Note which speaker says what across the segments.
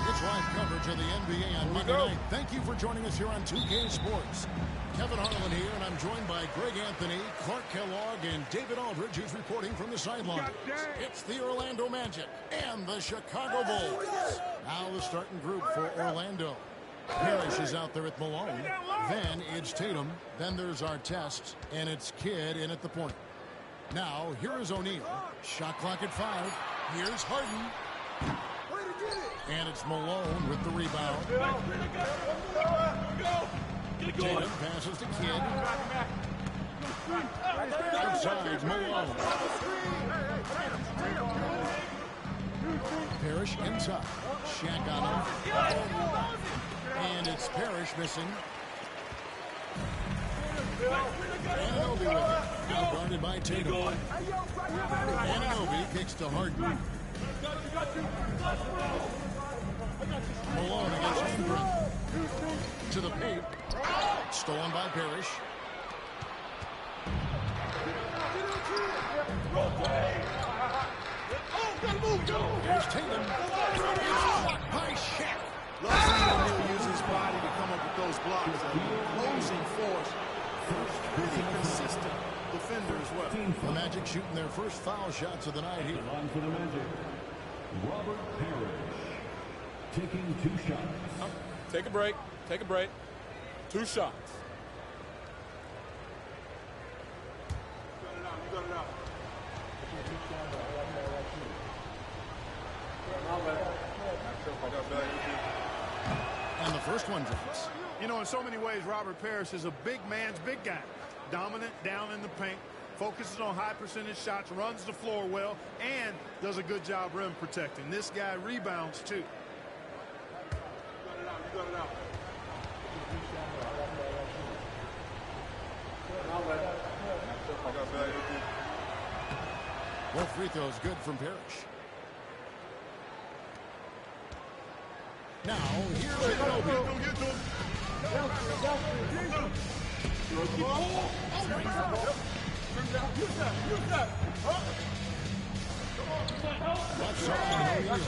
Speaker 1: It's live coverage of the NBA on Monday night. Thank you for joining us here on 2K Sports. Kevin Harlan here, and I'm joined by Greg Anthony, Clark Kellogg, and David Aldridge, who's reporting from the sideline. It's the Orlando Magic and the Chicago Bulls. Now the starting group for Orlando. Parrish is out there at Malone. Then it's Tatum. Then there's Artest, and it's Kidd in at the point. Now, here is O'Neal. Shot clock at 5. Here's Harden. And it's Malone with the rebound. Tatum passes to Kidd. Outside, Malone. Parrish inside. Shaq on him. And it's Parrish missing. Anunoby with it. Now guarded by Tatum. Anunoby kicks to Harden. Malone against Ingram. To the paint. Stolen by Parrish. Here's Tatum. It's blocked by Shaq.
Speaker 2: Love seeing him use his body to come up with those blocks. Opposing force. Pretty consistent defender as well.
Speaker 1: The Magic shooting their first foul shots of the night here.
Speaker 3: On for the Magic, Robert Parrish taking 2 shots.
Speaker 4: Take a break. Take a break. 2 shots.
Speaker 2: You got it out.
Speaker 1: And the first one drops.
Speaker 2: You know, in so many ways, Robert Parrish is a big man's big guy. Dominant down in the paint, focuses on high percentage shots, runs the floor well, and does a good job rim protecting. This guy rebounds, too. You got it out.
Speaker 1: Both free throws good from Parrish. Now, here's Anunoby. Left side, O'Neal.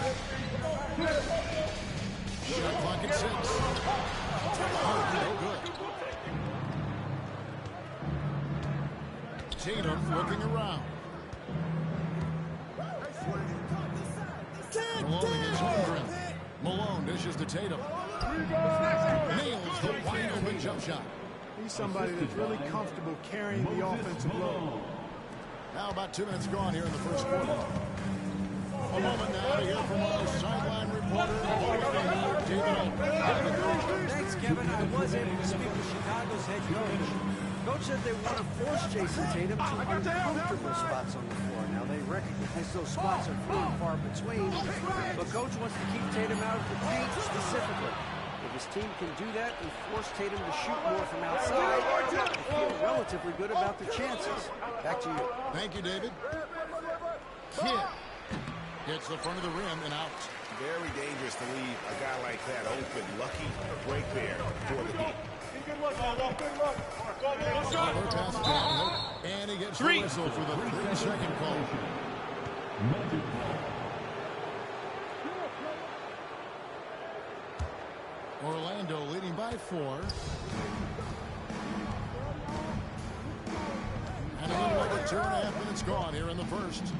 Speaker 1: Shot clock at 6. No good. Tatum looking around. Malone against Holmgren. Malone dishes to Tatum. Nails the wide open jump shot.
Speaker 2: He's somebody that's really comfortable carrying the offensive load.
Speaker 1: Now about 2 minutes gone here in the first quarter. A moment now to hear from our sideline reporter, David.
Speaker 5: Thanks, Kevin. I was able to speak with Chicago's head coach. Coach said they want to force Jason Tatum to uncomfortable spots on the floor. Now, they recognize those spots are few and far between, but Coach wants to keep Tatum out of the paint specifically. If his team can do that and force Tatum to shoot more from outside, they feel relatively good about their chances. Back to you.
Speaker 1: Thank you, David. Kidd gets the front of the rim and out.
Speaker 6: Very dangerous to leave a guy like that open. Lucky break there for the Heat.
Speaker 1: And he gets the whistle for the 3-second call. Orlando leading by 4. And a little over 2.5 minutes gone here in the first.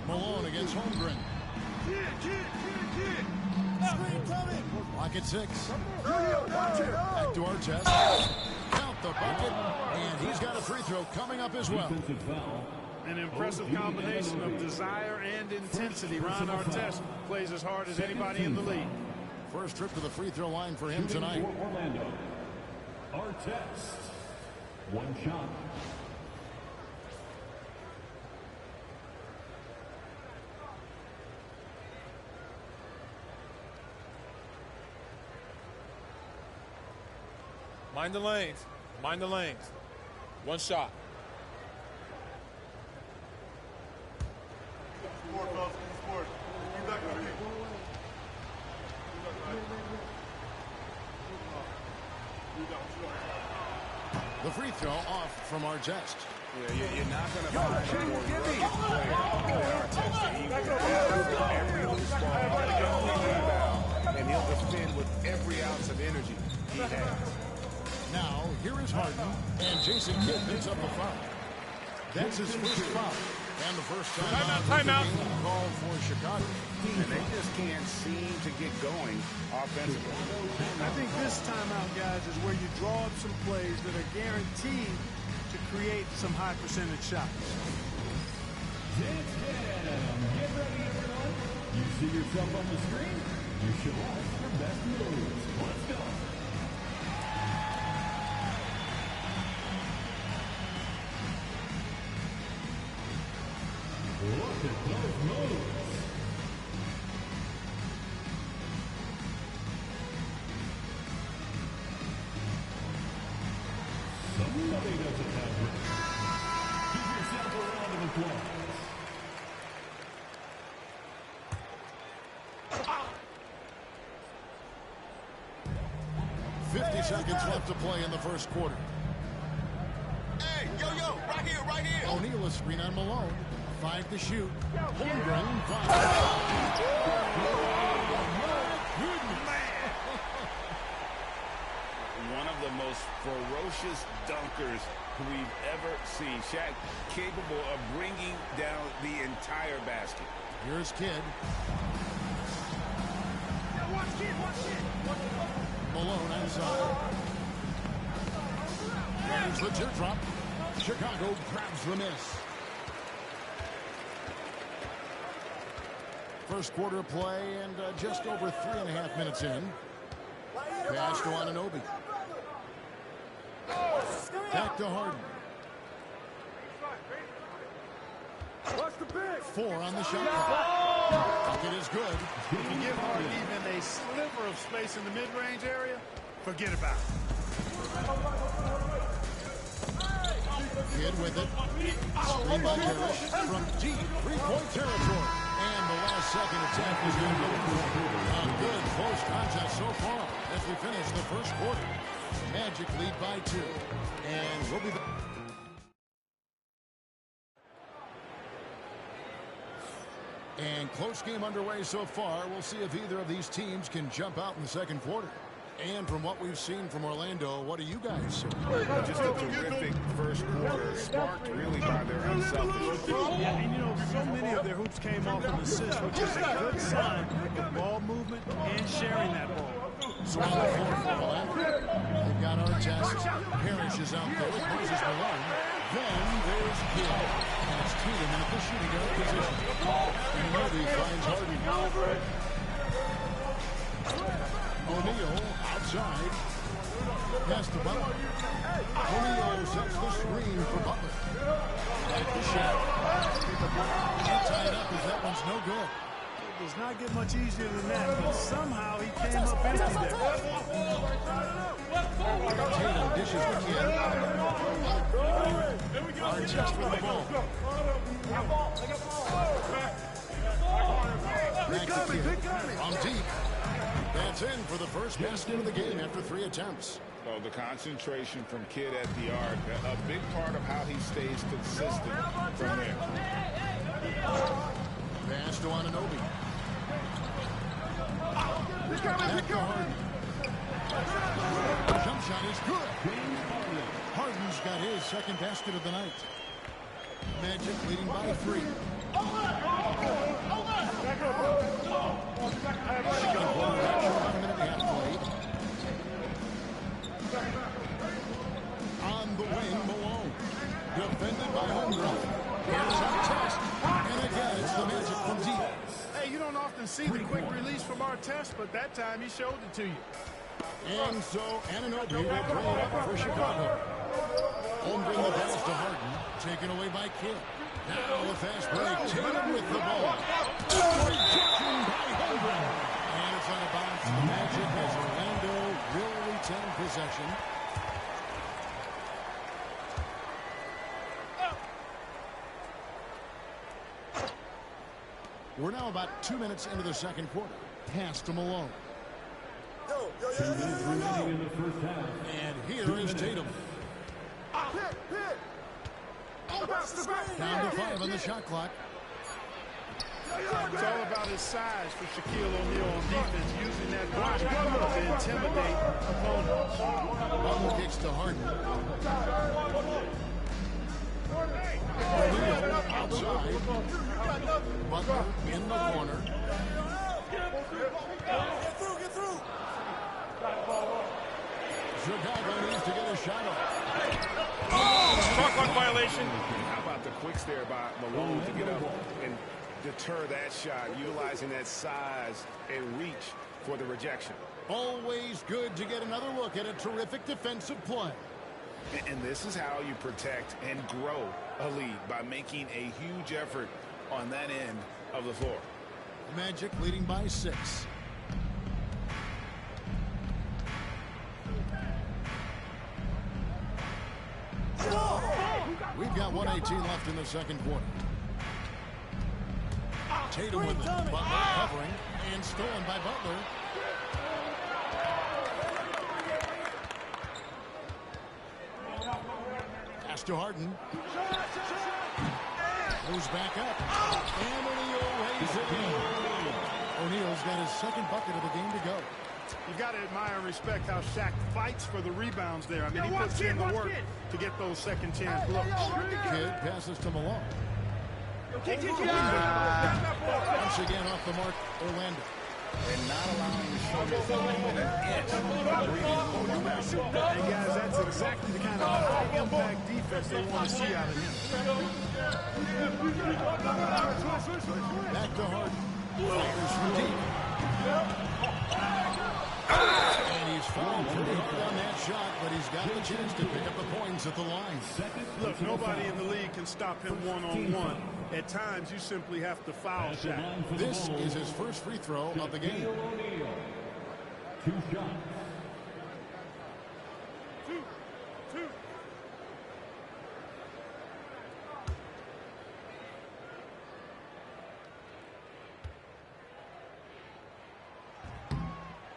Speaker 1: Malone against Holmgren. Lock at 6. Back to Artest. Count the bucket. And he's got a free throw coming up as well.
Speaker 2: An impressive combination of desire and intensity. Ron Artest plays as hard as anybody in the league.
Speaker 1: First trip to the free throw line for him tonight.
Speaker 3: Orlando. Artest. One shot.
Speaker 4: Mind the lanes. Mind the lanes. One shot.
Speaker 1: The free throw off from Artest.
Speaker 6: Yeah, you're not going to find a more rugged player than Artest. He will have every loose ball, and he'll defend with every ounce of energy he has.
Speaker 1: Now, here is Harden, and Jason Kidd picks up the foul. That's his first foul. And the first
Speaker 4: timeout.
Speaker 1: Called for Chicago.
Speaker 6: And they just can't seem to get going offensively.
Speaker 2: I think this timeout, guys, is where you draw up some plays that are guaranteed to create some high percentage shots.
Speaker 3: Get ready, everyone. You see yourself on the screen? You show us your best moves. Let's go. Look at those moves. Somebody doesn't have room. Give yourself a round of applause.
Speaker 1: Seconds left to play in the first quarter.
Speaker 6: Hey, yo, right here, right here.
Speaker 1: O'Neal a screen on Malone. 5 to shoot. Holmgren, 5.
Speaker 6: One of the most ferocious dunkers we've ever seen. Shaq capable of bringing down the entire basket.
Speaker 1: Here's Kidd. Malone outside. There's the teardrop. Chicago grabs the miss. First quarter play and just over 3.5 minutes in. Pass to Anunoby. Back to Harden. 4 on the shot clock. Bucket is good.
Speaker 2: If you give Harden even a sliver of space in the mid-range area, forget about it.
Speaker 1: Kidd with it. Screen by Parrish from deep three-point territory. And the last second attack is going to go. A good close contest so far as we finish the first quarter. Magic lead by 2. And we'll be back. And close game underway so far. We'll see if either of these teams can jump out in the second quarter. And from what we've seen from Orlando, what do you guys see?
Speaker 6: Just a terrific first quarter, sparked really by their unselfish.
Speaker 2: Yeah, and you know, so many of their hoops came off of assists, which is a good sign of ball movement and sharing that ball.
Speaker 1: So on the floor for Orlando, they've got Artest. Parrish is out there with Moses Malone. Then there's Hill. And it's Tatum in the shooting guard position. And Mobley finds Harden. O'Neal outside. Pass to Butler. O'Neal sets the screen for Butler. Like the shot. Can't tie it up as that one's no good.
Speaker 2: It does not get much easier than that, but somehow he came up empty there.
Speaker 1: Tatum dishes the kid. Artest with the ball. Back to Kid. From deep. That's in for the first basket of the game after 3 attempts.
Speaker 6: Oh, the concentration from Kidd at the arc, a big part of how he stays consistent from there.
Speaker 1: Pass to Anunoby. Back to Harden. Jump shot is good. Harden's got his second basket of the night. Magic leading by 3. Second quarter action, about a minute and a half played. On the wing, Malone. Defended by Holmgren. Here's Artest. And again, it's the Magic from deep.
Speaker 2: Hey, you don't often see the quick release from Artest, but that time he showed it to you.
Speaker 1: And so Anunoby will bring it up for Chicago. Holmgren the pass to Harden. Taken away by Kidd. Now the fast break. Tatum with the ball. Rejection by Holmgren. And it's on a bounce to the Magic as Orlando will retain possession. We're now about 2 minutes into the second quarter. Pass to Malone.
Speaker 3: 2 minutes remaining in the first half.
Speaker 1: And here is Tatum. Down to 5 on the shot clock.
Speaker 2: It's all about his size for Shaquille O'Neal on defense, using that body to intimidate opponents.
Speaker 1: Butler kicks to Harden. O'Neal outside. Butler in the corner.
Speaker 5: Get through.
Speaker 1: Chicago needs to get a shot off.
Speaker 4: Shot clock violation.
Speaker 6: How about the quicks there by Malone to get up and deter that shot, utilizing that size and reach for the rejection.
Speaker 1: Always good to get another look at a terrific defensive play.
Speaker 6: And this is how you protect and grow a lead, by making a huge effort on that end of the floor.
Speaker 1: Magic leading by 6. We've got 1:18 left in the second quarter. Tatum with it. Butler covering and stolen by Butler. Pass to Harden. Moves back up. And O'Neal lays it in. O'Neal's got his second bucket of the game to go.
Speaker 2: You've got to admire and respect how Shaq fights for the rebounds there. I mean, he puts in the work to get those second chance looks.
Speaker 1: Kidd passes to Malone. Once again off the mark, Orlando.
Speaker 6: And not allowing the shoulders even an inch.
Speaker 2: Hey, guys, that's exactly the kind of high-impact defense they want to see out of him.
Speaker 1: Back to Harden. Fires from deep. And he's falling pretty on that shot, but he's got the chance to pick up the points at the line.
Speaker 2: Look, nobody in the league can stop him one-on-one. At times, you simply have to foul Shaq.
Speaker 1: This is his first free throw of the game.
Speaker 3: O'Neal. 2 shots.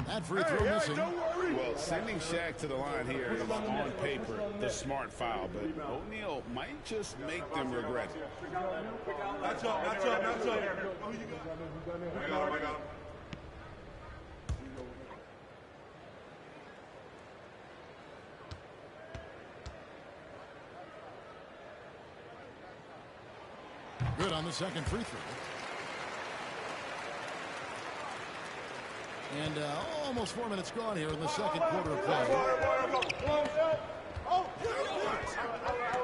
Speaker 1: That free throw missing.
Speaker 2: Don't worry.
Speaker 6: Well, sending Shaq to the line here is on paper the smart foul, but O'Neal might just make them regret it.
Speaker 2: That's up. Who you got? I got him.
Speaker 1: Good on the second free throw. And almost 4 minutes gone here in the second quarter of play.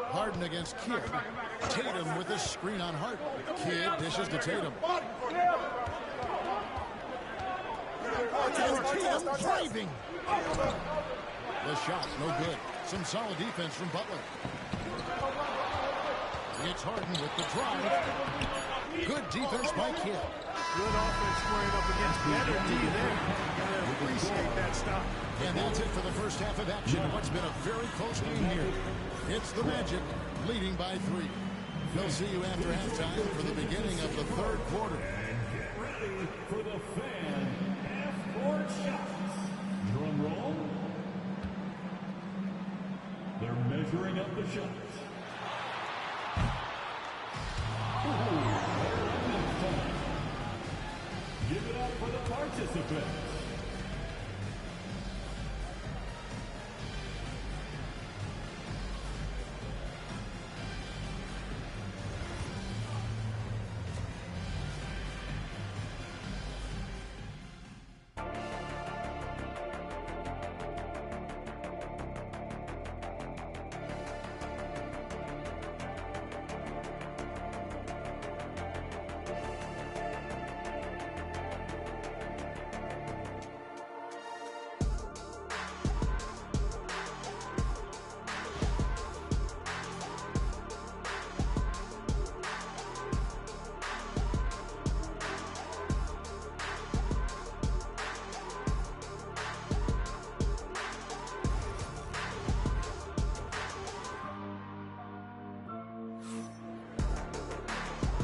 Speaker 1: Harden against Kidd. Tatum with a screen on Harden. Kidd dishes to Tatum. Tatum driving. The shot, no good. Some solid defense from Butler. It's Harden with the drive. Good defense by Kidd.
Speaker 2: Good offense squaring up against better D there. Gotta appreciate that stop.
Speaker 1: And that's it for the first half of action. What's been a very close game here. It's the Magic leading by 3. We'll see you after halftime for the beginning of the third quarter.
Speaker 3: And get ready for the fan half-court shots. Drum roll. They're measuring up the shots. Give it up for the participants.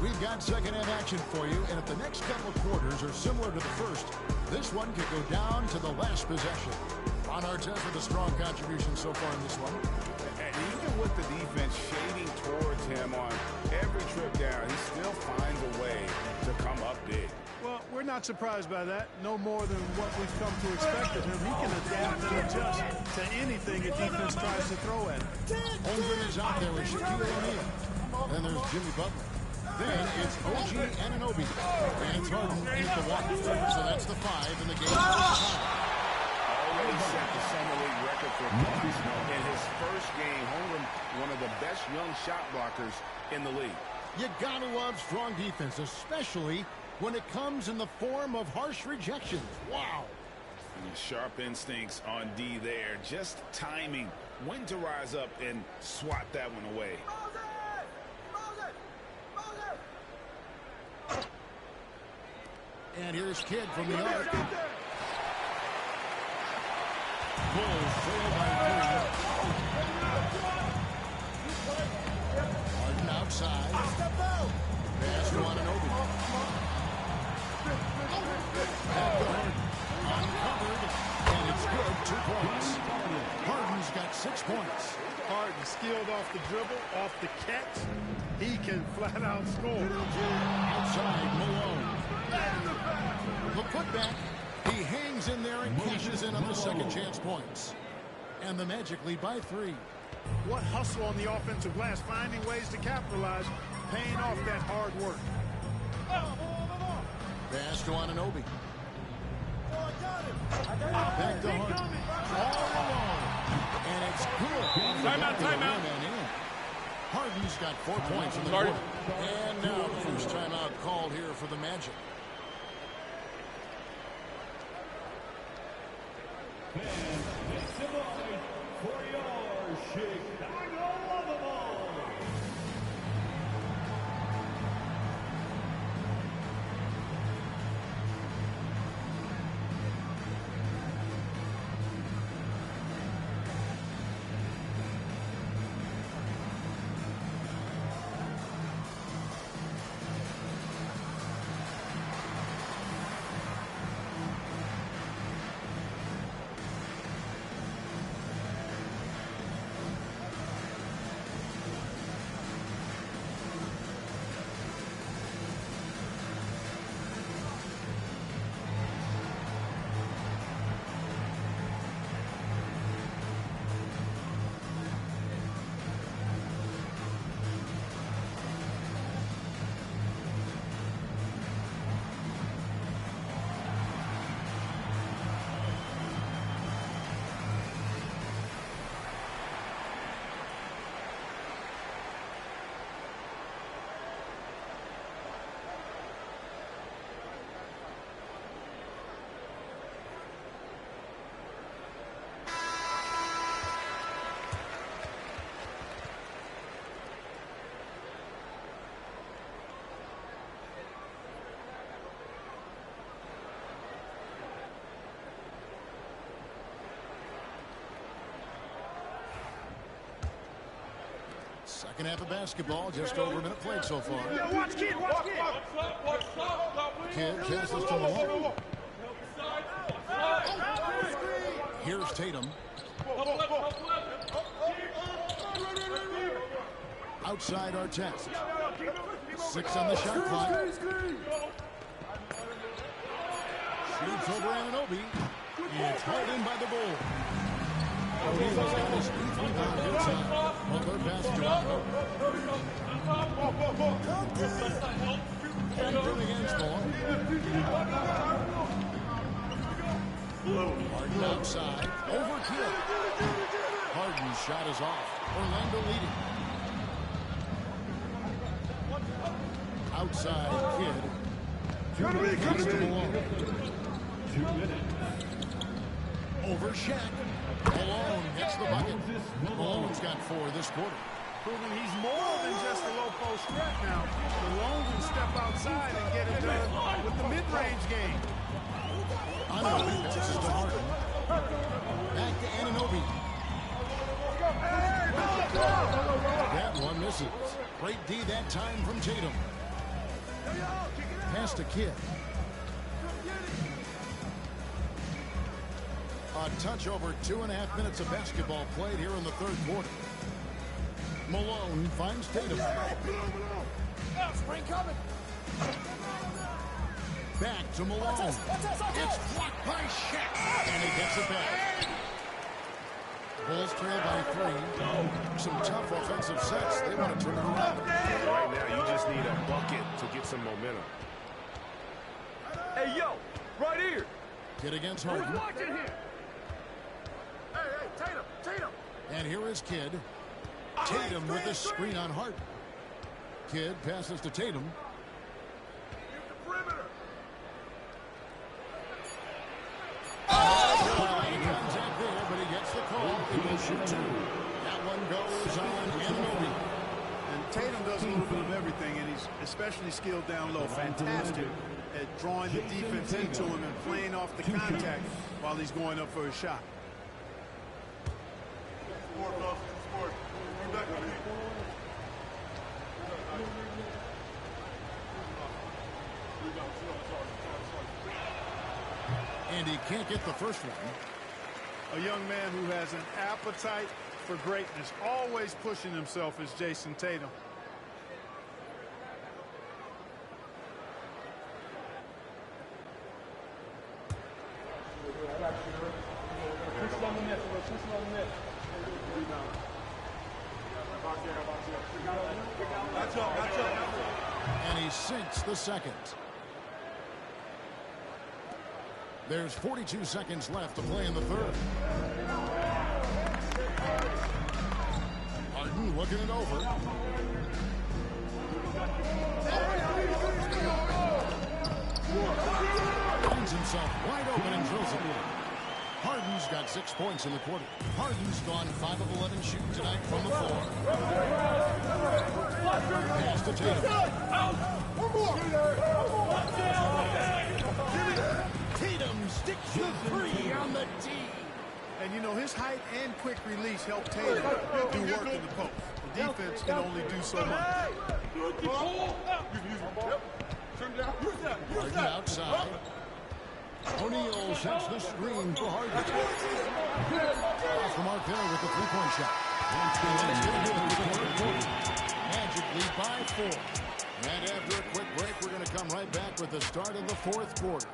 Speaker 1: We've got second half action for you, and if the next couple of quarters are similar to the first, this one could go down to the last possession. Ron Artest with a strong contribution so far in this one.
Speaker 6: And even with the defense shading towards him on every trip down, he still finds a way to come up big.
Speaker 2: Well, we're not surprised by that. No more than what we've come to expect of him. He can adapt and adjust to anything a defense tries to throw at him.
Speaker 1: Holmgren is out there with Shaquille O'Neal. Then there's Jimmy Butler. Then it's OG Anunoby. And it's Harden in the one. So that's the 5 in the game.
Speaker 6: Already set the summer league record for points in his first game. Holmgren, one of the best young shot blockers in the league.
Speaker 1: You gotta love strong defense, especially when it comes in the form of harsh rejections. Wow.
Speaker 6: And sharp instincts on D there. Just timing when to rise up and swat that one away.
Speaker 1: And here's Kidd from the arc. Bulls trail by 3. Harden outside. Pass to Anunoby. Back to Harden. Uncovered. And it's good. 2 points. Harden's got 6 points.
Speaker 2: Harden skilled off the dribble, off the catch. He can flat out score.
Speaker 1: Outside, Malone. The putback. He hangs in there and cashes in on the second chance points. And the Magic lead by 3.
Speaker 2: What hustle on the offensive glass, finding ways to capitalize, paying off that hard work.
Speaker 1: Pass to Anunoby. Back to Harden. All alone. And it's good.
Speaker 4: Timeout.
Speaker 1: Harden's got 4 points in the quarter. And now the first timeout called here for the Magic.
Speaker 3: And make some noise for your Chicago Lovables.
Speaker 1: Second half of basketball, just over a minute played so far.
Speaker 2: Watch Kidd, watch Kidd.
Speaker 1: Kidd passes to Malone. Here's Tatum. Outside Artest. 6 on the shot clock. Shoots over Anunoby. It's held in by the Bulls. O'Neal's got his 8th rebound here tonight. Butler passes to Anunoby. And against Malone. Harden outside. Over Kidd. Harden's shot is off. Orlando leading. Outside Kidd. Comes to Malone.
Speaker 3: 2 minutes.
Speaker 1: Over Shaq. Malone gets the bucket. Malone's got 4 this quarter.
Speaker 2: Proving he's more than just a low post threat now. Malone can step outside and get it done with the mid-range game.
Speaker 1: Anunoby passes to Harden. Back to Anunoby. That one misses. Great D that time from Tatum. Pass to Kidd. A touch over 2.5 minutes of basketball played here in the third quarter. Malone finds Tatum.
Speaker 7: Spring coming.
Speaker 1: Back to Malone. It's blocked by Shaq. And he gets it back. Bulls trail by 3. Some tough offensive sets. They want to turn it around.
Speaker 6: Right now, you just need a bucket to get some momentum.
Speaker 7: Hey, yo, right here.
Speaker 1: Kidd against Harden.
Speaker 7: Watching here. Hey, Tatum.
Speaker 1: And here is Kidd. Tatum with the screen on Harden. Kidd passes to Tatum. Contact there, but he gets the call. He will shoot 2. That one goes on Anunoby.
Speaker 2: And Tatum does a little bit of everything, and he's especially skilled down low. Fantastic at drawing the defense into him and playing off the contact while he's going up for a shot.
Speaker 1: And he can't get the first one.
Speaker 2: A young man who has an appetite for greatness, always pushing himself, is Jason Tatum.
Speaker 1: And he sinks the second. There's 42 seconds left to play in the third. Harden looking it over. Finds himself wide open and drills it. Harden's got 6 points in the quarter. Harden's gone 5 of 11 shooting tonight from the floor. Pass to Tatum. Tatum sticks the 3 on the D.
Speaker 2: And, you know, his height and quick release help Tatum do work in the post. The defense can only do so much.
Speaker 1: Harden outside. O'Neal sets the screen for Harden. Off from Markel with the 3-point shot. Magic lead by 4. And after a quick break, we're going to come right back with the start of the fourth quarter.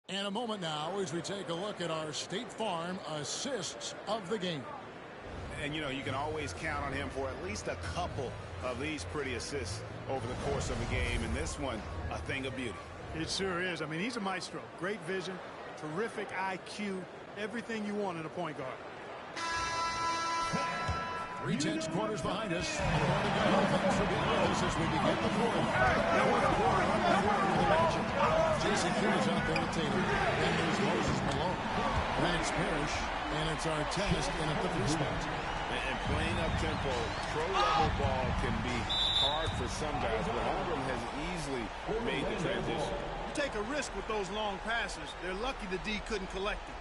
Speaker 1: In a moment now as we take a look at our State Farm assists of the game.
Speaker 6: And, you know, you can always count on him for at least a couple of these pretty assists over the course of a game. And this one, a thing of beauty.
Speaker 2: It sure is. I mean, he's a maestro. Great vision, terrific IQ, everything you want in a point guard.
Speaker 1: 3-10 quarters behind us. And more to go. Thanks for being with us as we begin the fourth. Now with the quarter underway for the Magic. Jason Kidd is out there with Tatum. And there's Moses Malone. Lance Parrish. And it's our test in at the free spot.
Speaker 6: And playing up tempo, pro level ball can be hard hard for some guys, but Auburn has easily made the transition.
Speaker 2: You take a risk with those long passes. They're lucky the D couldn't collect it.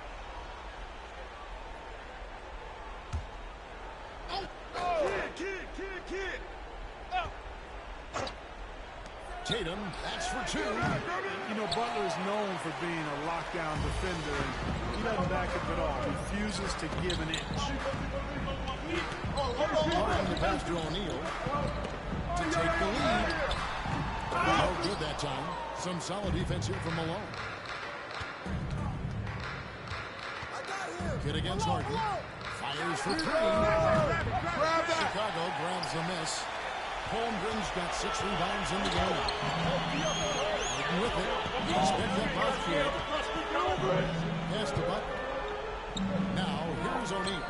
Speaker 7: Kid.
Speaker 1: Tatum, that's for two.
Speaker 2: You know, Butler is known for being a lockdown defender, and he doesn't back up at all. Refuses to give an inch.
Speaker 1: Trying the pass to O'Neal to take the lead. No good that time. Some solid defense here from Malone. Kid against Harden. Fires for three. Chicago grabs the miss. Holmgren's got 6 rebounds in the game. Harden with it. He's picked up off Kidd. Pass to Butler. Now, here's O'Neal.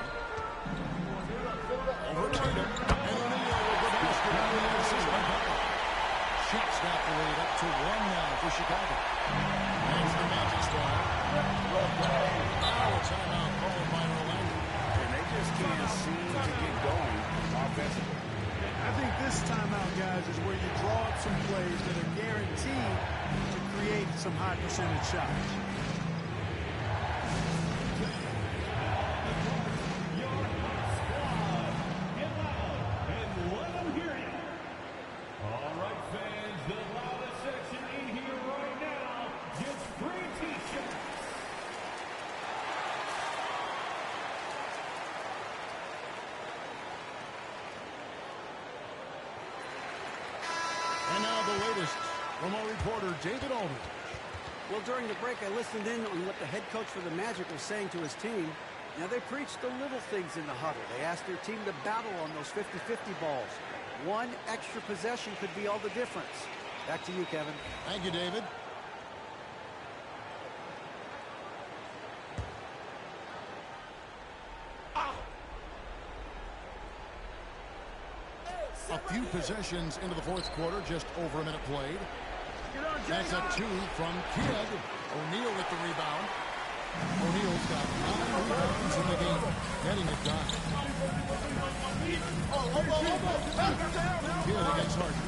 Speaker 1: Over Tatum. And O'Neal with the basket. Shots got the lead up to 1 now for Chicago. There's the Magic's ball. Now a timeout called by Orlando.
Speaker 6: And they just can't seem to get going offensively.
Speaker 2: I think this timeout, guys, is where you draw up some plays that are guaranteed to create some high percentage shots.
Speaker 3: All right, fans, the loudest section in here right now gets free T-shirts.
Speaker 1: And now the latest from our reporter, David Aldridge.
Speaker 5: Well, during the break, I listened in on what the head coach for the Magic was saying to his team. Now, they preached the little things in the huddle. They asked their team to battle on those 50-50 balls. One extra possession could be all the difference. Back to you, Kevin.
Speaker 1: Thank you, David. A few possessions into the fourth quarter, just over a minute played. That's a 2 from Kidd. O'Neal with the rebound. O'Neal's got 9 rebounds in the game, getting it done. Kidd against Harden.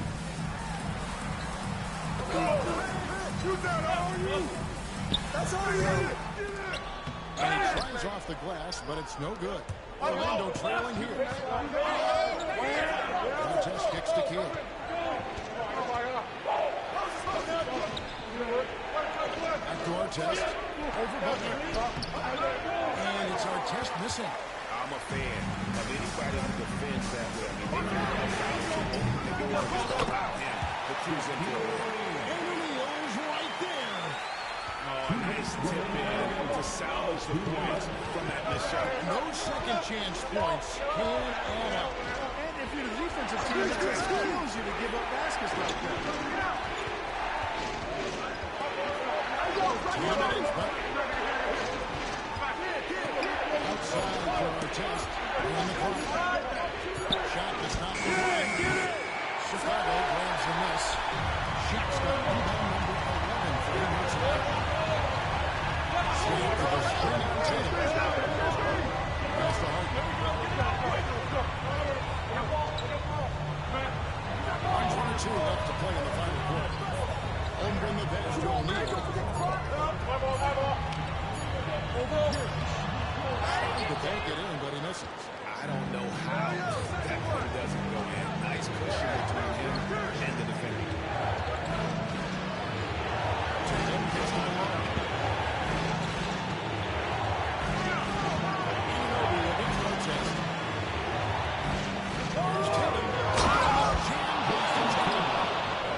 Speaker 7: That's all you.
Speaker 1: And he tries off the glass, but it's no good. Orlando trailing here. Cortez kicks to Kidd. Back to Artest. Over Butler. And it's Artest missing.
Speaker 6: I'm a fan of anybody who defends that way. I mean, they want to stop him. The two's into the
Speaker 1: And O'Neal's right there.
Speaker 6: Oh, nice tip in to salvage the points from that missed shot.
Speaker 1: No second chance points can add up.
Speaker 2: And if you're the defensive team, it just kills you to give up baskets like that.
Speaker 1: 10 minutes, but outside for Artest. In the corner. Shot that's not the one. Chicago grabs the miss. Shot's got rebound number 11 for him. Smith with a screen on Tatum. That's the Harden. 1:22 left to play in the final quarter. Holmgren the pass to O'Neal. Trying to bank it in, but he misses.
Speaker 6: I don't know how that one doesn't go in. Nice cushion between him and the defender.
Speaker 1: Tatum gets to the line. Anunoby against Artest. Here's Tatum.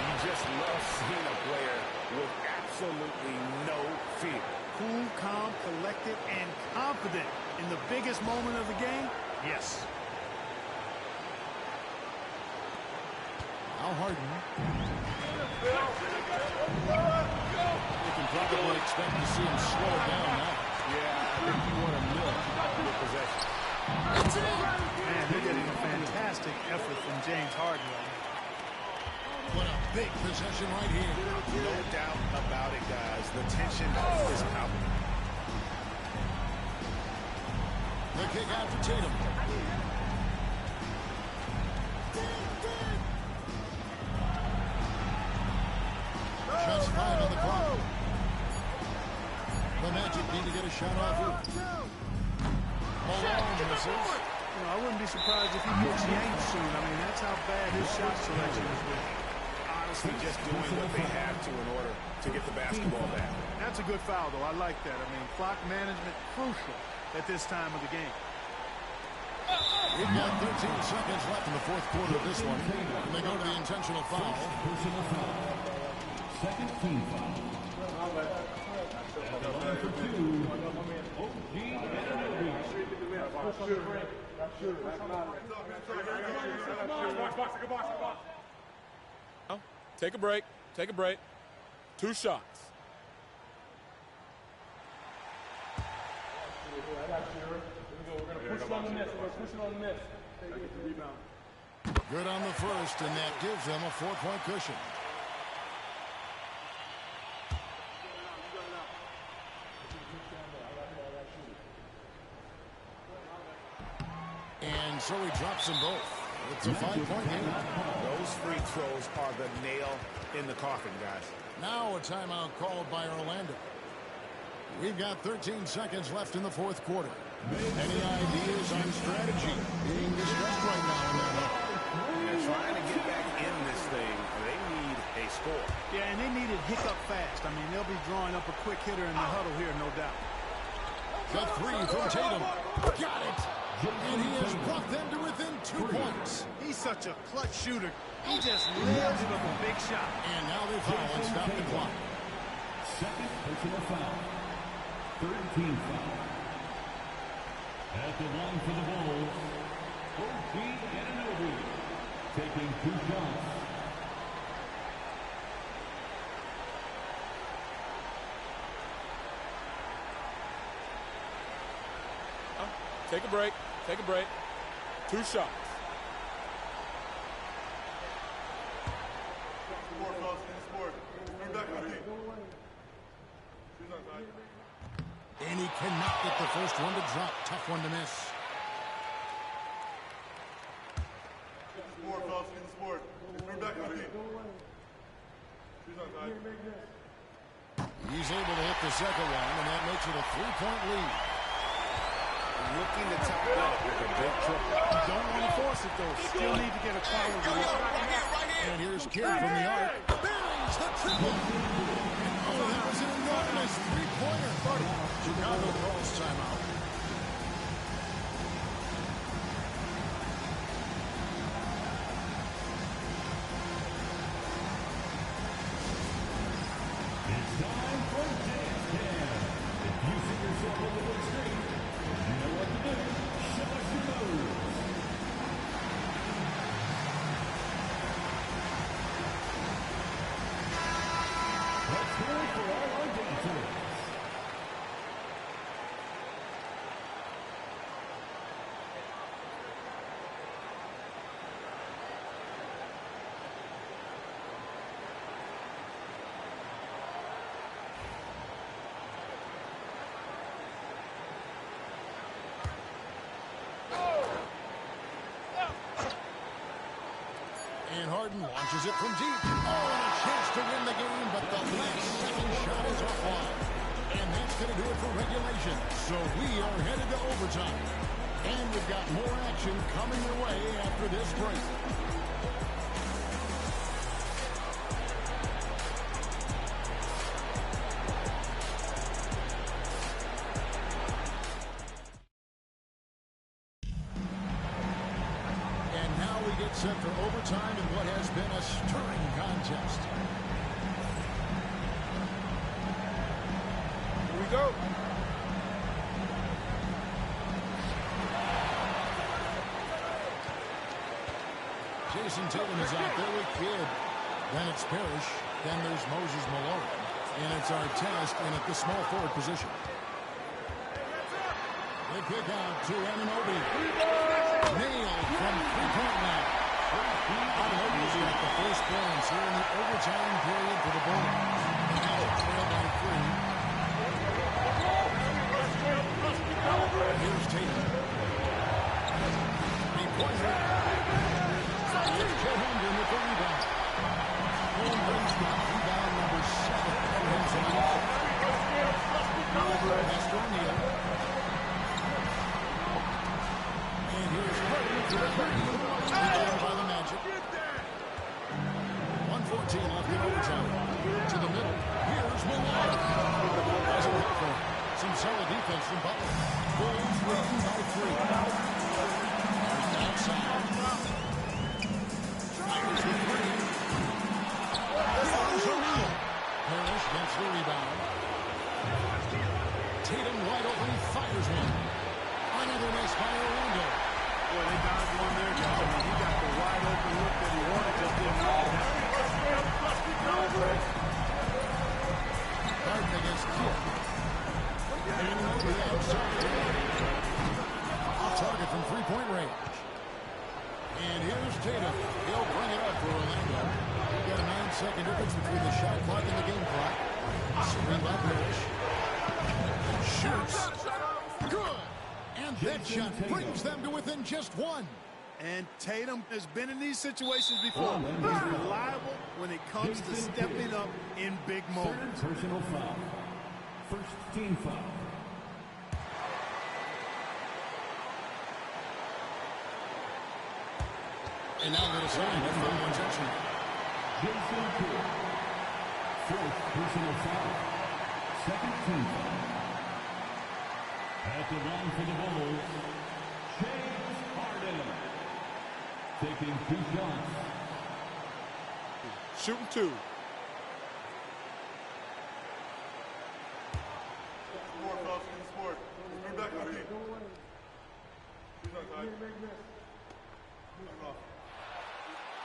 Speaker 6: You just love seeing a player with absolutely no fear.
Speaker 2: Cool, calm, collected, and confident in the biggest moment of the game? Yes.
Speaker 1: Now Harden. You can probably expect to see him slow it down now.
Speaker 6: Yeah, I think you want to milk the possession.
Speaker 2: Man, they're getting a fantastic effort from James Harden right now.
Speaker 1: What a big possession right here.
Speaker 6: No doubt about it, guys. The tension is palpable.
Speaker 1: The kick out to Tatum. the shot off. Malone misses.
Speaker 2: You know, I wouldn't be surprised if he gets yanked soon. I mean, that's how bad his shot selection has been.
Speaker 6: Honestly, just doing what they have to in order to get the basketball back.
Speaker 2: That's a good foul, though. I like that. I mean, clock management crucial at this time of the game.
Speaker 1: We've got 13 seconds left in the fourth quarter of this one. And they go to the intentional foul.
Speaker 3: Personal foul. Second team foul. Line for two. OG Anunoby.
Speaker 4: Take a break. Take a break. 2 shots.
Speaker 1: Good on the first, and that gives them a 4-point cushion. And so he drops them both. It's a 5-point game.
Speaker 6: Those free throws are the nail in the coffin, guys.
Speaker 1: Now a timeout called by Orlando. We've got 13 seconds left in the fourth quarter. Any ideas on strategy? Being distressed right now in that huddle.
Speaker 6: They're trying to get back in this thing. They need a score.
Speaker 2: Yeah, and they need it hiccup fast. I mean, they'll be drawing up a quick hitter in the huddle here, no doubt.
Speaker 1: The three from Tatum. Got it. And he has brought them to within 2 points.
Speaker 2: He's such a clutch shooter. He just lives for the big shot.
Speaker 1: And now they foul and stop the clock.
Speaker 3: Second personal foul. Third team foul. At the line for the Bulls, OG Anunoby taking 2 shots.
Speaker 4: Take a break. Take a break. 2 shots.
Speaker 1: And he cannot get the first one to drop. Tough one to miss. He's able to hit the second one, and that makes it a 3-point lead.
Speaker 6: Looking to top it off with a big triple.
Speaker 2: Don't want to force it, though. Still need to get a quality look.
Speaker 1: And here's Kidd from the arc. Buries the triple. Oh, that was an enormous 3-pointer. Chicago calls timeout.
Speaker 3: It's time for Dance Cam. If you see yourself on the big screen, you know what to do. Show us your moves. Let's hear it for all our dancers.
Speaker 1: And Harden launches it from deep. Oh, and a chance to win the game, but the last second shot is offline. And that's going to do it for regulation. So we are headed to overtime. And we've got more action coming your way after this break. Set for overtime in what has been a stirring contest.
Speaker 4: Here we go.
Speaker 1: Jason Tatum is out there with Kidd. Then it's Parrish. Then there's Moses Malone. And it's Artest in at the small forward position. They kick out to Anunoby. Nailed from 3-point line. Anunoby's got the first points here in the overtime period for the Bulls. Now they trail by 3. Here's Tatum. Three-pointer. It's Chet Holmgren with the rebound. Holmgren's got rebound number 7 for him tonight. Castro Neal. 17 left in overtime. To the middle. Here's Malone. Doesn't hit for him. Some solid defense from Butler. Bulls leading by 3. There's the outside. Fires the 3. Here's O'Neal. Parrish gets the rebound. Tatum wide open. He fires one. Another miss by Orlando.
Speaker 2: Boy, they dodged one there, guys. I mean, he got the wide open look that he wanted, just didn't knock it down.
Speaker 1: Harden against Kidd. Over the outside. Off target from three-point range. And here's Tatum. He'll bring it up for Orlando. We've got a 9-second difference between the shot clock and the game clock. Screen by Parrish. Shoots. Good. And that shot brings them to within just 1.
Speaker 2: And Tatum has been in these situations before. He's reliable when it comes to stepping up in big moments.
Speaker 3: Personal foul. First team foul.
Speaker 1: And now they'll sign a foul intention.
Speaker 3: Jason Kidd. Fourth personal foul. Second team foul. At the line for the Bulls, James Harden. Taking 2 shots.
Speaker 4: Shooting 2.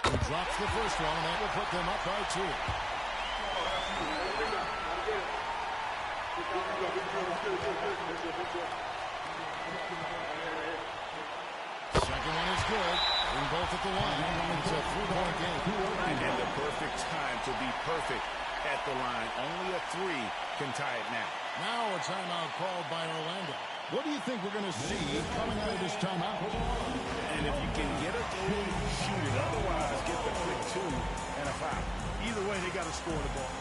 Speaker 1: He drops the first one, and that will put them up by 2. Second one is good. Bring both at the line. It's a 3-point game.
Speaker 6: And the perfect time to be perfect at the line. Only a 3 can tie it now.
Speaker 1: Now a timeout called by Orlando. What do you think we're going to see coming out of this timeout?
Speaker 6: And if you can get a 2, shoot it. Otherwise, get the quick 2 and a foul.
Speaker 2: Either way, they got to score the ball.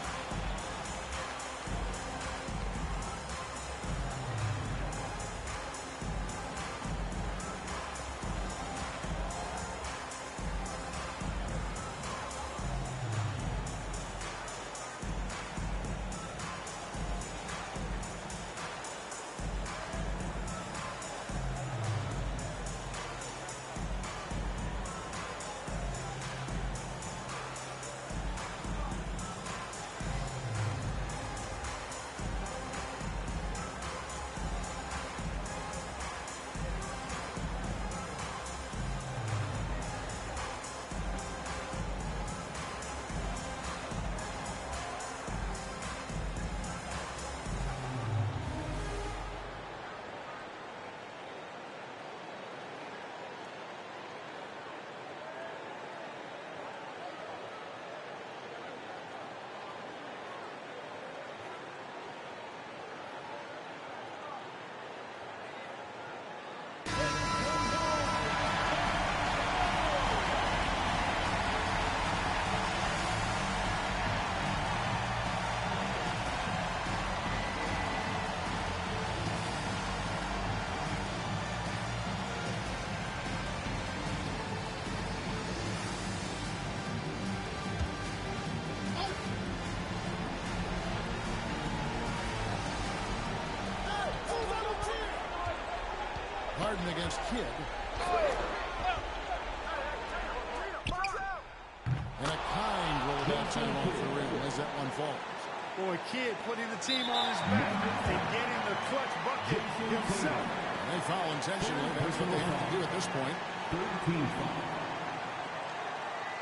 Speaker 1: Harden against Kidd. And a kind roll down time off the rim as that one falls.
Speaker 2: Boy, Kidd putting the team on his back and getting the clutch bucket himself.
Speaker 1: They foul intentionally. That's what they have to do at this point.
Speaker 3: 13 foul.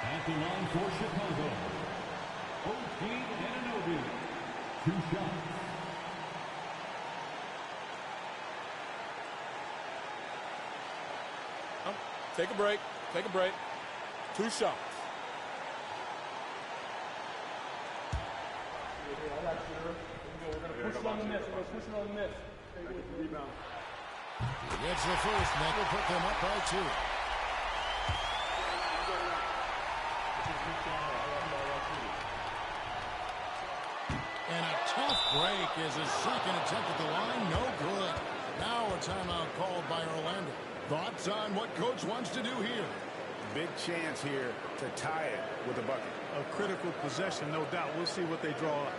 Speaker 3: At the line for Chicago, OG Anunoby. 2 shots.
Speaker 4: Take a break. Take a break. 2 shots.
Speaker 1: Gets the first, and that will put them up by 2. And a tough break is his second attempt at the line. No good. Now a timeout called by Orlando. Thoughts on what Coach wants to do here?
Speaker 6: Big chance here to tie it with a bucket.
Speaker 2: A critical possession, no doubt. We'll see what they draw up.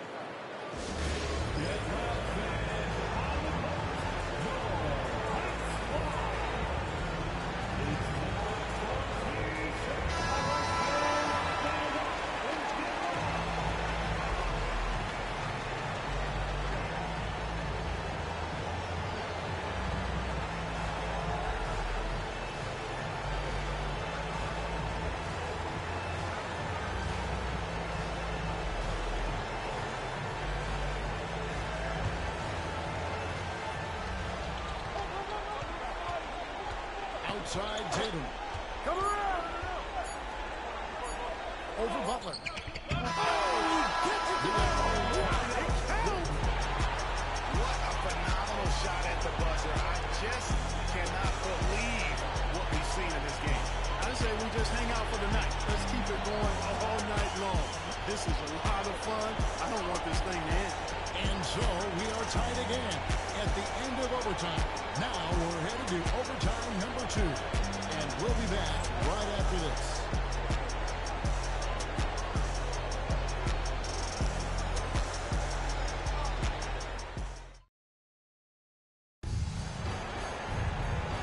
Speaker 1: Outside Tatum. Come around. Over Butler.
Speaker 6: What a phenomenal shot at the buzzer. I just cannot believe what we've seen in this game.
Speaker 2: I say we just hang out for the night. Let's keep it going all night long. This is a lot of fun. I don't want this thing to end.
Speaker 1: And so we are tied again at the end of overtime. Now we're headed to overtime number 2. And we'll be back right after this.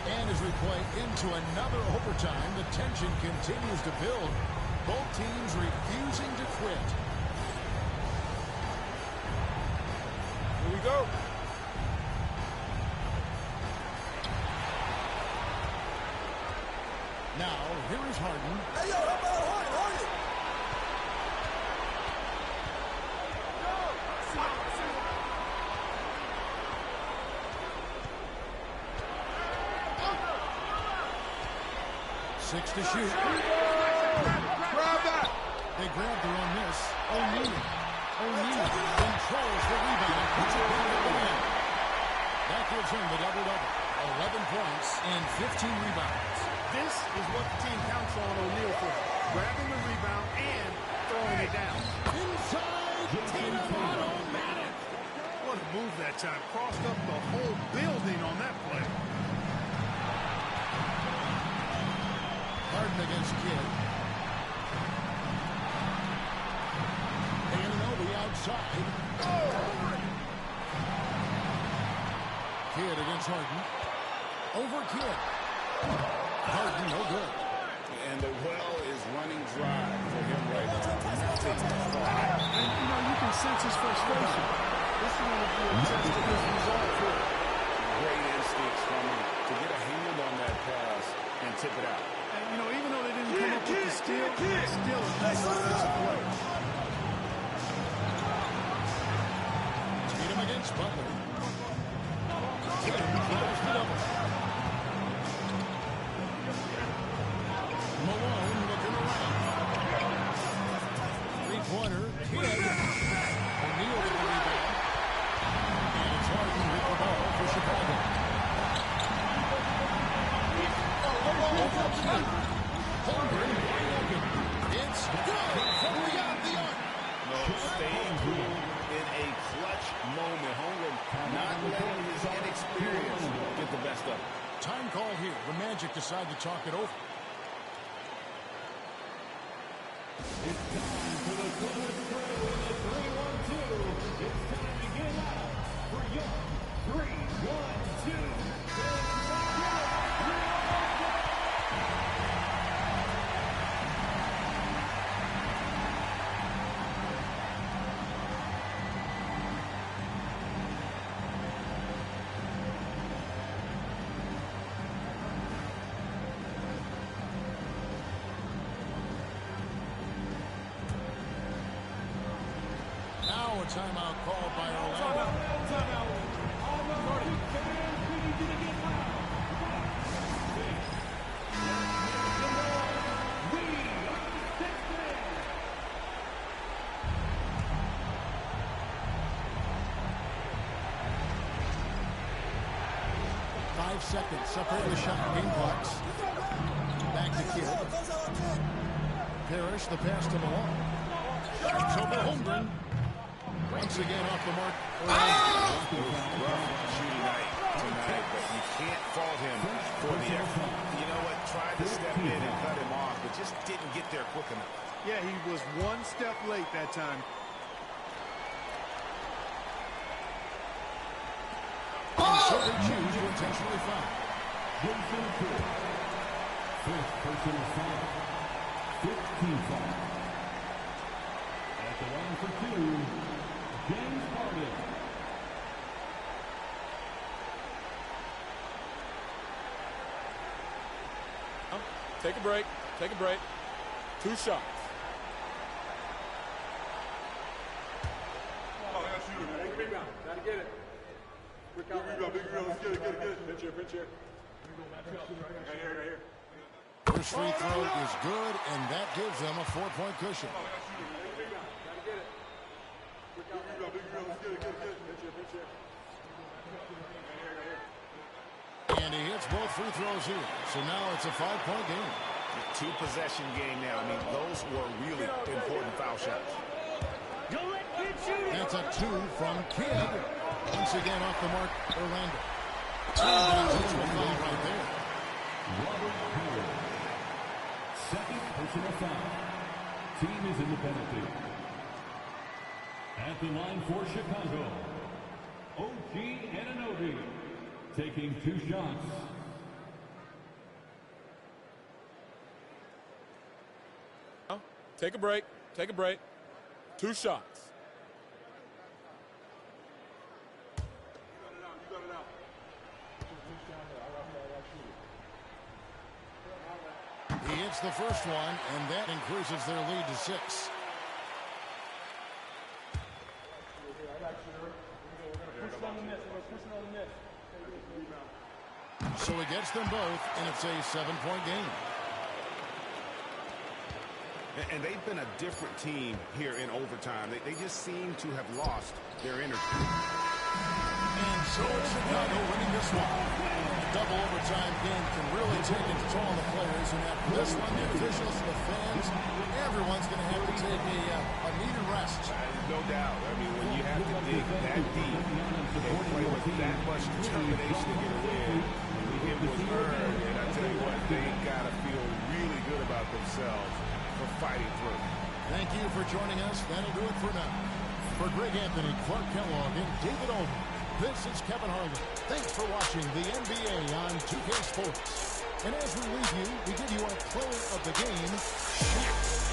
Speaker 1: And as we play into another overtime, the tension continues to build. Both teams refusing to quit.
Speaker 4: Here we go.
Speaker 1: Now, here is Harden.
Speaker 7: Hey, yo, how about Harden?
Speaker 1: Six to shoot.
Speaker 4: Grab that.
Speaker 1: They grab their own miss. O'Neal controls the rebound. Puts it down at the end. That gives him the double-double. 11 points and 15 rebounds.
Speaker 2: This is what the team counts on O'Neal for. Grabbing the rebound and throwing it down.
Speaker 1: Inside, Tatum automatic.
Speaker 2: What a move that time. Crossed up the whole building on that play.
Speaker 1: Harden against Kidd. Anunoby outside. Kidd against Harden. Over Kidd. Harden, no good.
Speaker 6: And the well is running dry for him right now.
Speaker 2: And, you can sense his frustration. This is going to be a test of his resolve for him.
Speaker 6: Great instincts from him to get a hand on that pass and tip it out.
Speaker 2: And, even though they didn't come up with the steal, it's still a nice defensive play.
Speaker 1: Tatum against Butler. Tatum drives the double. Malone looking around. Three-pointer, Kidd. O'Neal with the rebound. And it's Harden with the ball for Chicago. Holmgren wide open. It's good from beyond the arc.
Speaker 6: No, staying cool in a clutch moment. Holmgren not letting his inexperience get the best of him.
Speaker 1: Time call here. The Magic decide to talk it over.
Speaker 3: It's time for the Columbus Crew in the 3-1-2. It's time to get out for your 3-1-2.
Speaker 1: Now a timeout called by Orlando. 5 seconds separate the shot. Game clocks. Back to Kidd. Parrish, the pass to Malone. It's over Holmgren. Once again off the mark.
Speaker 6: Rough shooting night tonight, but you can't fault him for the effort. You know what? Tried to step in and cut him off, but just didn't get there quick enough.
Speaker 2: Yeah, he was one step late that time.
Speaker 1: And so they choose to intentionally foul.
Speaker 3: Jason Kidd. First personal foul. 15 foul. At the line for two, James Harden.
Speaker 4: Take a break. Take a break. 2 shots.
Speaker 8: Oh, I got shooter. Big rebound. Gotta get it. Big rebound. Let's get it. Pinch here. Right here.
Speaker 1: First free throw is good, and that gives them a 4-point cushion.
Speaker 8: Oh, I got shooter. Big rebound. Gotta get it. Big rebound. Let's get it. Pinch here.
Speaker 1: And he hits both free throws here. So now it's a 5-point game.
Speaker 6: 2-possession game now. I mean, those were really important foul shots.
Speaker 1: That's a 2 from Kidd. Once again off the mark, Orlando. And that's a foul right there.
Speaker 3: Robert Howard. Second personal foul. Team is in the penalty. At the line for Chicago, OG Anunoby. Taking 2 shots.
Speaker 4: Take a break. Take a break. 2 shots.
Speaker 1: He hits the first one, and that increases their lead to 6. So he gets them both, and it's a 7-point game.
Speaker 6: And they've been a different team here in overtime. They just seem to have lost their energy.
Speaker 1: And so it's Chicago winning this one. A double overtime game can really take its toll on the players. And after this one, the officials and the fans, everyone's going to have to take a needed rest.
Speaker 6: No doubt. I mean, when you have to dig that deep and play with that much determination to get a win, it was earned. And I tell you what, they got to feel really good about themselves for fighting through.
Speaker 1: Thank you for joining us. That'll do it for now. For Greg Anthony, Clark Kellogg, and David Aldridge, this is Kevin Harlan. Thanks for watching the NBA on 2K Sports. And as we leave you, we give you our player of the game, Shaq.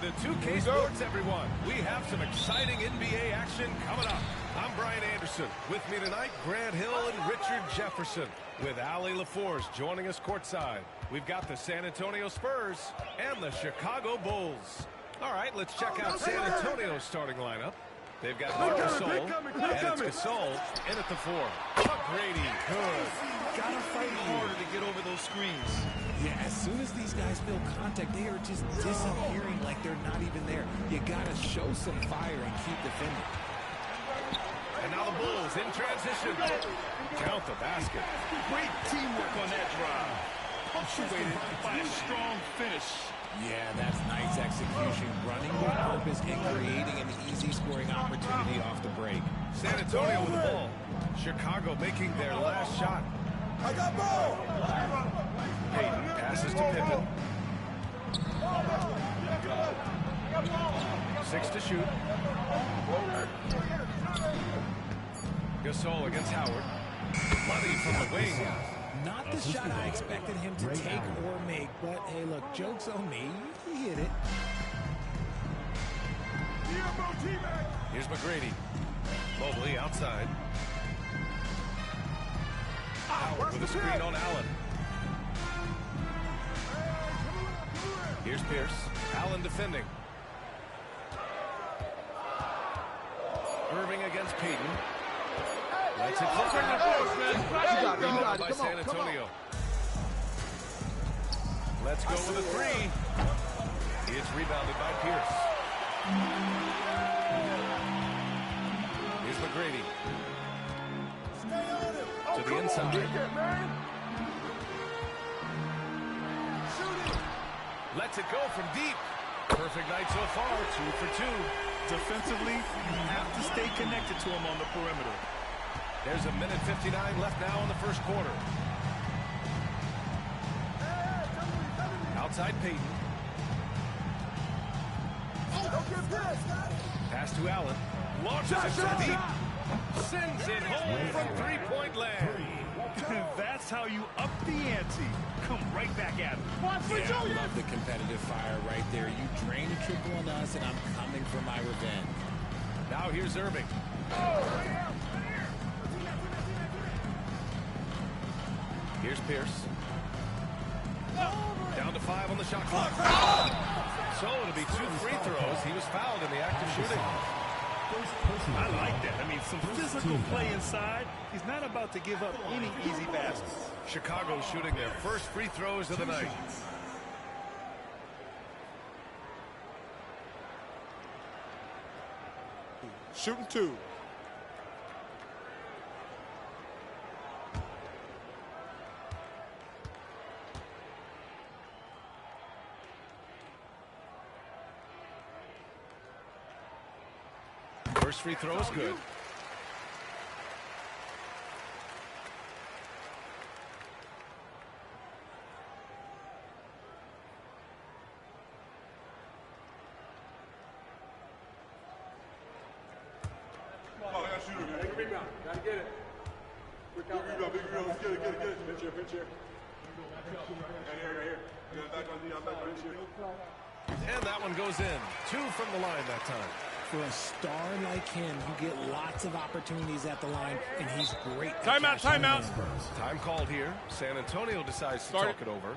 Speaker 9: to 2K Sports, everyone. We have some exciting NBA action coming up. I'm Brian Anderson. With me tonight, Grant Hill and Richard Jefferson. With Ali LaForce joining us courtside. We've got the San Antonio Spurs and the Chicago Bulls. All right, let's check out San Antonio's starting lineup. They've got Marc Gasol, and it's Gasol in at the 4. McGrady, good.
Speaker 10: Gotta fight harder to get over those screens.
Speaker 11: Yeah, as soon as these guys feel contact, they are just disappearing like they're not even there. You gotta show some fire and keep defending.
Speaker 9: And now the Bulls in transition. Count the basket.
Speaker 10: Great teamwork on that drive. Punctuated by a strong finish.
Speaker 11: Yeah, that's nice execution. Running with purpose and creating an easy scoring opportunity off the break.
Speaker 9: San Antonio with the ball. Chicago making their last shot.
Speaker 7: I got ball.
Speaker 9: Payton passes to Pippen. 6 to shoot. Gasol against Howard. Money from the wing.
Speaker 11: Not the shot I expected him to take or make, but hey, look, joke's on me. He hit it.
Speaker 9: Here's McGrady. Mobley outside. Howard with a screen on Allen. Here's Pierce. Allen defending. Irving against Payton. Let's it fly. Rebound by San Antonio. Let's go with a 3. It's rebounded by Pierce. Here's McGrady. To the inside. Lets it go from deep. Perfect night so far. 2 for 2.
Speaker 10: Defensively, you have to stay connected to him on the perimeter.
Speaker 9: There's a minute 59 left now in the first quarter. Outside Payton. Pass to Allen. Launches it from deep. Sends it home from three-point land.
Speaker 10: That's how you up the ante. Come right back at him.
Speaker 11: Yeah, I love the competitive fire right there. You drain a triple on us, and I'm coming for my revenge.
Speaker 9: Now here's Irving. Here's Pierce. Down to 5 on the shot clock. So it'll be 2 free throws. He was fouled in the act of shooting.
Speaker 10: I like that. I mean, some physical play inside. He's not about to give up any easy baskets.
Speaker 9: Chicago shooting their first free throws of the night.
Speaker 4: Shooting 2.
Speaker 9: First free throw is good.
Speaker 8: Take a rebound. Gotta get it. Quick out. Big rebound. Let's get it. Pinch here. Right here.
Speaker 9: And that one goes in. 2 from the line that time.
Speaker 11: For a star like him, you get lots of opportunities at the line, and he's great.
Speaker 4: Timeout.
Speaker 9: Time called here. San Antonio decides to talk it over.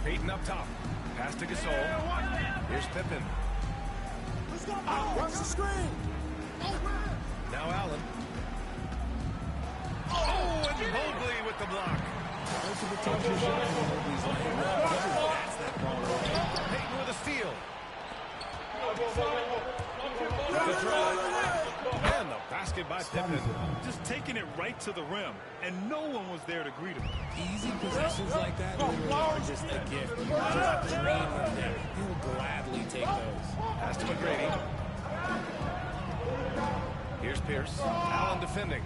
Speaker 9: Payton up top. Pass to Gasol. Here's Pippen.
Speaker 7: Runs the screen.
Speaker 9: Now Allen. Oh, and Mobley with the block.
Speaker 11: never takes your shot from Mobley's lane. That's that ball away.
Speaker 9: Payton with a steal. And the basket by Pippen.
Speaker 10: Just taking it right to the rim, and no one was there to greet him.
Speaker 11: Easy possessions like that literally are just a gift. You just dream of them. He'll gladly take those.
Speaker 9: Pass to McGrady. Here's Pierce. Allen defending.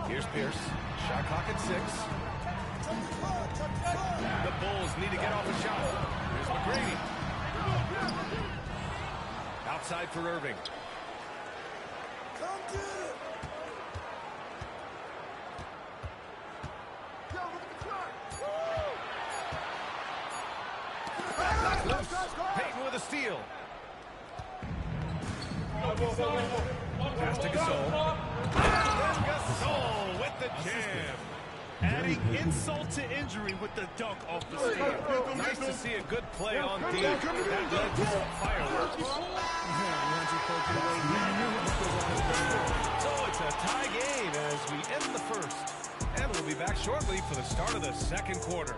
Speaker 9: Here's Pierce. Shot clock at 6. The Bulls need to get off a shot. Here's McGrady. Outside for Irving. Knocked loose. Payton with a steal. Pass to Gasol. Gasol with the jam.
Speaker 10: Adding insult to injury with the dunk off the steal.
Speaker 9: Nice to see a good play on D. That led to some fireworks. So it's a tie game as we end the first. And we'll be back shortly for the start of the second quarter.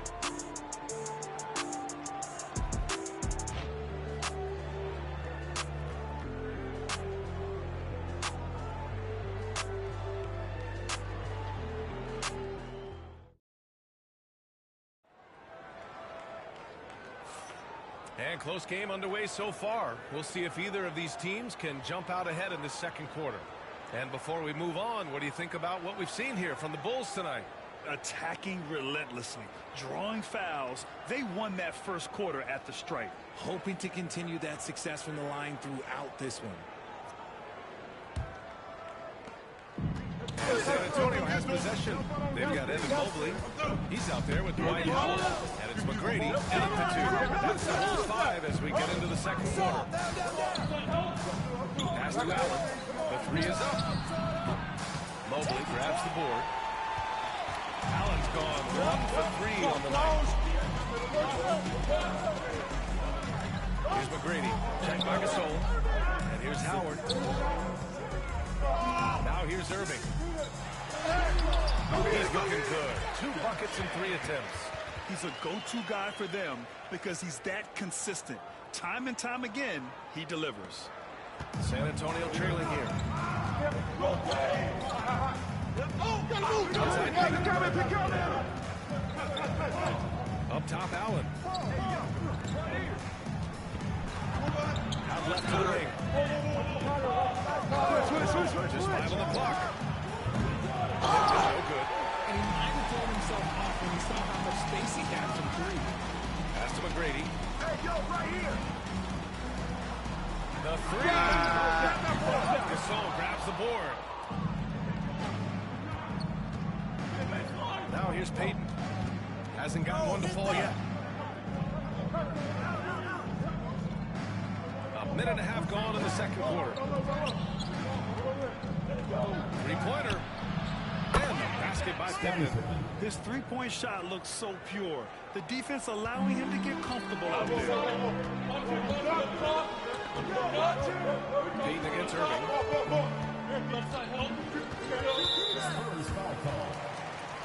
Speaker 9: And close game underway so far. We'll see if either of these teams can jump out ahead in the second quarter. And before we move on, what do you think about what we've seen here from the Bulls tonight?
Speaker 10: Attacking relentlessly, drawing fouls. They won that first quarter at the stripe.
Speaker 11: Hoping to continue that success from the line throughout this one.
Speaker 9: San Antonio has possession. They've got Evan Mobley. He's out there with Dwight Howard. And it's McGrady in at the 2. That's the whole 5 as we get into the second quarter. Pass to Allen. The 3 is up. Mobley grabs the board. Allen's gone 1 for 3 on the night. Here's McGrady. Checked by Gasol. And here's Howard. Now here's Irving. He's looking good. 2 buckets in 3 attempts.
Speaker 10: He's a go-to guy for them because he's that consistent. Time and time again, he delivers.
Speaker 9: San Antonio trailing here. Up top, Allen. Out left to the ring. Just 5 on the clock. No good.
Speaker 11: And he might have thrown himself off when he saw how much space he had from 3.
Speaker 9: Pass to McGrady.
Speaker 8: Hey, yo, right here.
Speaker 9: The 3. Gasol grabs the board. Now here's Payton. Hasn't gotten one to fall yet. A minute and a half gone in the second quarter. 3-pointer. And the basket by Pippen.
Speaker 10: His three-point shot looks so pure. The defense allowing him to get comfortable out there.
Speaker 9: Payton against Irving.
Speaker 3: First foul call.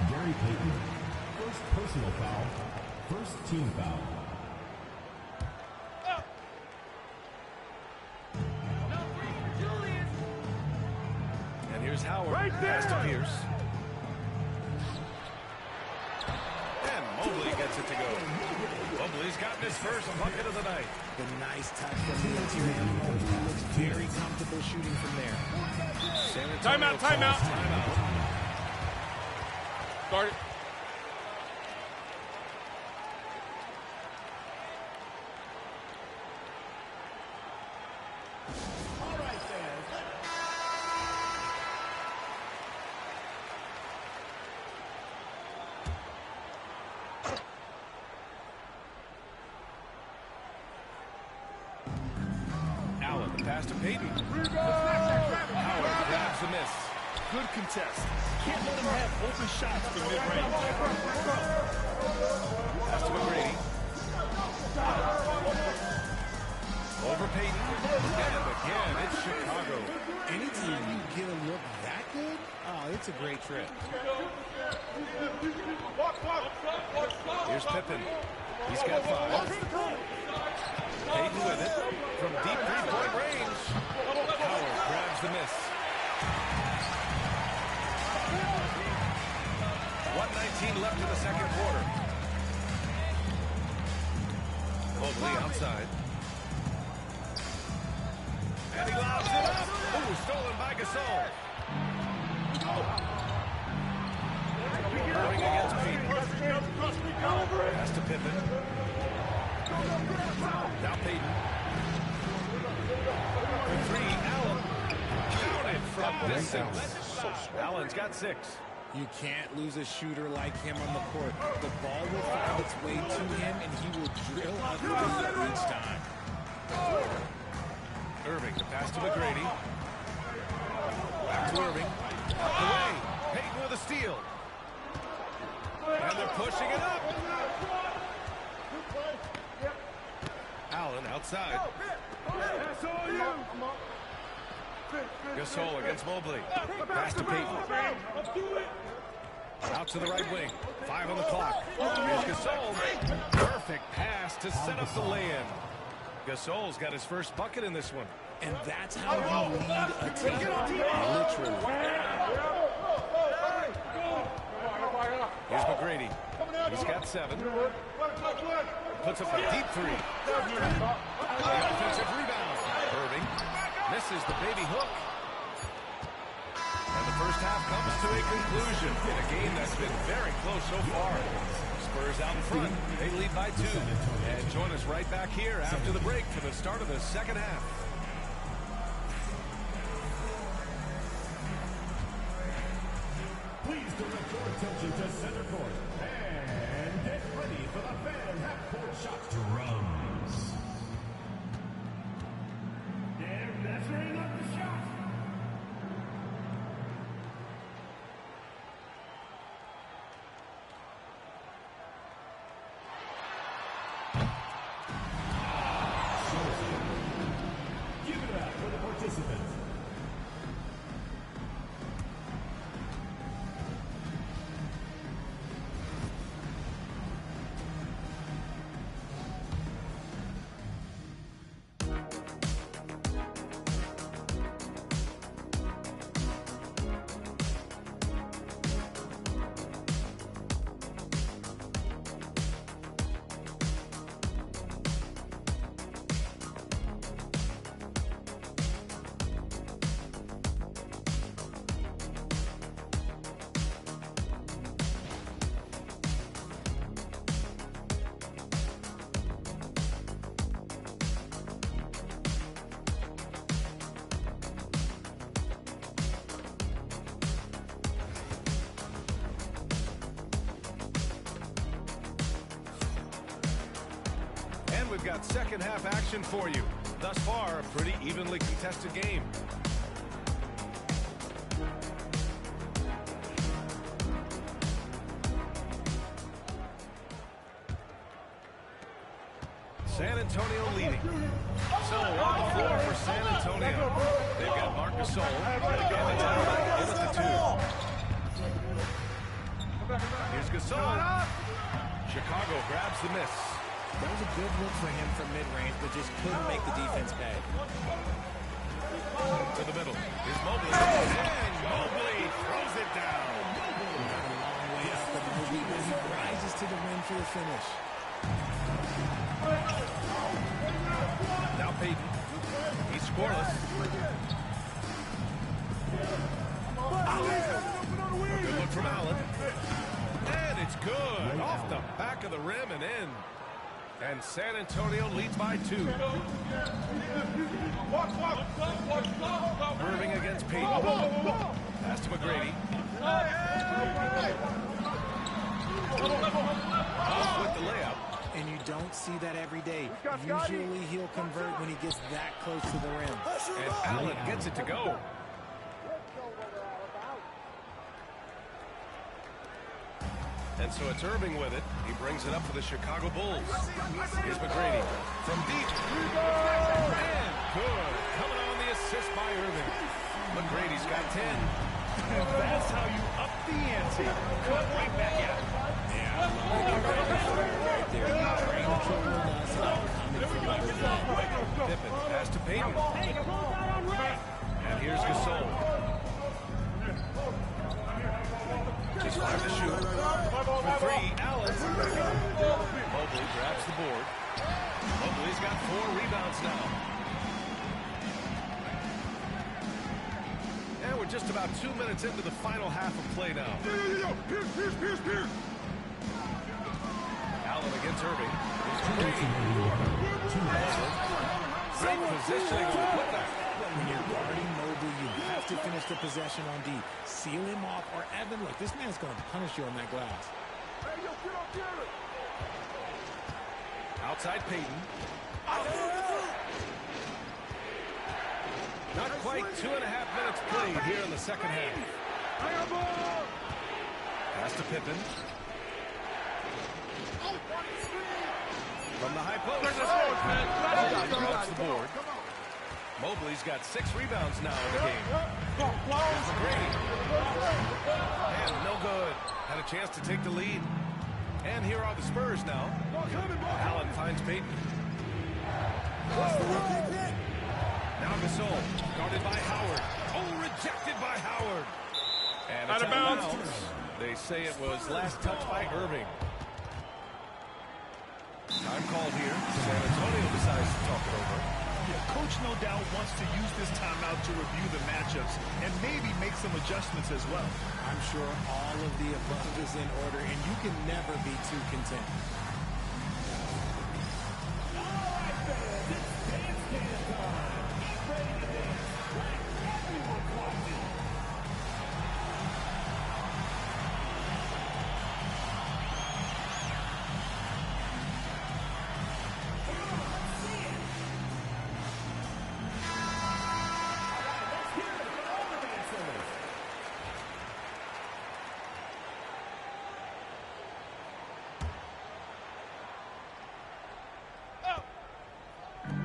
Speaker 3: Gary Payton. First personal foul. First team foul.
Speaker 9: And here's Howard. Right there. Pass to Pierce. And Mobley gets it to go. Mobley's gotten his first bucket of the night.
Speaker 11: The nice touch from the interior. He looks very comfortable shooting from there.
Speaker 4: Timeout, timeout. Start it.
Speaker 9: Allen, the pass to Payton. Howard grabs the miss.
Speaker 10: Good contest. Can't let him have open shots from mid-range.
Speaker 9: Pass to McGrady. Over Payton. And again, it's Chicago.
Speaker 11: Anytime you get a look that good, oh, it's a great trip.
Speaker 9: Here's Pippen. He's got 5. Payton with it from deep three-point range. Howard grabs the miss. 1:19 left in the second quarter. Mobley outside. And he lobs it up. Ooh, stolen by Gasol. Irving against Payton. Pass to Pippen. Now Payton. For 3, Allen. Counted from distance. Allen's got 6.
Speaker 11: You can't lose a shooter like him on the court. The ball will find its way to him, and he will drill a three each time.
Speaker 9: Irving, the pass to McGrady. Back to Irving. Out the way. Payton with a steal. And they're pushing it up. Allen outside. Gasol against Mobley. Pass to Payton. Out to the right wing. 5 on the clock. Here's Gasol. Perfect pass to set up the lay-in. Gasol's got his first bucket in this one.
Speaker 11: And that's how you lead a team. Literally.
Speaker 9: Here's McGrady. He's got 7. Puts up a deep 3. The offensive rebound. Irving misses the baby hook. And the first half comes to a conclusion in a game that's been very close so far. Spurs out in front. They lead by 2. And join us right back here after the break for the start of the second half.
Speaker 3: Please direct your attention to center court and get ready for the fan half-court shot. Drums. And that's ready up the shot. Give it up for the participants.
Speaker 9: We've got second half action for you. Thus far, a pretty evenly contested game. San Antonio leading. So on the floor for San Antonio. They've got Marc Gasol. And it's Allen in at the 2. Here's Gasol. Chicago grabs the miss.
Speaker 11: That was a good look for him from mid-range, but just couldn't make the defense pay.
Speaker 9: To the middle. Here's Mobley. And Mobley throws it down.
Speaker 11: Got a long way out the Mobley, but he rises to the rim for the finish.
Speaker 9: Now Payton. He's scoreless. A good look from Allen. And it's good. Off the back of the rim and in. And San Antonio leads by 2. Irving against Payton. Pass to McGrady. Off with the layup.
Speaker 11: And you don't see that every day. Usually he'll convert when he gets that close to the rim.
Speaker 9: And Allen gets it to go. And so it's Irving with it. He brings it up for the Chicago Bulls. Here's McGrady from deep. And good. Coming on the assist by Irving. McGrady's got 10.
Speaker 10: That's how you up the ante. Cut right back at him.
Speaker 11: Right there. Train control us coming from the
Speaker 9: Pippen pass to Payton. And here's Gasol. Just 5 to shoot. For 3, Allen. Mobley grabs the board. Mobley's got 4 rebounds now. And we're just about 2 minutes into the final half of play now.
Speaker 8: Pierce.
Speaker 9: Allen against Irving. Great positioning on the putback.
Speaker 11: When you're guarding Mobley, you have to finish the possession on D. Seal him off, or Evan, look, this man's going to punish you on that glass.
Speaker 9: Outside Payton. Not quite 2.5 minutes played here in the second half. Pass to Pippen. From the high post. Drops the board. Mobley's got 6 rebounds now in the game. Here's McGrady. And no good. Had a chance to take the lead. And here are the Spurs now. Allen finds Payton. Now Gasol, guarded by Howard. Oh, rejected by Howard. And it's out of bounds. They say it was last touched by Irving. Time called here. San Antonio decides to talk it over.
Speaker 10: Yeah, Coach no doubt wants to use this timeout to review the matchups and maybe make some adjustments as well.
Speaker 11: I'm sure all of the above is in order, and you can never be too content.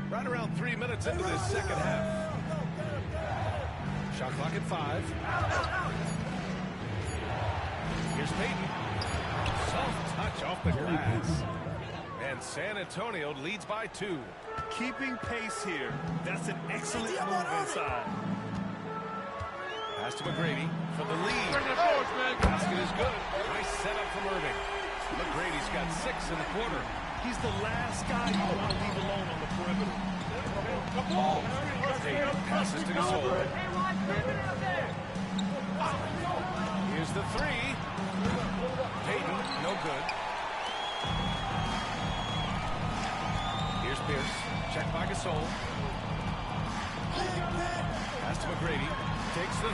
Speaker 9: Right around 3 minutes into this second half. Shot clock at 5. Here's Payton. Soft touch off the glass. And San Antonio leads by 2.
Speaker 10: Keeping pace here. That's an excellent move inside.
Speaker 9: Pass to McGrady for the lead. Basket is good. Nice setup from Irving. McGrady's got 6 in the quarter.
Speaker 10: He's the last guy you want to leave alone on the perimeter.
Speaker 9: Payton passes to Gasol. Here's the 3. Payton, no good. Here's Pierce. Check by Gasol. Pass to McGrady. Takes the 3.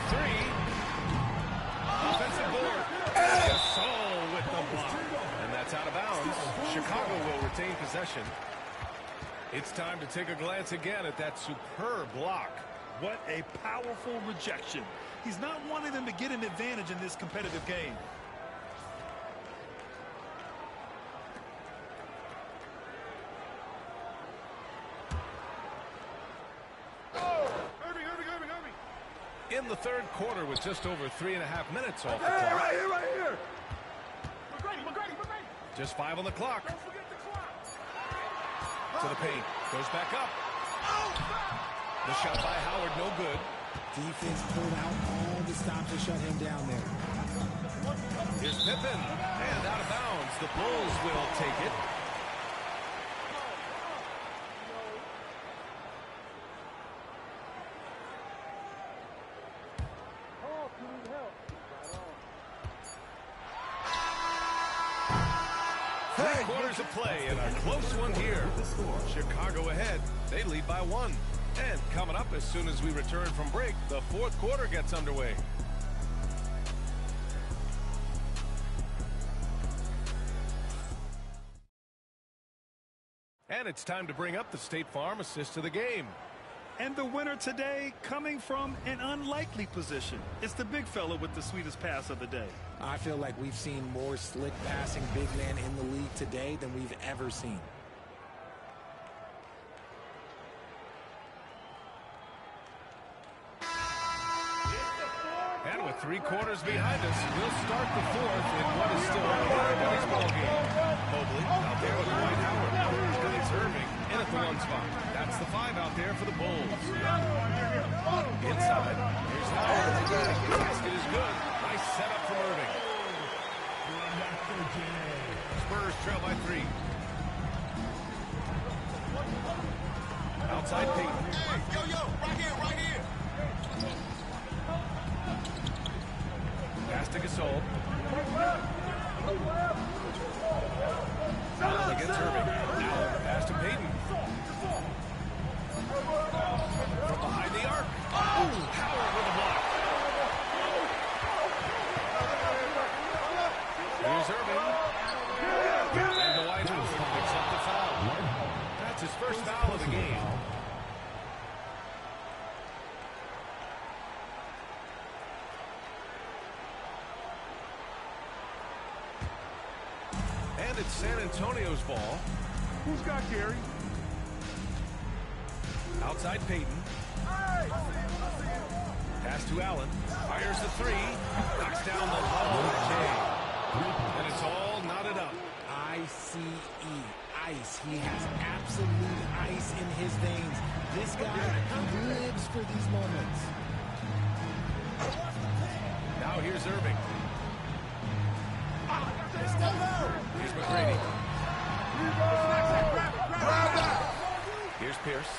Speaker 9: Offensive board. Gasol with the block. And that's out of bounds. Chicago will retain possession. It's time to take a glance again at that superb block.
Speaker 10: What a powerful rejection. He's not wanting them to get an advantage in this competitive game.
Speaker 9: In the third quarter with just over 3.5 minutes off the clock.
Speaker 8: Right here. McGrady.
Speaker 9: Just 5 on the clock. To the paint. Goes back up. The shot by Howard, no good.
Speaker 11: Defense pulled out all the stops to shut him down there.
Speaker 9: Here's Pippen. And out of bounds. The Bulls will take it. Quarters of play and a close one here. Chicago ahead. They lead by 1. And coming up as soon as we return from break, the fourth quarter gets underway. And it's time to bring up the State Farm assist of the game.
Speaker 10: And the winner today coming from an unlikely position. It's the big fella with the sweetest pass of the day.
Speaker 11: I feel like we've seen more slick passing big men in the league today than we've ever seen.
Speaker 9: with 3 quarters behind us, we'll start the 4th in what is still anybody's ball game. Mobley out there with Dwight Howard. Guys Irving in at the 1 spot. That's the 5 out there for the Bulls. Inside. Here's Howard. The basket is good. Nice setup from Irving. Spurs trail by 3. Outside Peyton.
Speaker 7: Hey, yo, right here.
Speaker 9: Pass to Gasol. Allen against Irving. Allen, pass to Peyton. From behind the arc. Oh, Howard with a block. Here's Irving. And Dwight Howard picks up the foul. That's his first foul of the game. And it's San Antonio's ball.
Speaker 10: Who's got Gary?
Speaker 9: Outside Peyton. Pass to Allen. Fires the 3. Knocks down the ball. And it's all knotted up.
Speaker 11: ICE. Ice. He has absolute ice in his veins. This guy lives for these moments.
Speaker 9: Now here's Irving. Here's McGrady. Here's Pierce.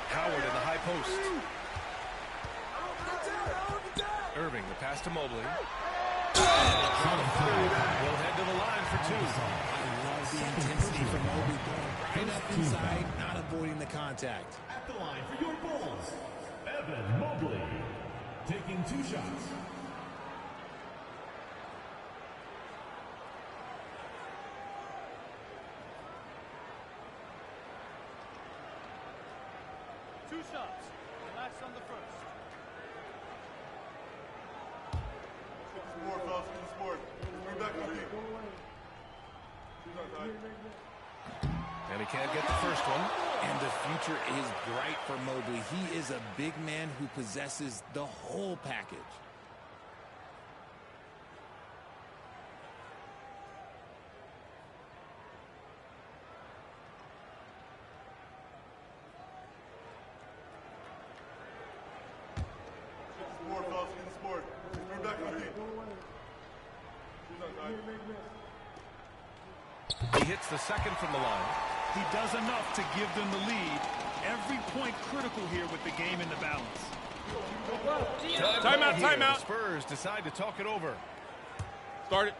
Speaker 9: Howard in the high post. Irving, the pass to Mobley. We'll head to the line for 2.
Speaker 11: I love the intensity from Mobley going right up inside, not avoiding the contact.
Speaker 3: At the line for your Bulls, Evan Mobley, taking 2 shots.
Speaker 8: Relax on the first.
Speaker 9: And he can't get the first one.
Speaker 11: And the future is bright for Mobley. He is a big man who possesses the whole package.
Speaker 9: He hits the second from the line.
Speaker 10: He does enough to give them the lead. Every point critical here with the game in the balance.
Speaker 4: Timeout, timeout.
Speaker 9: The Spurs decide to talk it over.
Speaker 4: Start it.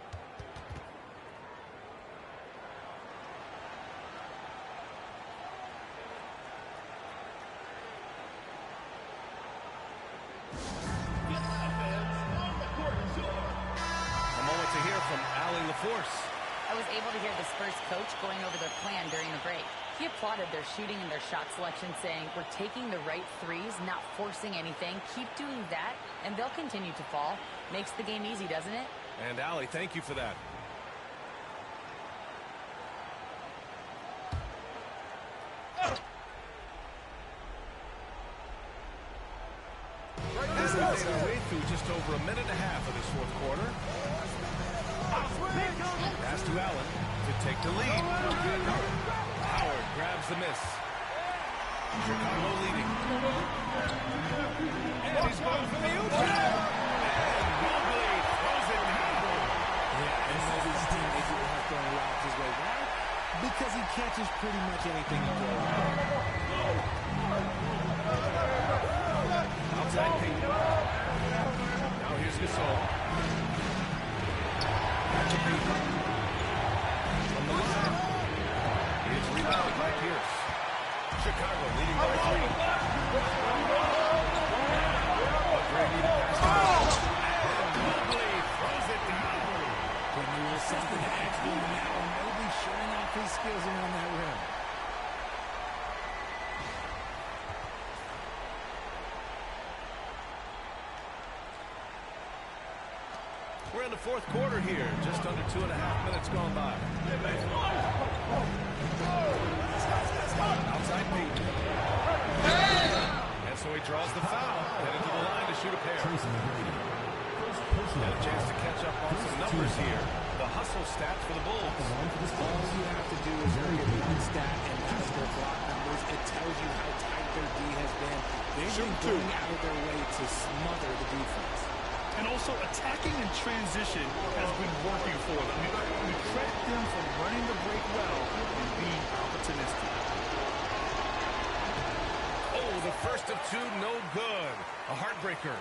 Speaker 9: A moment to hear from Allie LaForce.
Speaker 12: I was able to hear the Spurs coach going over their plan during the break. He applauded their shooting and their shot selection, saying, "We're taking the right threes, not forcing anything. Keep doing that, and they'll continue to fall." Makes the game easy, doesn't it?
Speaker 9: And Allie, thank you for that. As we made our way through just over a minute and a half of this 4th quarter. Pass to Allen to take the lead. Howard grabs the miss. Chicago leading. And he's going for the open. And Mobley throws it down.
Speaker 11: Yeah, and Mobley's teammates will have thrown lobs his way. Why? Because he catches pretty much anything he throws.
Speaker 9: Outside Peyton. Now here's Gasol. Back to Peyton. From the line. It's rebounded by Pierce. Chicago leading by 3. McGrady to pass to Gasol. And Mobley throws it down.
Speaker 11: Putting a little something extra in now, and Mobley showing off his skills around that rim.
Speaker 9: We're in the 4th quarter here, just under 2.5 minutes gone by. Outside Peyton. And so he draws the foul, headed to the line to shoot a pair. And a chance to catch up on some numbers here. The hustle stats for the Bulls.
Speaker 11: All you have to do is look at one stat, and that's their block numbers. It tells you how tight their D has been. They've been going out of their way to smother the defense.
Speaker 10: And also, attacking in transition has been working for them. We credit them for running the break well and being opportunistic.
Speaker 9: Oh, the first of two, no good. A heartbreaker.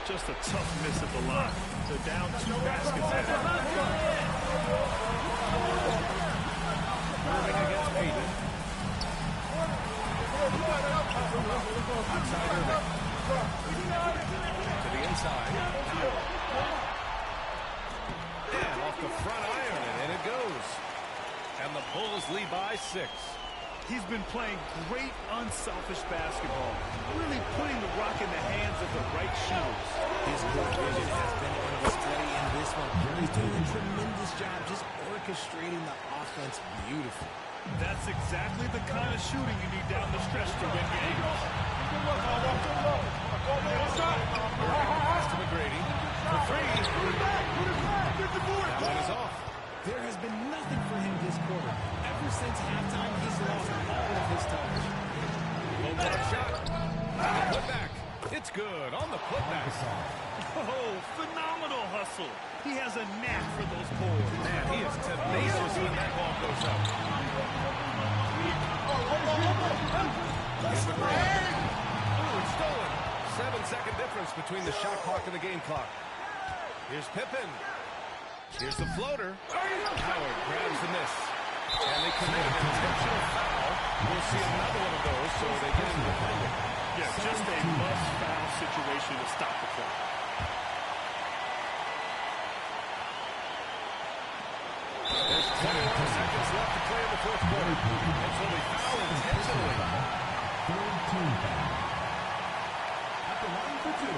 Speaker 10: Just a tough miss at the line. They're down 2 baskets now.
Speaker 9: Irving against Payton. Outside Irving. To the inside. And off the front iron, and in it goes. And the Bulls lead by 6.
Speaker 10: He's been playing great, unselfish basketball, really putting the rock in the hands of the right shooters.
Speaker 11: His court vision has been on display in this one. He's doing a tremendous job just orchestrating the offense beautifully.
Speaker 10: That's exactly the kind of shooting you need down the stretch to win games.
Speaker 9: Pass to McGrady. For 3. That one is off.
Speaker 11: There has been nothing for him this quarter. Ever since halftime, he's lost all of his touch.
Speaker 9: Low block shot. And the putback. It's good on the putback.
Speaker 10: Oh, phenomenal hustle. He has a knack for those boards.
Speaker 9: Man, he is tenacious when that ball goes up. Here's McGrady. Oh, it's stolen. 7-second difference between the shot clock and the game clock. Here's Pippen. Here's the floater. Howard grabs the miss. And they commit an intentional foul. We'll see another one of those, so they get into the penalty.
Speaker 10: Yeah, just a must-foul situation to stop the clock.
Speaker 9: There's 21 seconds left to play in the fourth quarter. And so they foul intentionally.
Speaker 3: Third team foul. At the line for 2,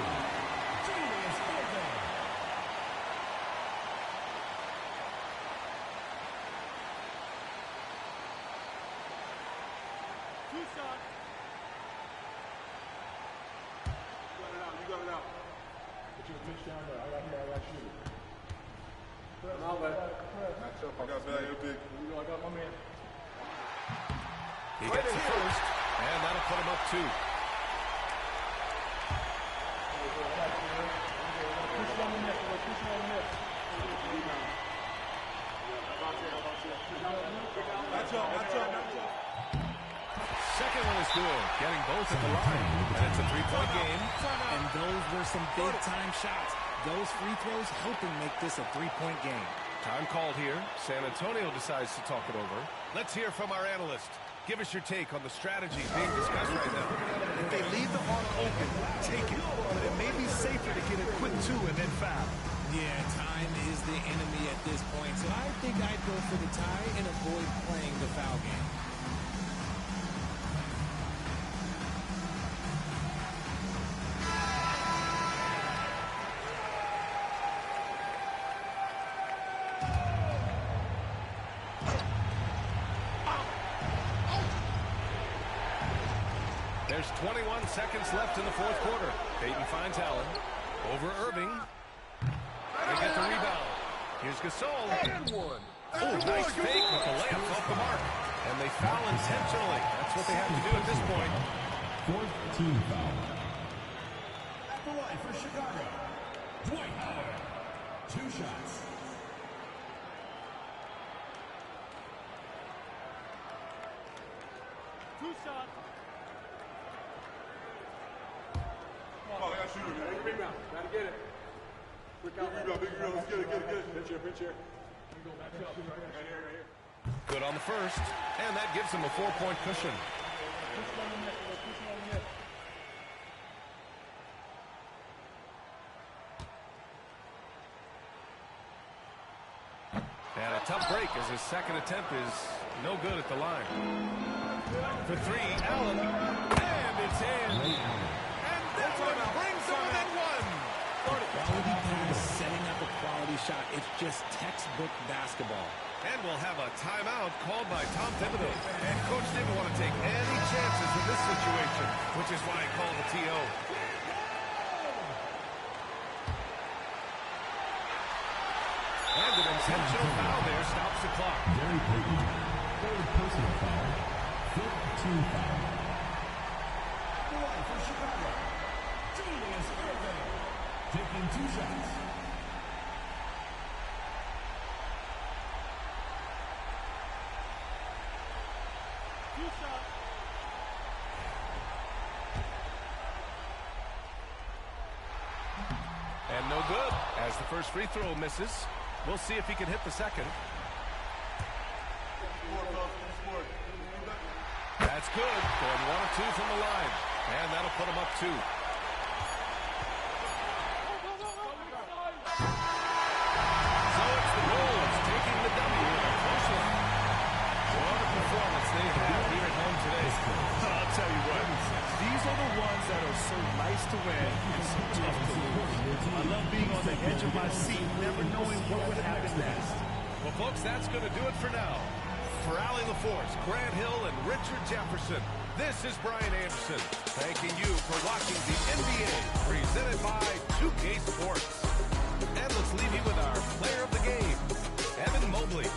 Speaker 3: Julius Irving.
Speaker 9: He gets it first, and that'll put him up 2. Second one is good, getting both at the line, and it's a 3-point game.
Speaker 11: And those were some big-time shots. Those free throws helping make this a 3-point game.
Speaker 9: Time called here. San Antonio decides to talk it over. Let's hear from our analyst. Give us your take on the strategy being discussed right now.
Speaker 10: If they leave the arc open, take it. But it may be safer to get a quick 2 and then foul.
Speaker 11: Yeah, time is the enemy at this point. So I think I'd go for the tie and avoid playing the foul game.
Speaker 9: There's 21 seconds left in the fourth quarter. Payton finds Allen. Over Irving. They get the rebound. Here's Gasol. And one. Oh, nice fake with the layup off the mark. And they foul intentionally. That's what they have to do at this point.
Speaker 3: Fourth team foul. At the line for Chicago, Dwight Howard. 2 shots.
Speaker 8: Oh, I got shooter, man. Big rebound. Gotta get it. Quick out. Big rebound. Let's get it. Pinch here. Right here.
Speaker 9: Good on the first. And that gives them a 4-point cushion. And a tough break as his second attempt is no good at the line. For three, Allen. And it's in. And that one brings them within one.
Speaker 11: Quality pass, setting up a quality shot. It's just textbook basketball.
Speaker 9: And we'll have a timeout called by Tom Thibodeau. And Coach didn't want to take any chances in this situation, which is why he called the TO. And an intentional foul there stops the clock.
Speaker 3: Gary Payton, third personal foul, fifth team foul. The one for Chicago, Julius Erving, taking 2 shots.
Speaker 9: And no good as the first free throw misses. We'll see if he can hit the second. That's good. Going 1 of 2 from the line. And that'll put him up 2. So it's the Wolves taking the W in a close one. What a performance they have here at home today.
Speaker 10: I'll tell you what, these are the ones that are so nice to win and so tough to lose. I love being on the edge of my seat, never knowing what would happen next.
Speaker 9: Well, folks, that's going to do it for now. For Allie LaForce, Grant Hill, and Richard Jefferson, this is Brian Anderson, thanking you for watching the NBA presented by 2K Sports. And let's leave you with our player of the game, Evan Mobley.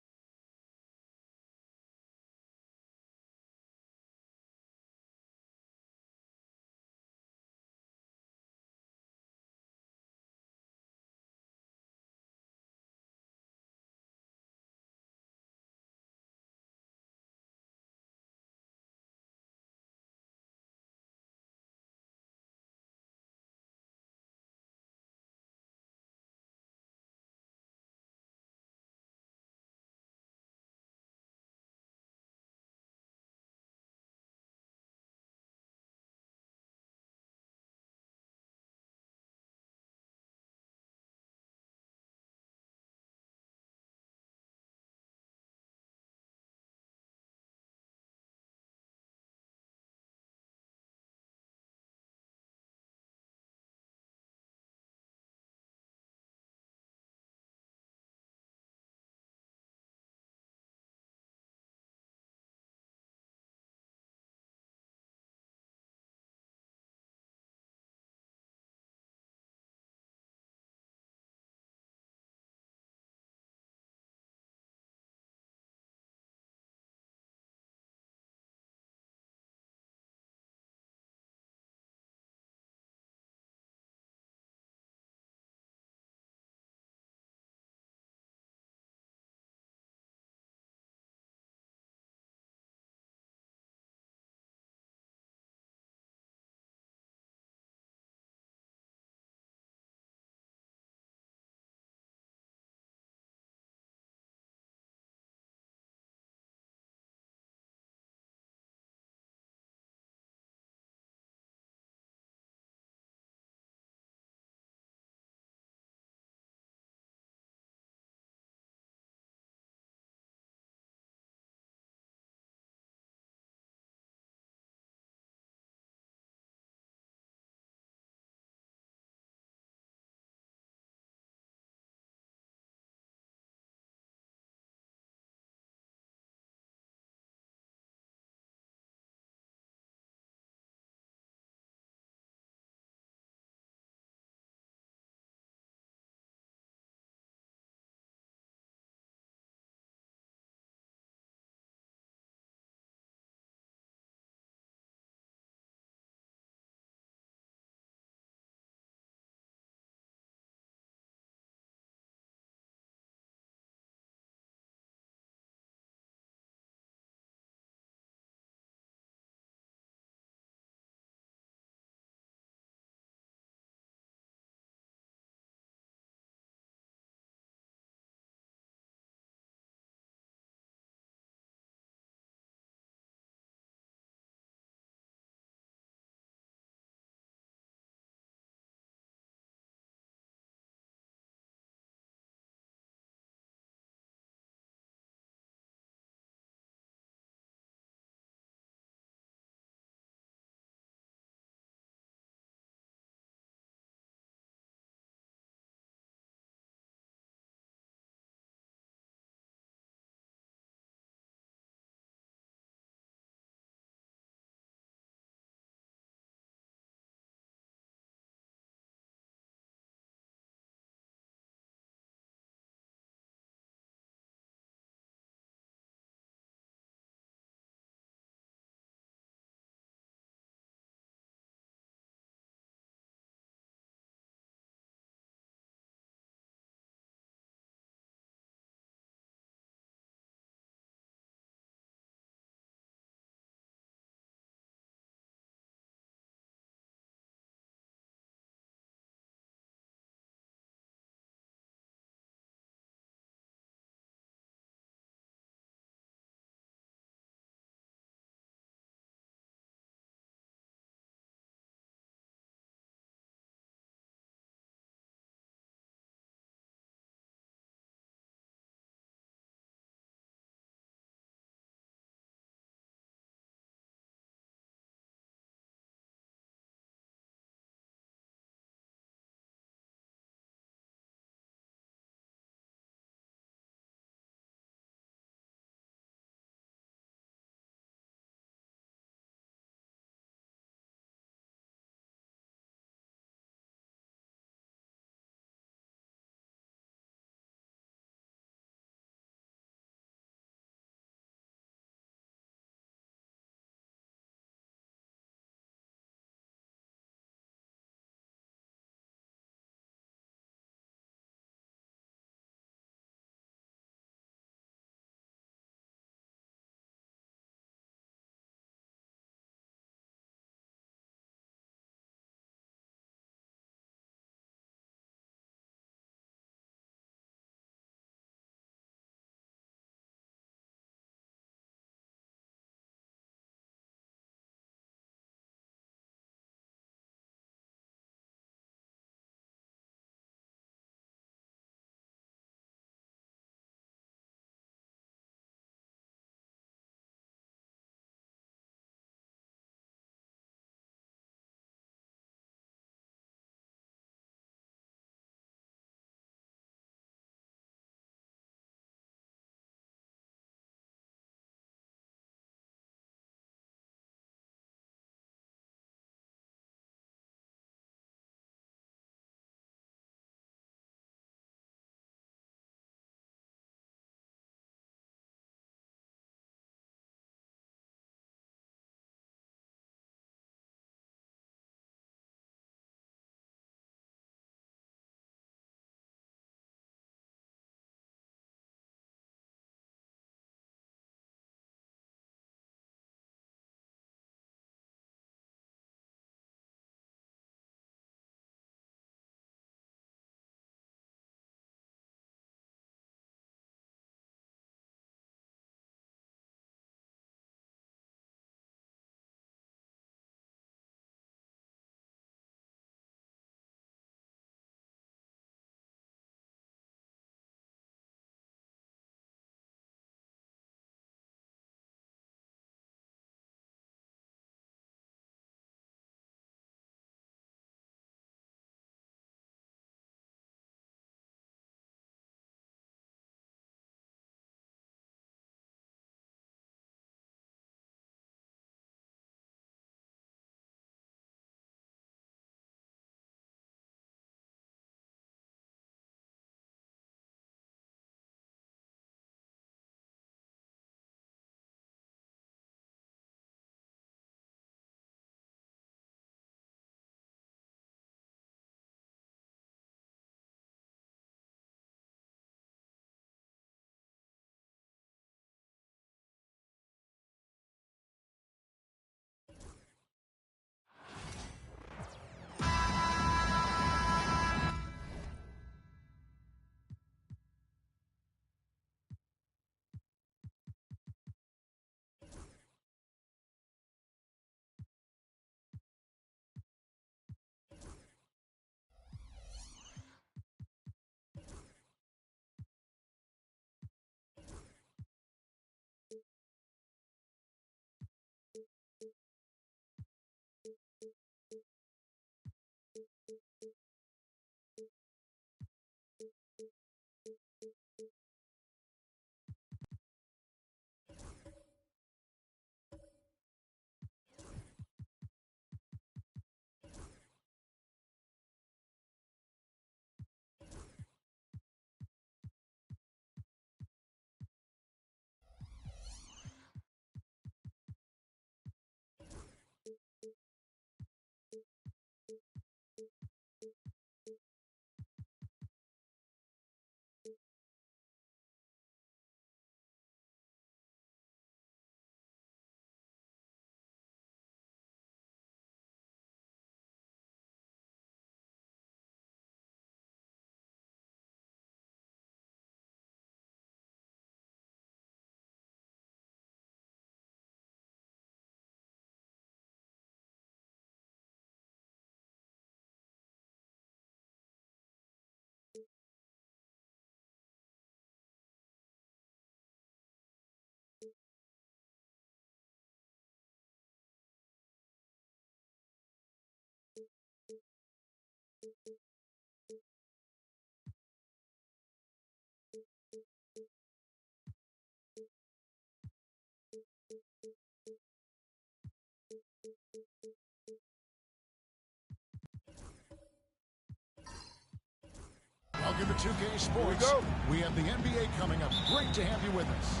Speaker 1: Welcome to 2K Sports. We have the NBA coming up. Great to have you with us.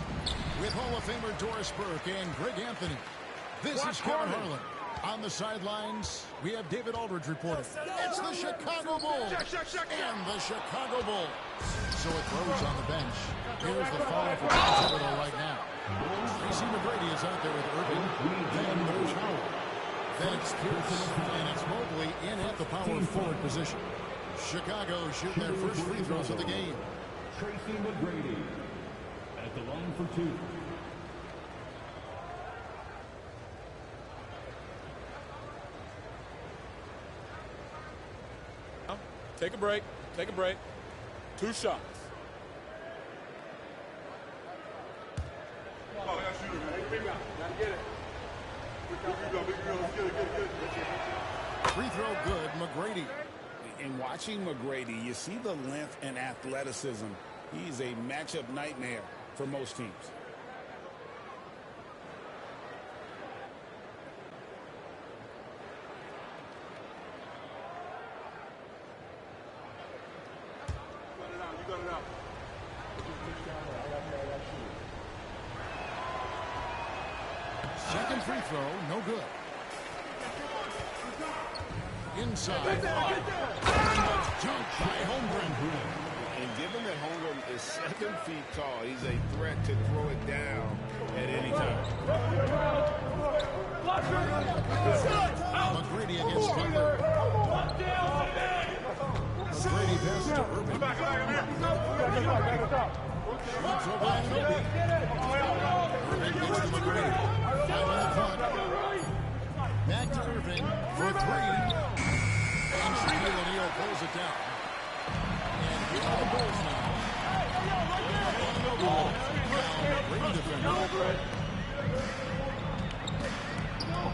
Speaker 1: With Hall of Famer Doris Burke and Greg Anthony. This is Kevin Harlan. On the sidelines, we have David Aldridge reporting. It's the Chicago Bulls and the Chicago Bulls. So it throws on the bench. Here's the foul for Thibodeau right now. Tracy McGrady is out there with Irving. Then there's Howard. Then it's Pierce. And it's Mobley in at the power forward position. Chicago shooting their first free throws of the game.
Speaker 3: Tracy McGrady at the line for two.
Speaker 4: Take a break. Take a break. 2 shots.
Speaker 8: Oh, that's shooter, man. Rebound. Gotta get it.
Speaker 1: Free throw good, McGrady.
Speaker 13: In watching McGrady, you see the length and athleticism. He's a matchup nightmare for most teams.
Speaker 1: Second free throw, no good. Inside. Jumped by Holmgren.
Speaker 6: And given that Holmgren is 7 feet tall, he's a threat to throw it down at any time.
Speaker 1: McGrady against Butler. McGrady passes to Irving. Shoots over Anunoby. Irving gets to McGrady. 5 on the clock. Back to Irving for 3. And Shaquille O'Neal pulls it down. And here are the Bulls now.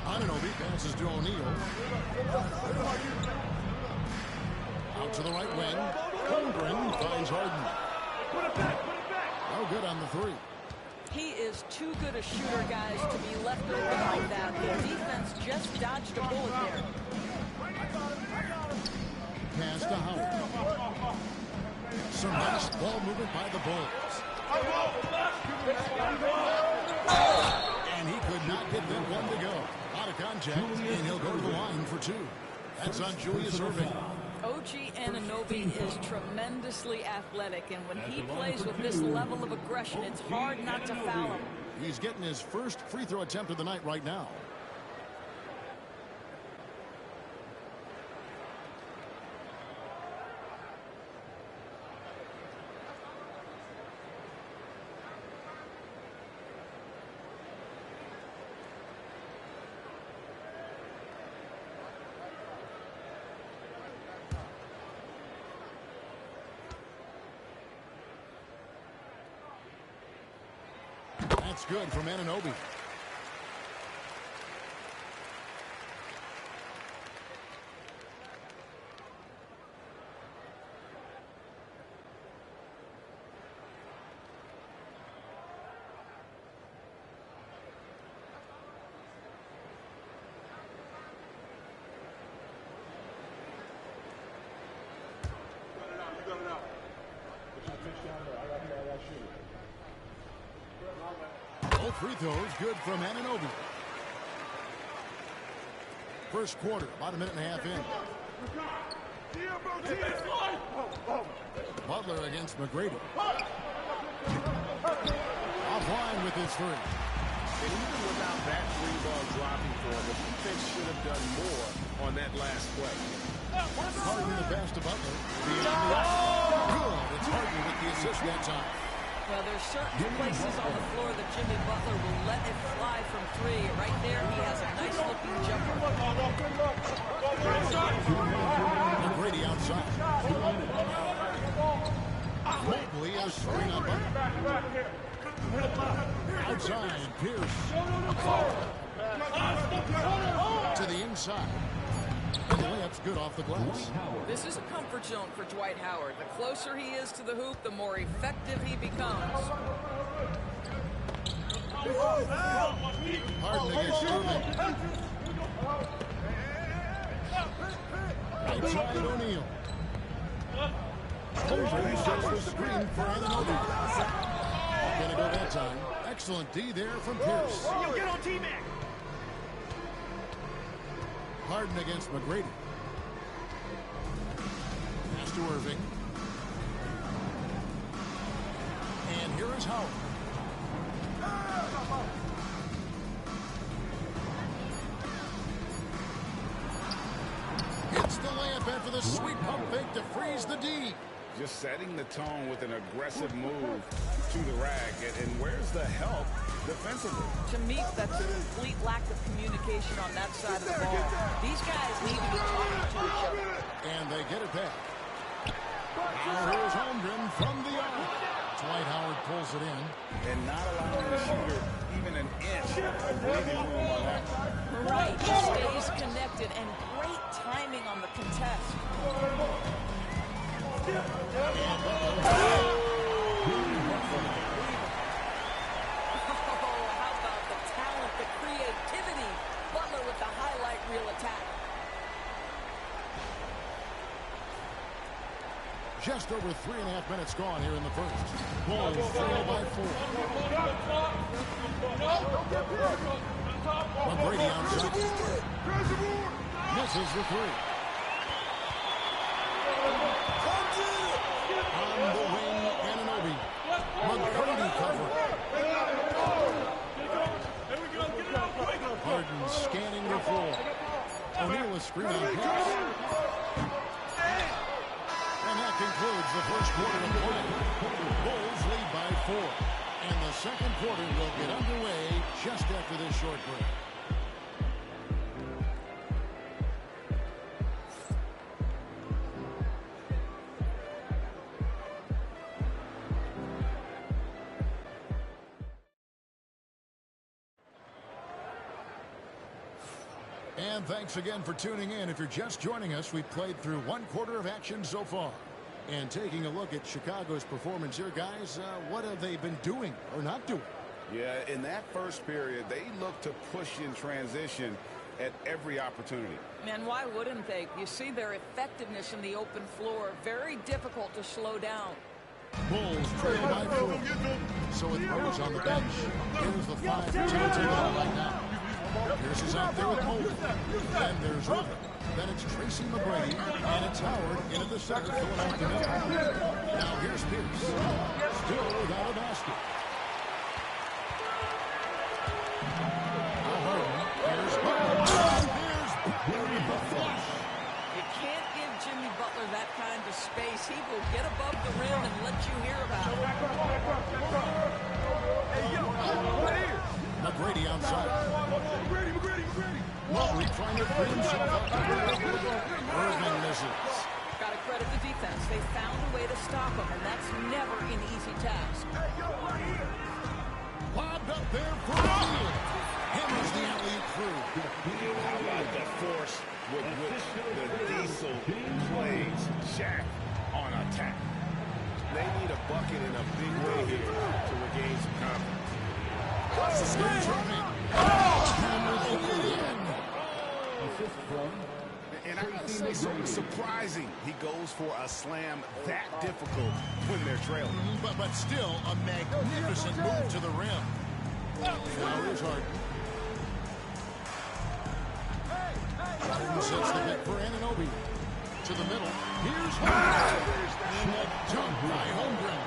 Speaker 1: Anunoby passes to O'Neal. Out to the right wing. Holmgren finds Harden. No good on the 3.
Speaker 14: He is too good a shooter, guys, to be left open like that. The defense just dodged a bullet there.
Speaker 1: Pass to Howard. Some nice ball movement by the Bulls. And he could not get that one to go. Out of contact, and he'll go to the line for 2. That's on Julius Irving.
Speaker 14: OG Anunoby is tremendously athletic, and when he plays with this level of aggression, it's hard not to foul him.
Speaker 1: He's getting his first free throw attempt of the night right now. That's good from Anunoby. Both free throws good from Anunoby. First quarter, about a minute and a half in. Butler against McGrady. Offline with his 3.
Speaker 6: And even without that 3-ball dropping for him, the defense should have done more on that last play.
Speaker 1: Harden the pass to Butler. Good. It's Harden with the assist that time.
Speaker 14: Well, there's certain places on the floor that Jimmy Butler will let it fly from 3. Right there, he has a nice-looking jumper.
Speaker 1: McGrady outside. Mobley is screen on Butler. Outside, Pierce. To the inside. And the layup's good off the glass.
Speaker 14: This is a comfort zone for Dwight Howard. The closer he is to the hoop, the more effective he becomes.
Speaker 1: Harden against Irving. Outside O'Neal. Holmgren shows the screen for Anunoby. Gonna go that time. Excellent D there from Pierce.
Speaker 10: Yo, get on T-Mac.
Speaker 1: Harden against McGrady. Pass to Irving. And here is Howard. Hits the layup after the sweet pump fake to freeze the D.
Speaker 13: Just setting the tone with an aggressive move to the rack. And where's the help defensively?
Speaker 14: To me, that's a complete lack of communication on that side of the ball. These guys need to be talking to each other.
Speaker 1: And they get it back. Now here's Holmgren from the arc. Dwight Howard pulls it in.
Speaker 13: And not allowing the shooter even an inch of breathing room on that.
Speaker 14: Right, he stays connected, and great timing on the contest. Oh, how about the talent, the creativity? Butler with the highlight reel attack.
Speaker 1: Just over 3.5 minutes gone here in the first. Bulls trail by 4. McGrady outside. Misses the 3. On the wing, Anunoby. McGrady cover. Harden scanning the floor. O'Neal is screen on pass. And that concludes the first quarter of play. Bulls lead by 4. And the second quarter will get underway just after this short break. And thanks again for tuning in. If you're just joining us, we played through one quarter of action so far. And taking a look at Chicago's performance here, guys, what have they been doing or not doing?
Speaker 13: Yeah, in that first period, they looked to push in transition at every opportunity.
Speaker 14: And why wouldn't they? You see their effectiveness in the open floor. Very difficult to slow down.
Speaker 1: Bulls trail by 4. So with Rose on the bench, here's the 5 for takeout right now. Pierce is out there with Holden. Then there's Robin. Then it's Tracy McGrady. And it's Howard in at the center, filling out the middle. Now here's Pierce. Still without a basket. Now Harden. Here's Butler. Here's Butler with the flush.
Speaker 14: You can't give Jimmy Butler that kind of space. He will get above the rim and let you hear about it.
Speaker 10: Hey, yo, right here.
Speaker 1: McGrady outside.
Speaker 10: McGrady.
Speaker 1: Mobley trying to free himself up. Irving misses.
Speaker 14: Got to credit the defense. They found a way to stop him, and that's never an easy task.
Speaker 1: Lobbed up there for O'Neal. Hammers the alley through.
Speaker 13: How about the force with which the Diesel plays Shaq on attack? They need a bucket in a big way here to regain some confidence.
Speaker 1: Cross the screen.
Speaker 13: And I gotta say, so surprising he goes for a slam that difficult when they're trailing.
Speaker 1: But still a magnificent move to the rim. Now here's Harden. Harden sets the pick for Anunoby. To the middle. Here's Holmgren. And a dunk by Holmgren.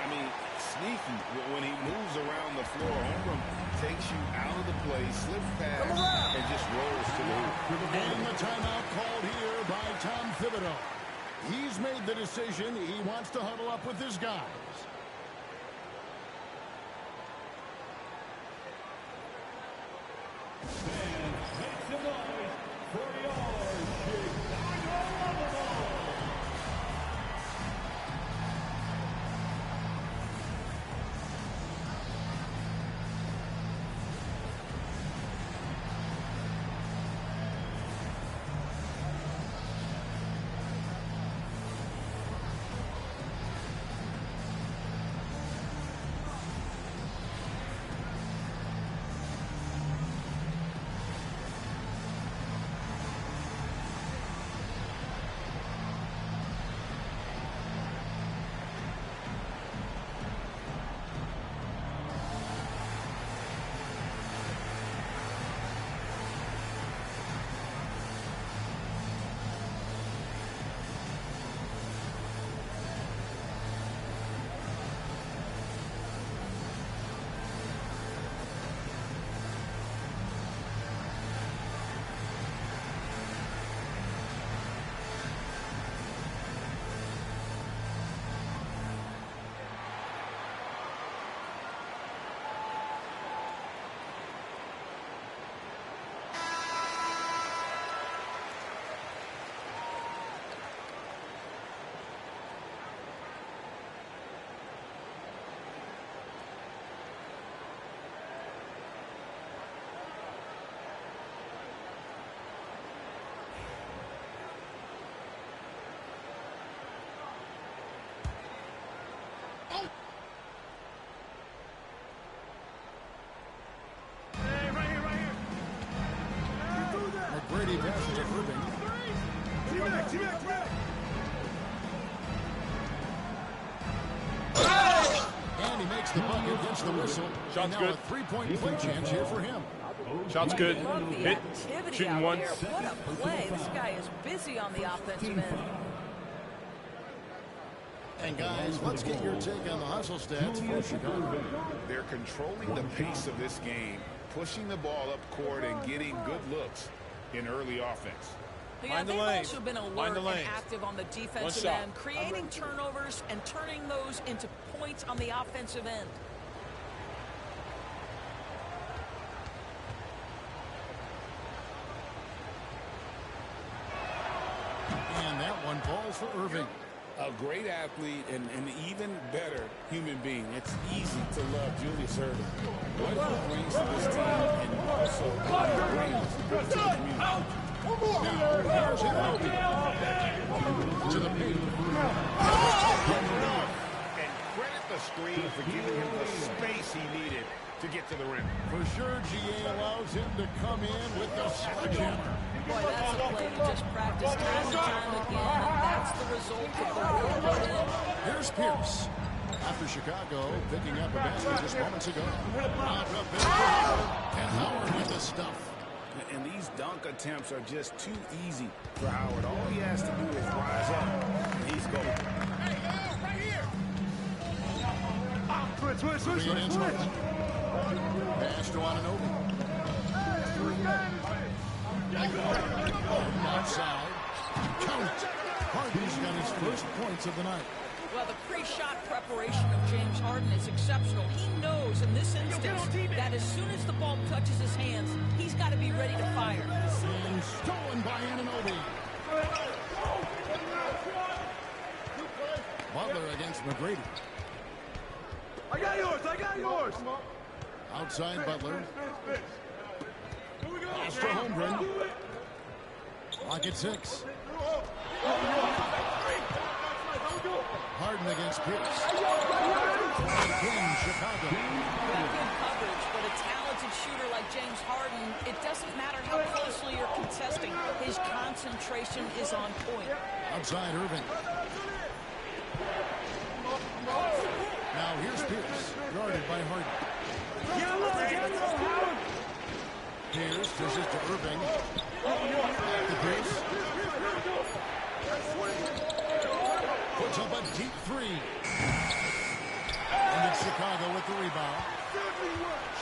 Speaker 13: I mean, sneaky when he moves around the floor. Holmgren takes you out of the play, slips past, and just rolls to the hoop.
Speaker 1: And the timeout called here by Tom Thibodeau. He's made the decision. He wants to huddle up with his guys. Makes the bucket, gets the whistle.
Speaker 4: Shot's
Speaker 1: now
Speaker 4: good.
Speaker 1: a three-point play chance here for him.
Speaker 4: Shot's good.
Speaker 14: Love the
Speaker 4: Hit.
Speaker 14: activity
Speaker 4: Shooting
Speaker 14: out
Speaker 4: one.
Speaker 14: there. What a play. This guy is busy on the offensive end.
Speaker 1: And guys, let's get your take on the hustle stats for Chicago.
Speaker 13: They're controlling the pace of this game, pushing the ball up court and getting good looks in early offense.
Speaker 14: Yeah, they've also been alert and
Speaker 4: lanes.
Speaker 14: active on the defensive
Speaker 4: shot.
Speaker 14: end, creating turnovers and turning those into points on the offensive end.
Speaker 1: And that one falls for Irving.
Speaker 11: A great athlete and an even better human being. It's easy to love Julius Irving. What he brings to this team and also what he brings to the community.
Speaker 1: Now, here's Anunoby. To the paint.
Speaker 13: And credit the screen for giving him the space he needed to get to the rim.
Speaker 1: For sure, GA allows him to come in with the sledgehammer.
Speaker 14: Boy, that's a play he just practiced time and time again, and that's the result of the work put in.
Speaker 1: Here's Pierce. After Chicago picking up a basket just moments ago. Knocked up in and Howard with the stuff.
Speaker 11: And these dunk attempts are just too easy for Howard. All he has to do is rise up, and he's going.
Speaker 8: Hey, right here.
Speaker 1: Switch. Pass to Anunoby. Outside. Count. Harden's got his first points of the night.
Speaker 14: Well, the pre-shot preparation of James Harden is exceptional. He knows in this instance that as soon as the ball touches his hands, he's got to be ready to fire.
Speaker 1: And stolen by Anunoby. Butler against McGrady.
Speaker 8: I got yours.
Speaker 1: Outside Butler. Pass to Holmgren. Clock at 6. Harden against Pierce. Again, Chicago.
Speaker 14: Good coverage, but a talented shooter like James Harden, it doesn't matter how closely you're contesting. His concentration is on point.
Speaker 1: Outside Irving. Now here's Pierce, guarded by Harden. Pierce pushes to Irving. Back to Pierce. Puts up a deep three. And it's Chicago with the rebound.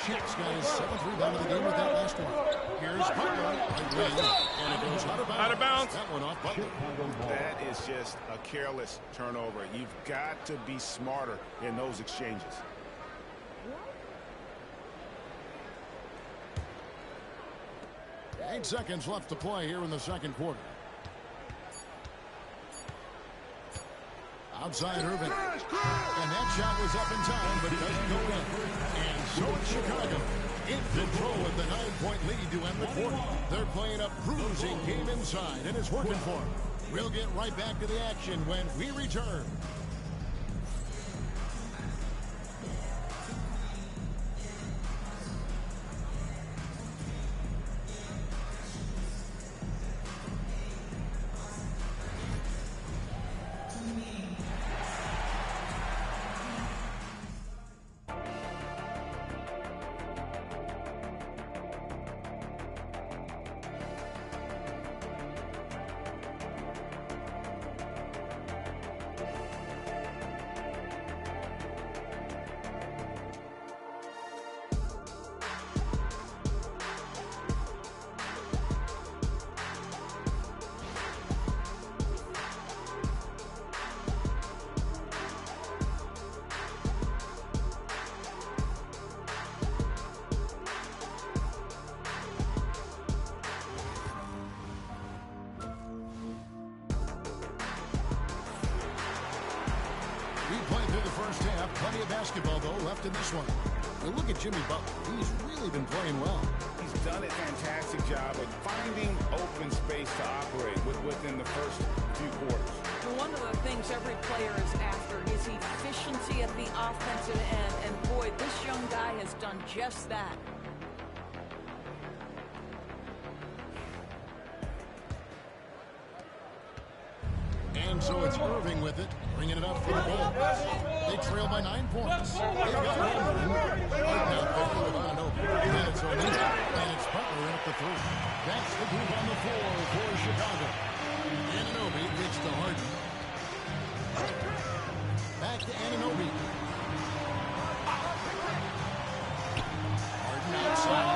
Speaker 1: Shaq's got his 7th rebound of the game with that last one. Here's Butler. And it goes out of bounds.
Speaker 4: Out of bounds.
Speaker 1: That one off Butler.
Speaker 13: That is just a careless turnover. You've got to be smarter in those exchanges.
Speaker 1: Eight seconds left to play here in the second quarter. Outside Irving. And that shot was up in time, but doesn't go in. And so it's Chicago in control with the 9-point lead to end the quarter. They're playing a bruising game inside, and it's working for them. We'll get right back to the action when we return. Plenty of basketball, though, left in this one. Now look at Jimmy Butler. He's really been playing well.
Speaker 11: He's done a fantastic job at finding open space to operate within the first few quarters.
Speaker 14: Well, one of the things every player is after is efficiency at the offensive end. And boy, this young guy has done just that.
Speaker 1: And And so it's Irving with it, bringing it up for the Bulls. They trail by 9 points. They've got Harden out there with Anunoby. And it's O'Neal. And it's Butler at the 3. That's the group on the floor for Chicago. Anunoby gets to Harden. Back to Anunoby. Harden outside.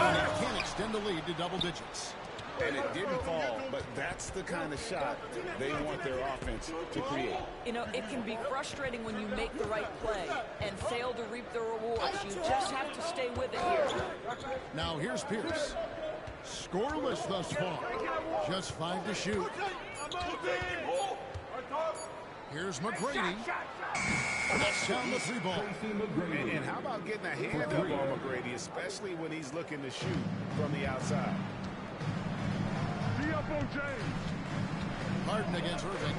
Speaker 1: And he can't extend the lead to double digits.
Speaker 13: And it didn't fall, but that's the kind of shot they want their offense to create.
Speaker 14: You know, it can be frustrating when you make the right play and fail to reap the rewards. You just have to stay with it here.
Speaker 1: Now here's Pierce. Scoreless thus far. Just 5 to shoot. Here's McGrady. Knocks down the 3 ball.
Speaker 13: And how about getting a hand up on McGrady, especially when he's looking to shoot from the outside.
Speaker 1: Harden against Irving.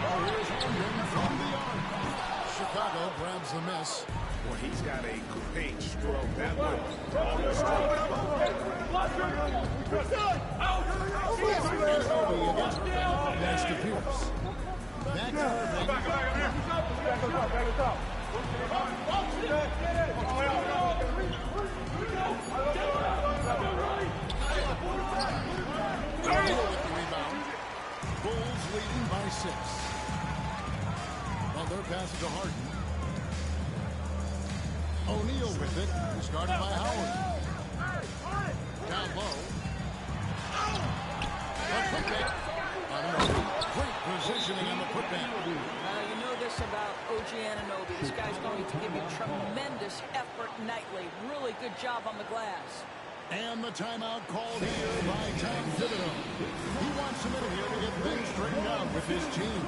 Speaker 1: Oh, here's Harden from the arc. Chicago grabs the miss.
Speaker 13: Well, he's got a great stroke. That one almost
Speaker 1: That's to Pierce. Back to Irving. O'Neal with the rebound. Bulls leading by 6. Well, their pass to Harden. O'Neal with it. Started by Howard. Down low. A putback. Great positioning on the putback.
Speaker 14: You know this about OG Anunoby. This guy's going to give you tremendous effort nightly. Really good job on the glass.
Speaker 1: And the timeout called here by Tom Thibodeau. He wants a minute here to get things straightened out with his team.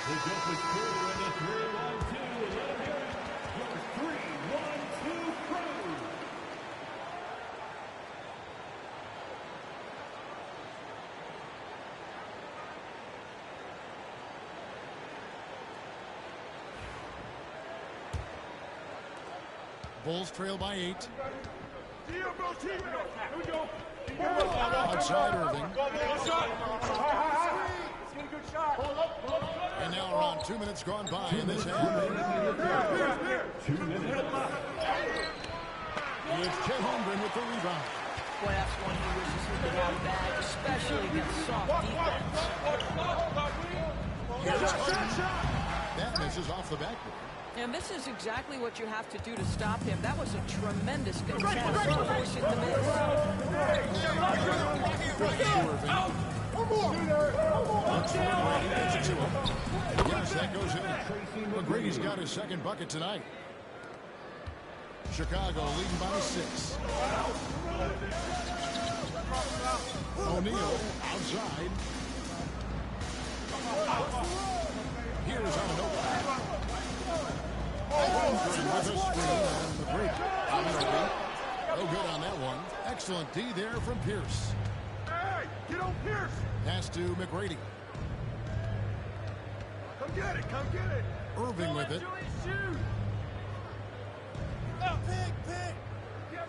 Speaker 3: The jump is clear in the 3-1-2. Let him hear it. Your 3-1-2 crew.
Speaker 1: Bulls trail by 8.
Speaker 8: Outside
Speaker 1: Outside Irving. And now around 2 minutes gone by in this half.
Speaker 3: 2 minutes.
Speaker 1: It's Chet Holmgren with the rebound.
Speaker 14: Boy, that's one he wishes he could have back, especially against soft defense.
Speaker 1: Here's Harden. That misses off the backboard.
Speaker 14: And this is exactly what you have to do to stop him. That was a tremendous contest. Force it to miss.
Speaker 1: Yes, that goes in. McGrady's got his second bucket tonight. Chicago leading by 6. O'Neal outside. Here's Anunoby. Holmgren with a screen and the break. No good on that one. Excellent D there from Pierce.
Speaker 8: Hey, get on Pierce.
Speaker 1: Pass to McGrady.
Speaker 8: Come get it, come get it.
Speaker 1: Irving with it.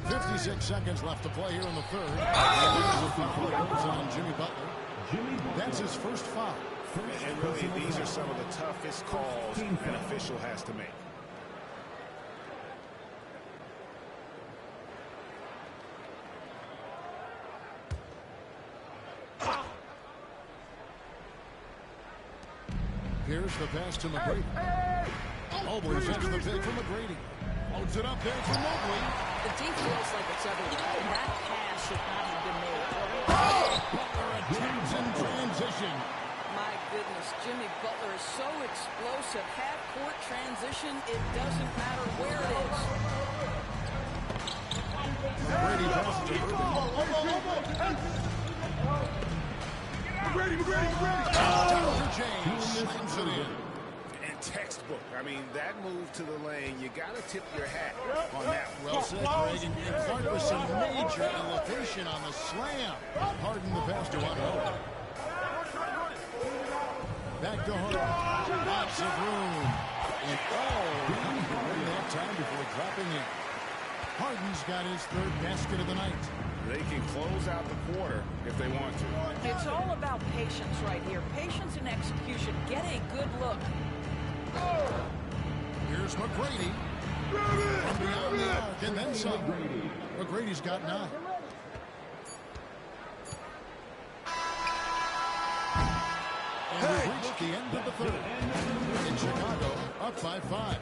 Speaker 1: 56 seconds left to play here in the third. There's a foul on Jimmy Butler. That's his first foul.
Speaker 13: And really, these are some of the toughest calls an official has to make.
Speaker 1: Here's the pass to McGrady. Mobley sends the pick from McGrady. Loads it up there for Mobley.
Speaker 14: The D feels like it's everywhere. That pass should not have been made.
Speaker 1: Butler attempts in transition.
Speaker 14: My goodness, Jimmy Butler is so explosive. Half-court transition, it doesn't matter where it is.
Speaker 1: McGrady passes to Irving. McGrady. Dr. James slams it in.
Speaker 13: And textbook. I mean, that move to the lane, you got to tip your hat on that.
Speaker 1: Well said, Greg. And Clark with some major elevation on the slam. Harden the pass to Anunoby. Back to Harden. Lots of room. And he that time before dropping in. Harden's got his third basket of the night.
Speaker 13: They can close out the quarter if they want to.
Speaker 14: It's all about patience right here. Patience and execution. Get a good look.
Speaker 1: Here's McGrady. From beyond the arc and then some. McGrady's got 9. And we've reached the end of the third. In Chicago, up by 5.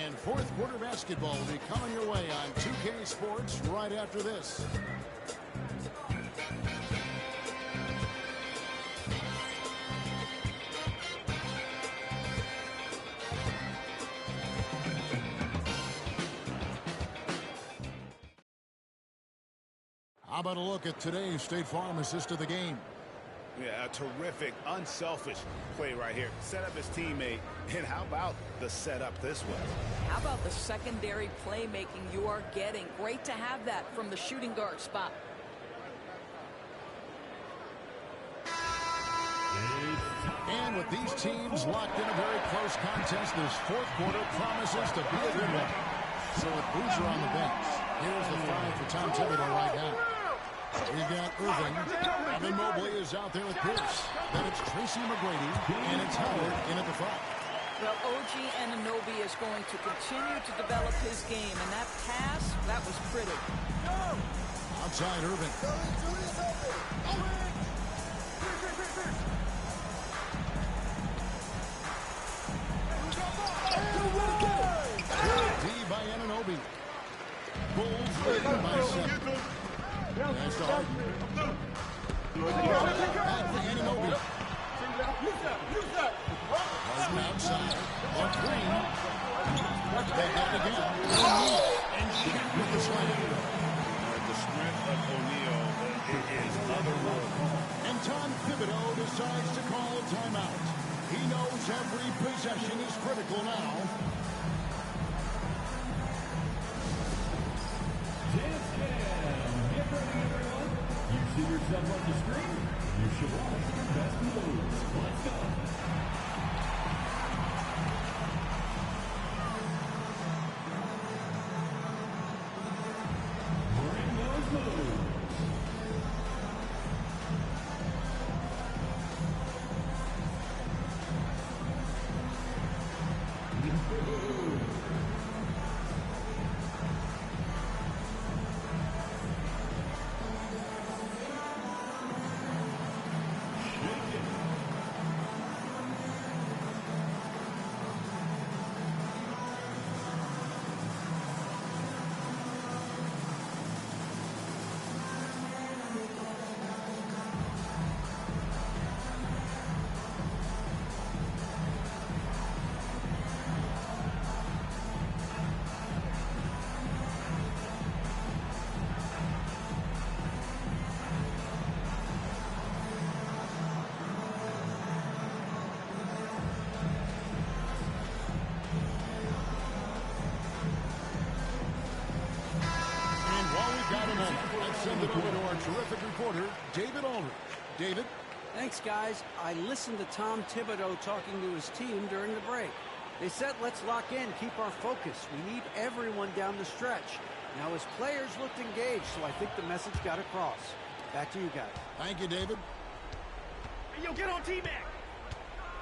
Speaker 1: And fourth quarter basketball will be coming your way on 2K Sports right after this. How about a look at today's State Farm assist of the game?
Speaker 13: Yeah, a terrific, unselfish play right here. Set up his teammate. And how about the setup this way?
Speaker 14: How about the secondary playmaking you are getting? Great to have that from the shooting guard spot.
Speaker 1: And with these teams locked in a very close contest, this fourth quarter promises to be a good one. So with Boozer on the bench, here's the five for Tom Thibodeau right now. We've got Irving. Evan Mobley is out there with Pierce. Then it's Tracy McGrady, and it's Howard in at the 5.
Speaker 14: Well, OG Anunoby is going to continue to develop his game, and that pass, that was pretty.
Speaker 1: Outside Irving. D by Anunoby. Bulls leading by 7. That's to Harden. Back to Anunoby. Harden outside. On Green. Back out again. And Shaq with the slam.
Speaker 13: The strength of O'Neal is otherworldly.
Speaker 1: And Tom Thibodeau decides to call a timeout. He knows every possession is critical now.
Speaker 3: You see yourself on the screen? You should watch your best moves. Let's go. Bring those moves.
Speaker 1: Send it over to our terrific reporter, David Aldridge. David?
Speaker 5: Thanks, guys. I listened to Tom Thibodeau talking to his team during the break. They said, let's lock in, keep our focus. We need everyone down the stretch. Now, his players looked engaged, so I think the message got across. Back to you guys.
Speaker 1: Thank you, David.
Speaker 8: Hey, yo, get on T-Mac.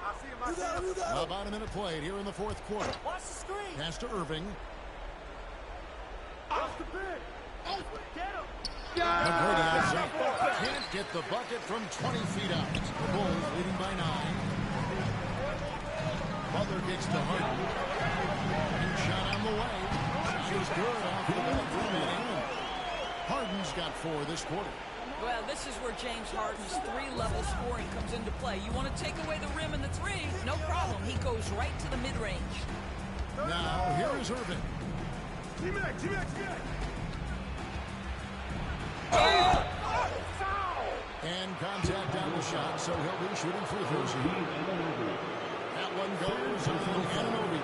Speaker 8: I see him myself.
Speaker 1: About a minute played here in the fourth quarter.
Speaker 8: Watch the screen.
Speaker 1: Pass to Irving.
Speaker 8: Watch the big. Get him.
Speaker 1: McGrady outside. Can't get the bucket from 20 feet out. The Bulls leading by 9. Butler kicks to Harden. And shot on the way. She's good off the back. Harden's got 4 this quarter.
Speaker 14: Well, this is where James Harden's 3-level scoring comes into play. You want to take away the rim and the 3, no problem. He goes right to the mid-range.
Speaker 1: Now, here is Irving. And contact on the shot, so he'll be shooting free throws here. That one goes on Anunoby.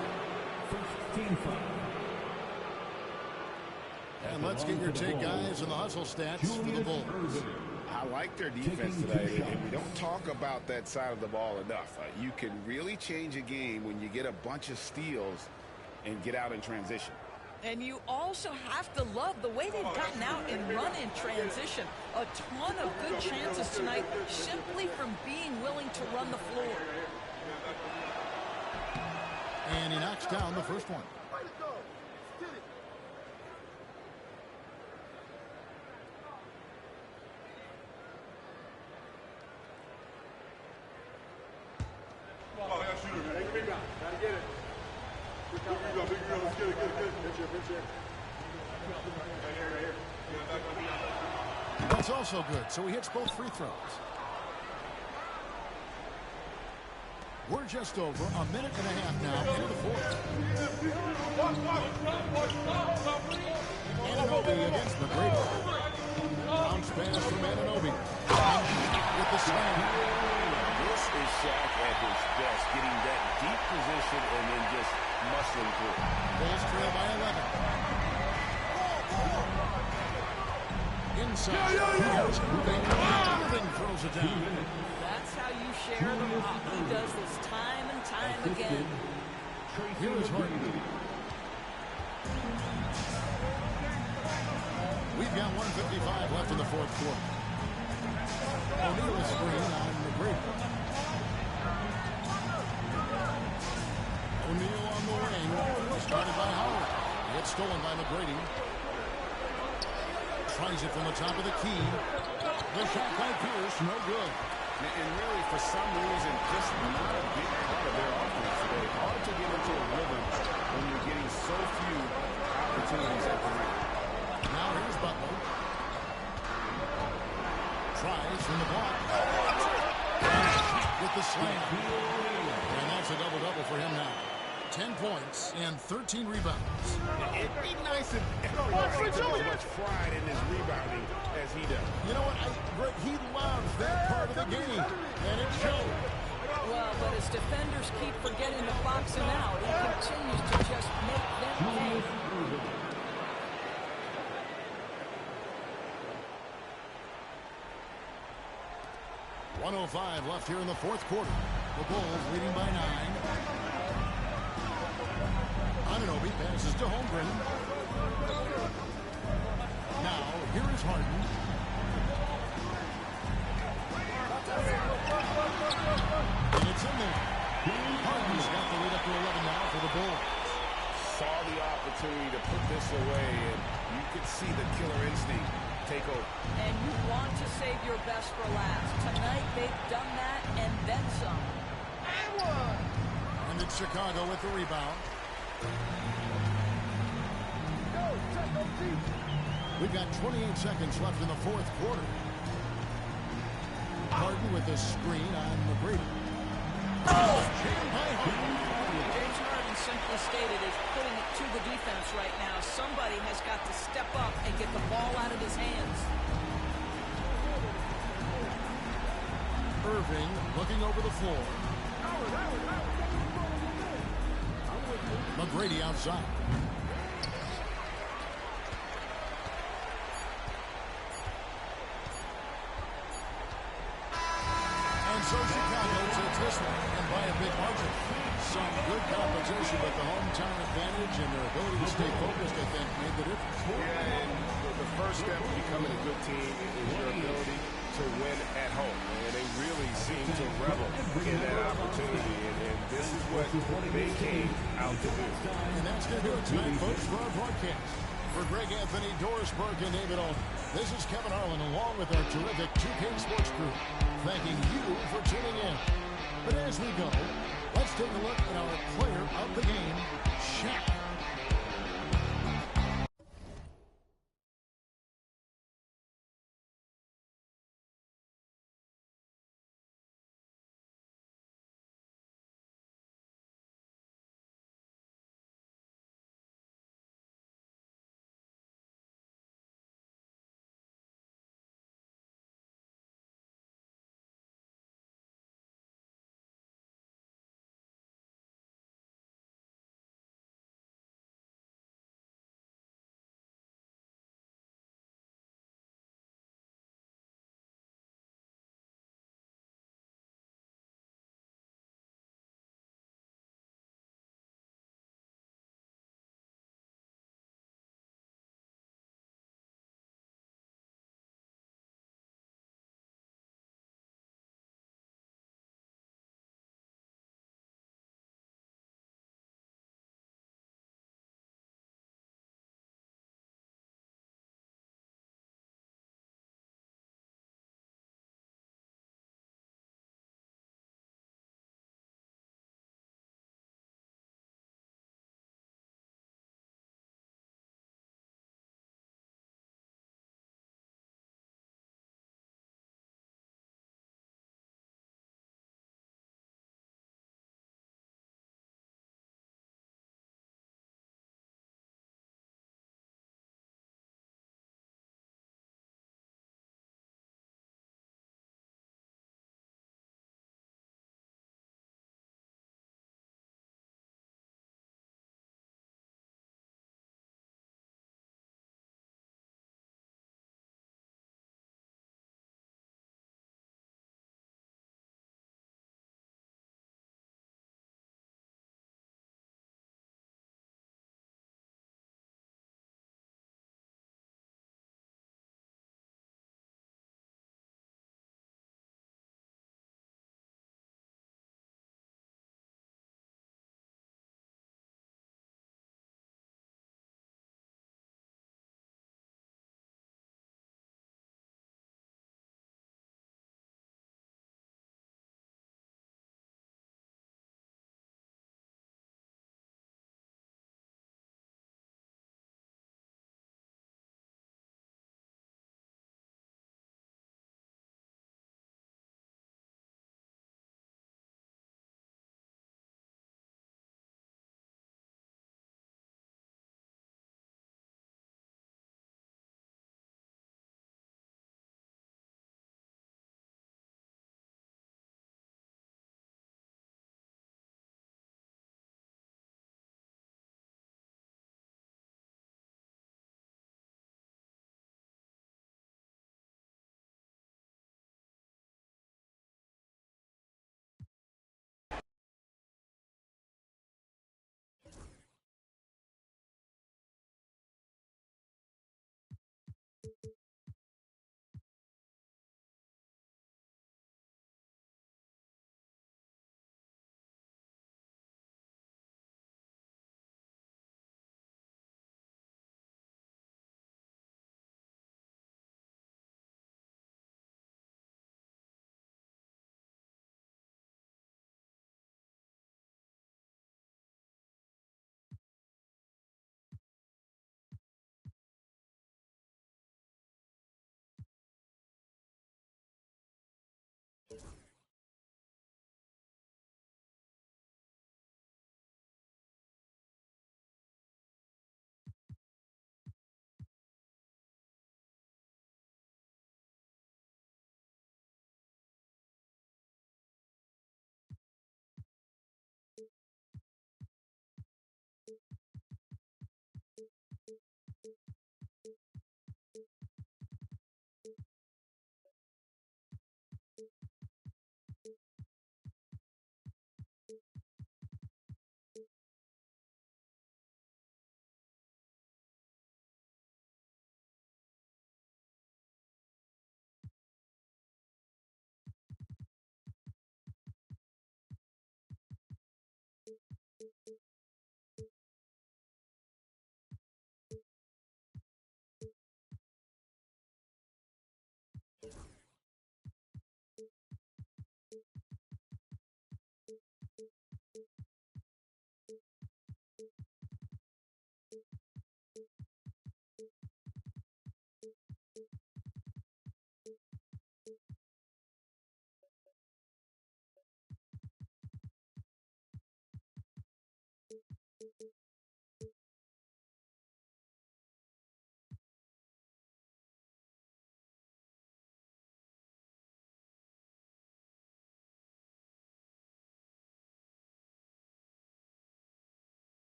Speaker 1: And let's get your take, guys, on the hustle stats for the Bulls.
Speaker 13: I like their defense today, and we don't talk about that side of the ball enough. You can really change a game when you get a bunch of steals and get out in transition.
Speaker 14: And you also have to love the way they've gotten out and run in transition. A ton of good chances tonight simply from being willing to run the floor.
Speaker 1: And he knocks down the first one. That's also good, so he hits both free throws. We're just over a minute and a half now into the fourth. Anunoby against McGrady. Bounce pass from Anunoby. With the slam.
Speaker 13: This is Shaq at his best, getting that deep position and then just muscling through.
Speaker 1: Bulls trail by 11. Inside. Irving throws it down.
Speaker 14: That's how you share the rock. He does this time and time again.
Speaker 1: Here is Harden. We've got 1:55 left in the fourth quarter. O'Neal screen on McGrady. O'Neal on the wing. Started by Howard. Gets stolen by McGrady. Tries it from the top of the key. The shot by Pierce, no good.
Speaker 13: And really, for some reason, just not a big part of their offense today. Hard to get into a rhythm when you're getting so few opportunities at the rim.
Speaker 1: Now here's Butler. Tries from the block. With the slam. And that's a double-double for him now. 10 points and 13 rebounds.
Speaker 13: It'd be nice if everyone had as much pride in his rebounding as he does.
Speaker 1: You know what? He loves that part of the game, and it shows.
Speaker 14: Well, but his defenders keep forgetting to box him out. He continues to just make them pay.
Speaker 1: 1:05 left here in the fourth quarter. The Bulls leading by 9. Anunoby passes to Holmgren. Now, here is Harden. And it's in there. Harden's got the lead up to 11 now for the Bulls.
Speaker 13: Saw the opportunity to put this away, and you could see the killer instinct take over.
Speaker 14: And you want to save your best for last. Tonight, they've done that and then some.
Speaker 1: And it's Chicago with the rebound. We've got 28 seconds left in the fourth quarter. Harden with the screen on McGrady.
Speaker 14: James Harden simply stated is putting it to the defense right now. Somebody has got to step up and get the ball out of his hands.
Speaker 1: Irving looking over the floor. McGrady outside. And so Chicago takes this one, and by a big margin. Some good competition, but the hometown advantage and their ability to stay focused, I think, made the difference.
Speaker 13: Yeah, and the first step to becoming a good team is your ability to win at home. And they really seem to revel in that opportunity, and this is what they came out to do.
Speaker 1: And that's going to do it tonight, folks, for our broadcast. For Greg Anthony, Doris Burke, and David Alden, this is Kevin Harlan along with our terrific 2K Sports crew, thanking you for tuning in. But as we go, Let's take a look at our player of the game, Shaq.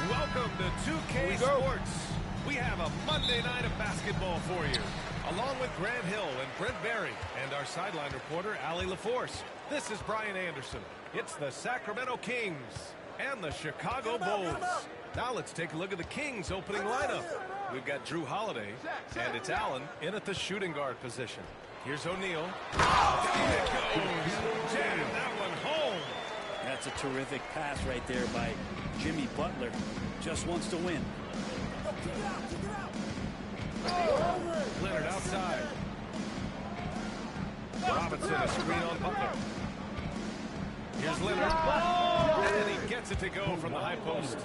Speaker 9: Welcome to 2K Sports. We have a Monday night of basketball for you, along with Grant Hill and Brent Barry and our sideline reporter, Allie LaForce. This is Brian Anderson. It's the Sacramento Kings and the Chicago Bulls. Now let's take a look at the Kings' opening lineup. We've got Drew Holiday, and it's Allen in at the shooting guard position. Here's O'Neal. And it goes. Jam that one home.
Speaker 15: That's a terrific pass right there by Jimmy Butler. Just wants to win.
Speaker 9: Leonard outside. Robinson, a screen on Butler. Here's Leonard. And he gets it to go from the high post.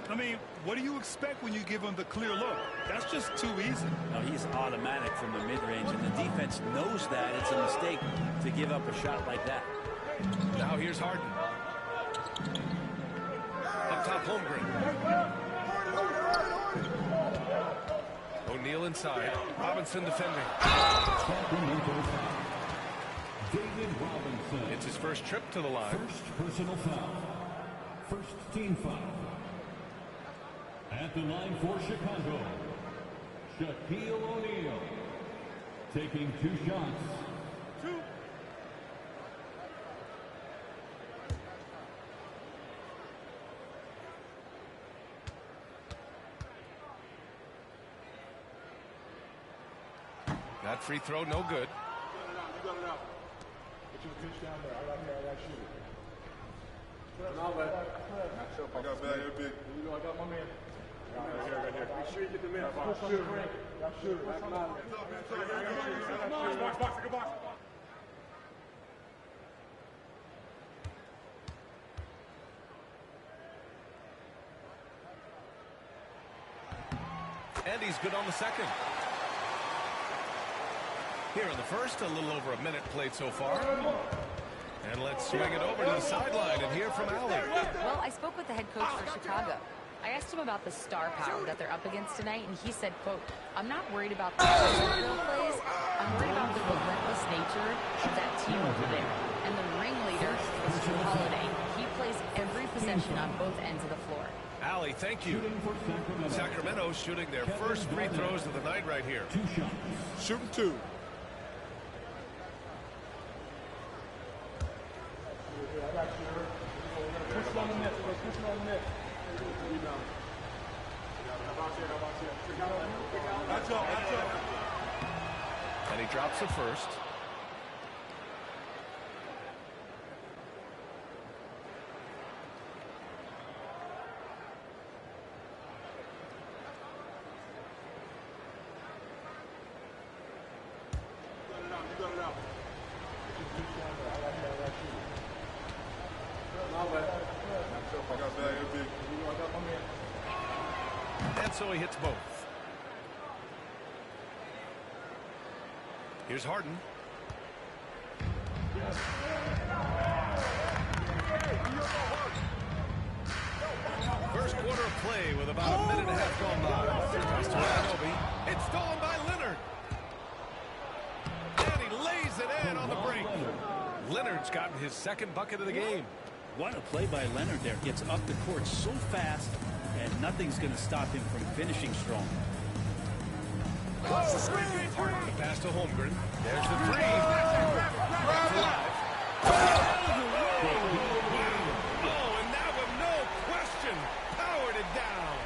Speaker 10: I mean, what do you expect when you give him the clear look? That's just too easy.
Speaker 15: No, he's automatic from the mid-range, and the defense knows that. It's a mistake to give up a shot like that.
Speaker 9: Now here's Harden. Up top, Holmgren. O'Neal inside. Robinson defending.
Speaker 3: David Robinson.
Speaker 9: It's his first trip to the line.
Speaker 3: First personal foul. First team foul. At the line for Chicago, Shaquille O'Neal. Taking 2 shots.
Speaker 9: That free throw, no good.
Speaker 8: got it out. Get your pitch down there. I got shoot it. No, but I got bag here, big. You know, I got my man. Right here. Make sure you get the man. Shoot it. Box.
Speaker 9: And he's good on the second. Here in the first, a little over a minute played so far. And let's swing it over to the sideline and hear from Ali.
Speaker 12: Well, I spoke with the head coach for Chicago. I asked him about the star power that they're up against tonight, and he said, quote, "I'm not worried about the drill plays. I'm worried about the relentless nature of that team over there." And the ringleader is Jrue Holiday. He plays every possession on both ends of the floor.
Speaker 9: Ali, thank you. Sacramento shooting their first free throws of the night right here.
Speaker 4: Shooting 2.
Speaker 9: And he drops the first. And so he hits both. Here's Harden. First quarter of play with about a minute and a half gone by. Pass to Anunoby. It's stolen by Leonard. And he lays it in on the break. Leonard's gotten his second bucket of the game.
Speaker 15: What a play by Leonard there. Gets up the court so fast, and nothing's going to stop him from finishing strong.
Speaker 9: Harden pass to Holmgren. There's the three. Oh, and now with no question, powered it down.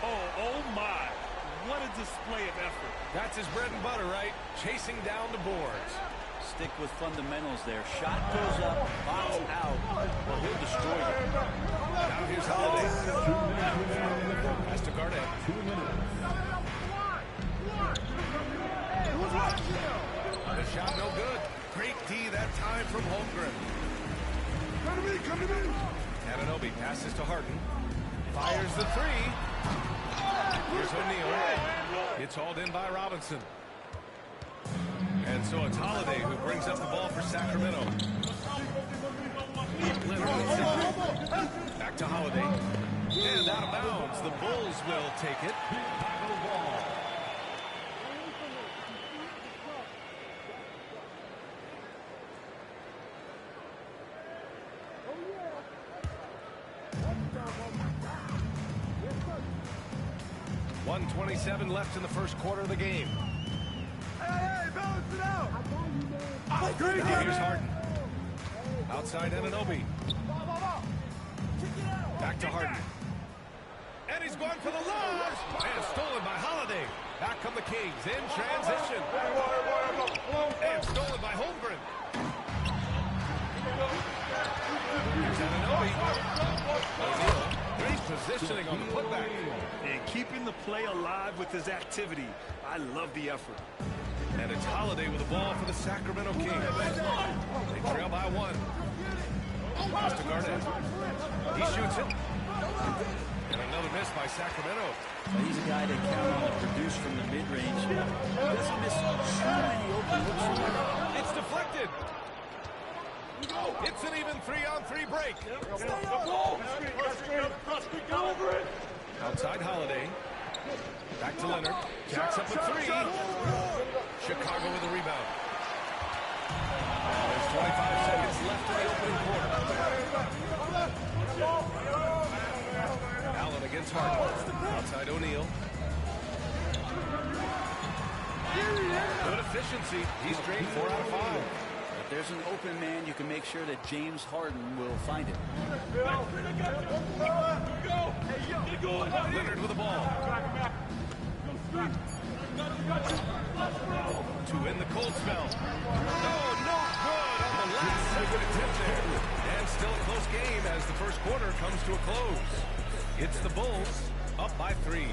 Speaker 10: Oh my. What a display of effort.
Speaker 9: That's his bread and butter, right? Chasing down the boards.
Speaker 15: Stick with fundamentals there. Shot goes up, box out. Well, he'll destroy it.
Speaker 9: Now here's Holiday. Pass to Garnett.
Speaker 3: 2 minutes.
Speaker 9: The shot no good. Great D that time from Holmgren.
Speaker 8: Come to me.
Speaker 9: Anunoby passes to Harden. Fires the three. Here's O'Neal. It's hauled in by Robinson. And so it's Holiday who brings up the ball for Sacramento. Leonard back to Holiday. And out of bounds. The Bulls will take it. .127 left in the first quarter of the game.
Speaker 8: Hey, balance it out.
Speaker 9: Now here's Harden. Outside Anunoby. Back to Harden. And he's going for the lob. And stolen by Holiday. Back come the Kings in transition. And stolen by Holmgren. Here's Anunoby. Great positioning on the putback.
Speaker 10: And keeping the play alive with his activity. I love the effort.
Speaker 9: And it's Holiday with the ball for the Sacramento Kings. They trail by 1. Pass to Garnett. He shoots it. And another miss by Sacramento.
Speaker 15: Well, he's a guy that count on to produce from the mid-range. Doesn't miss so many open looks.
Speaker 9: It's deflected. It's an even 3-on-3 break. Outside Holiday. Back to Leonard. Jacks up a three. Chicago with the rebound. There's 25 seconds left in the opening quarter. Allen against Harden. Outside O'Neal. Good efficiency. He's drained 4 out of 5.
Speaker 15: If there's an open man, you can make sure that James Harden will find it.
Speaker 9: Leonard with the ball. to win the cold spell. Oh, no good on the last second attempt there. And still a close game as the first quarter comes to a close. It's the Bulls up by 3.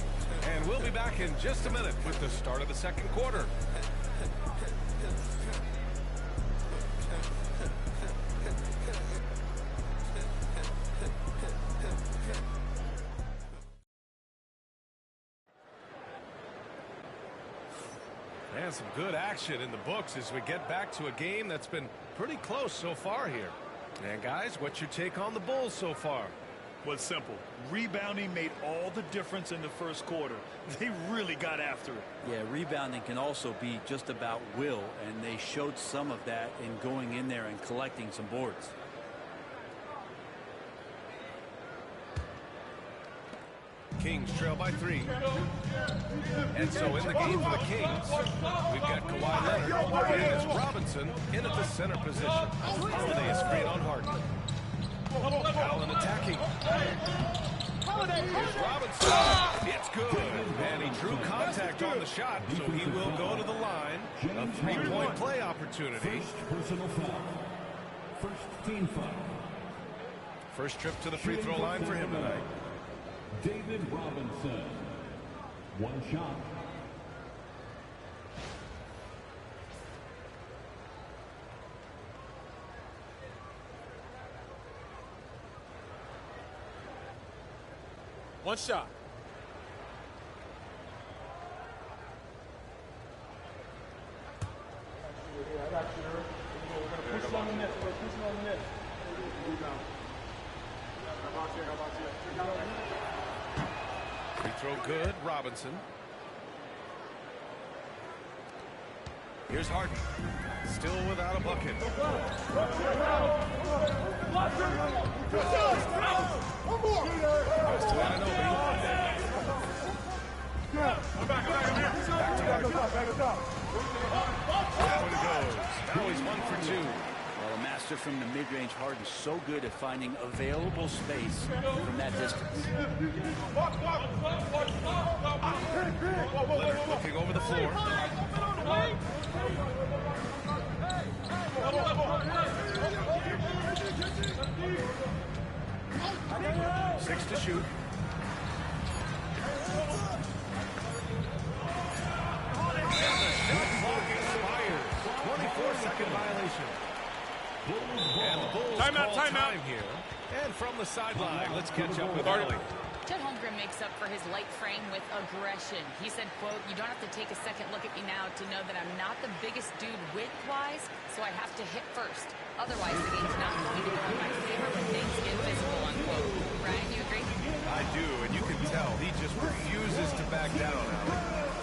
Speaker 9: And we'll be back in just a minute with the start of the second quarter. And some good action in the books as we get back to a game that's been pretty close so far here. And guys, what's your take on the Bulls so far?
Speaker 10: Well, it's simple. Rebounding made all the difference in the first quarter. They really got after it.
Speaker 15: Yeah, rebounding can also be just about will, and they showed some of that in going in there and collecting some boards.
Speaker 9: Kings trail by 3. And so in the game for the Kings, we've got Kawhi Leonard, and it's Robinson in at the center position. Holiday is screen on Harden. Allen attacking. Here's Robinson. It's good. And he drew contact on the shot, so he will go to the line. A three-point play opportunity.
Speaker 3: First personal foul. First team foul.
Speaker 9: First trip to the free throw line for him tonight.
Speaker 3: David Robinson. One shot.
Speaker 4: One shot.
Speaker 8: I got you. We're going to push it on the net. We're pushing on the net. How about you?
Speaker 9: Free throw good, Robinson. Here's Harden. Still without a bucket.
Speaker 8: One more.
Speaker 9: Goes to Anunoby. Down he goes. Now he's 1 for 2.
Speaker 15: Well, a master from the mid-range. Harden's so good at finding available space from that distance.
Speaker 9: Leonard looking over the floor. Six to shoot. And the shot clock expires. 24-second violation. And the Bulls call time here. And from the sideline, let's catch up with Arlie.
Speaker 12: Chet Holmgren makes up for his light frame with aggression. He said, quote, "You don't have to take a second look at me now to know that I'm not the biggest dude width-wise, so I have to hit first. Otherwise, the game's not going to go in my favor when things get physical," unquote. Ryan, you agree?
Speaker 9: I do, and you can tell he just refuses to back down, Allie.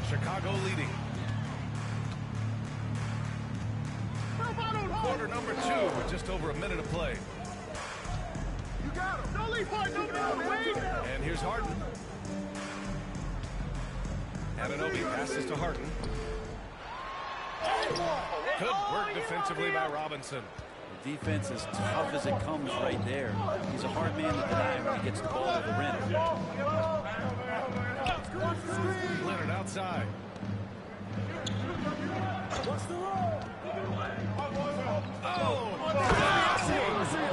Speaker 9: Chicago leading. Quarter number 2 with just over a minute of play.
Speaker 8: You got him. Don't leave Harden over there. Wait.
Speaker 9: And here's Harden. Anunoby passes to Harden. Good work defensively by Robinson.
Speaker 15: The defense is tough as it comes right there. He's a hard man to deny when he gets the ball to the rim.
Speaker 9: Leonard outside. Oh!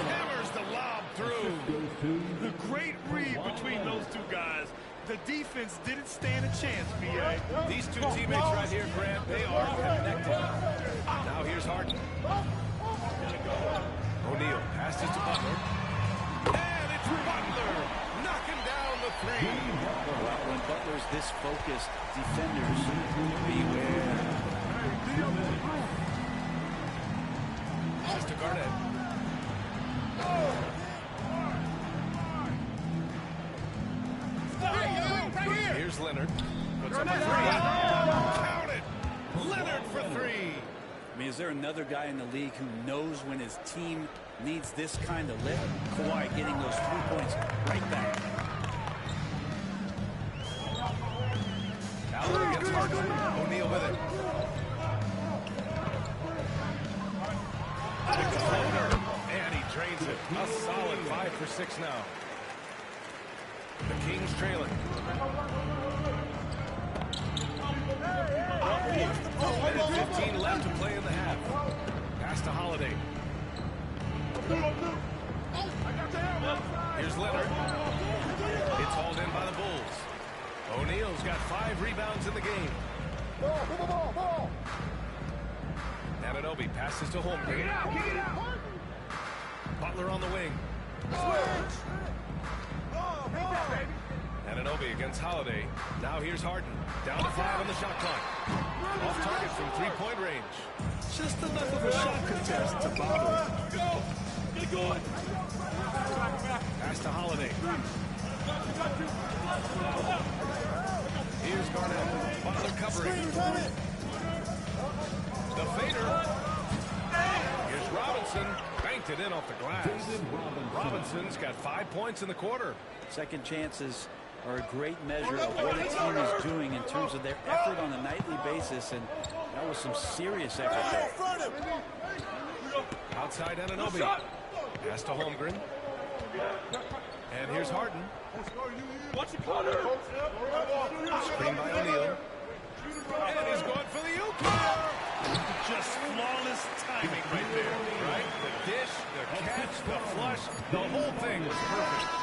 Speaker 9: Hammers the lob through.
Speaker 10: The great read between those two guys. The defense didn't stand a chance, B.A.
Speaker 9: These two teammates right here, Grant, they are connected. Now here's Harden. O'Neal passes to Butler. And it's Butler knocking down the three.
Speaker 15: Well, when Butler's this focused, defenders beware.
Speaker 9: Pass to Garnett. Here's Leonard. Puts up a three. Count it. Leonard for three.
Speaker 15: I mean, is there another guy in the league who knows when his team needs this kind of lift? Kawhi getting those 3 points right back.
Speaker 9: Allen against Harden. O'Neal with it. Pick the floater. And he drains it. A solid 5 for 6 now. The Kings trailing. Minute 15 left to play in the half. Pass to Holiday. Here's Leonard. It's hauled in by the Bulls. O'Neal's got 5 rebounds in the game. Anunoby passes to Holmgren. Butler on the wing. Anunoby against Holiday. Now here's Harden. Down to 5 on the shot clock. Off target from 3-point range.
Speaker 10: Just enough of a shot contest to bother him. Go! Get going!
Speaker 9: Pass to Holiday. Here's Garnett. Butler covering. The fader. Here's Robinson. Banked it in off the glass. Robinson's got 5 points in the quarter.
Speaker 15: Second chances are a great measure of what a team is doing in terms of their effort on a nightly basis, and that was some serious effort there.
Speaker 9: Outside Anunoby. Pass to Holmgren. And here's Harden. Screen by O'Neal. And he's going for the Euclid.
Speaker 10: Just flawless timing right there.
Speaker 9: Right? The dish, the catch, the flush, the whole thing was perfect.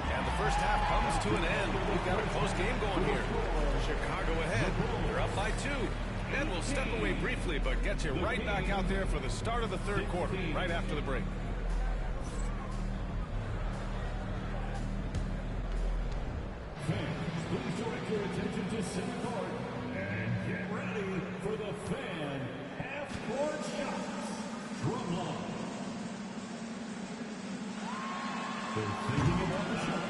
Speaker 9: And the first half comes to an end. We've got a close game going here. Chicago ahead. They're up by 2. And we'll step away briefly, but get you right back out there for the start of the third quarter, right after the break.
Speaker 3: Please direct your attention to center court and get ready for the fan half-court shots. Drumline. They're thinking about the shot.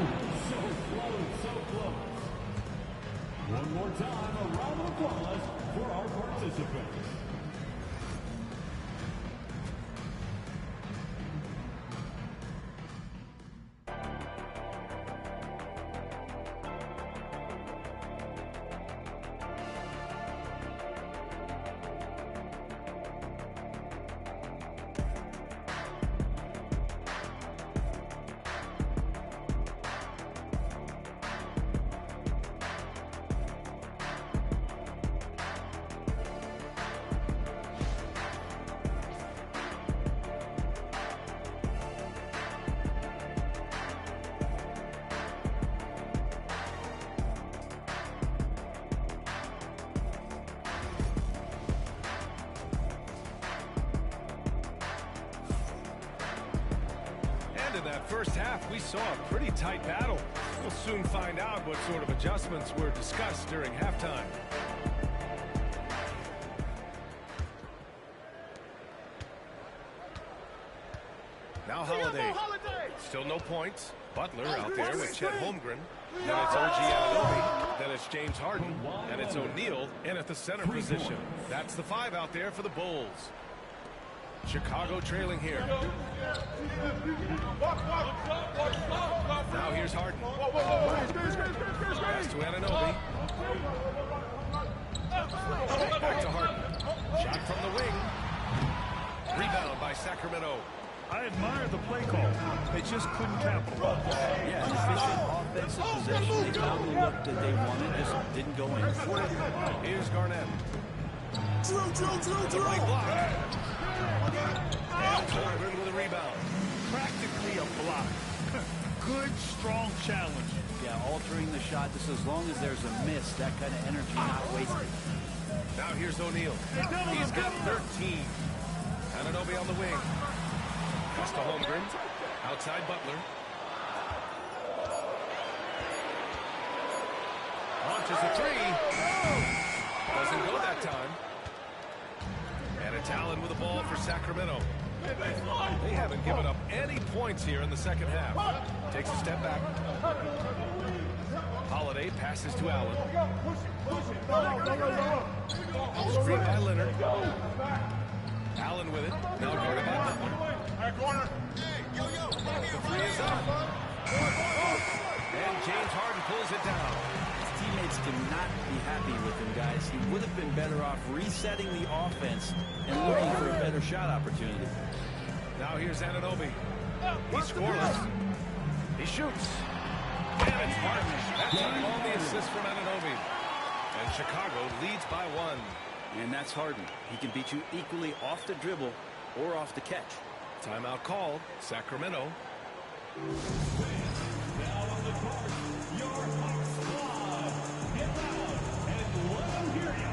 Speaker 3: Oh, so close, so close. One more time, a round of applause for our participants.
Speaker 9: In that first half, we saw a pretty tight battle. We'll soon find out what sort of adjustments were discussed during halftime. Now Holiday. Still no points. Butler out there with Chet Holmgren. Then it's OG Anunoby. Then it's James Harden. And it's O'Neal in at the center position. That's the 5 out there for the Bulls. Chicago trailing here. Now here's Harden. Pass to Anunoby. Back to Harden. Shot from the wing. Rebound by Sacramento.
Speaker 10: I admire the play call. They just couldn't capitalize.
Speaker 15: Yeah, an efficient offensive possession. They found the look that they wanted, just didn't go in.
Speaker 9: Here's Garnett.
Speaker 7: Drew.
Speaker 9: Right block. And Holmgren with a rebound.
Speaker 10: Practically a block. Good, strong challenge.
Speaker 15: Yeah, altering the shot just as long as there's a miss, that kind of energy not wasted.
Speaker 9: Now here's O'Neal. He's got 13. Anunoby on the wing. Pass to Holmgren. Outside Butler. Launches a three. Doesn't go that time. And it's Allen with the ball for Sacramento. They haven't given up any points here in the second half. Takes a step back. Holiday passes to Allen. Screen by Leonard. Allen with it. Now guarded by Butler. The three is up. And James Harden pulls it down.
Speaker 15: His teammates cannot be happy with him, guys. He would have been better off resetting the offense and looking for a better shot opportunity.
Speaker 9: Now here's Anunoby. He's scoreless. He shoots. And it's Harden. That time on the assist from Anunoby. And Chicago leads by 1.
Speaker 15: And that's Harden. He can beat you equally off the dribble or off the catch.
Speaker 9: Timeout called. Sacramento.
Speaker 3: Now on the court, your Hawks squad. Get loud and let them hear you.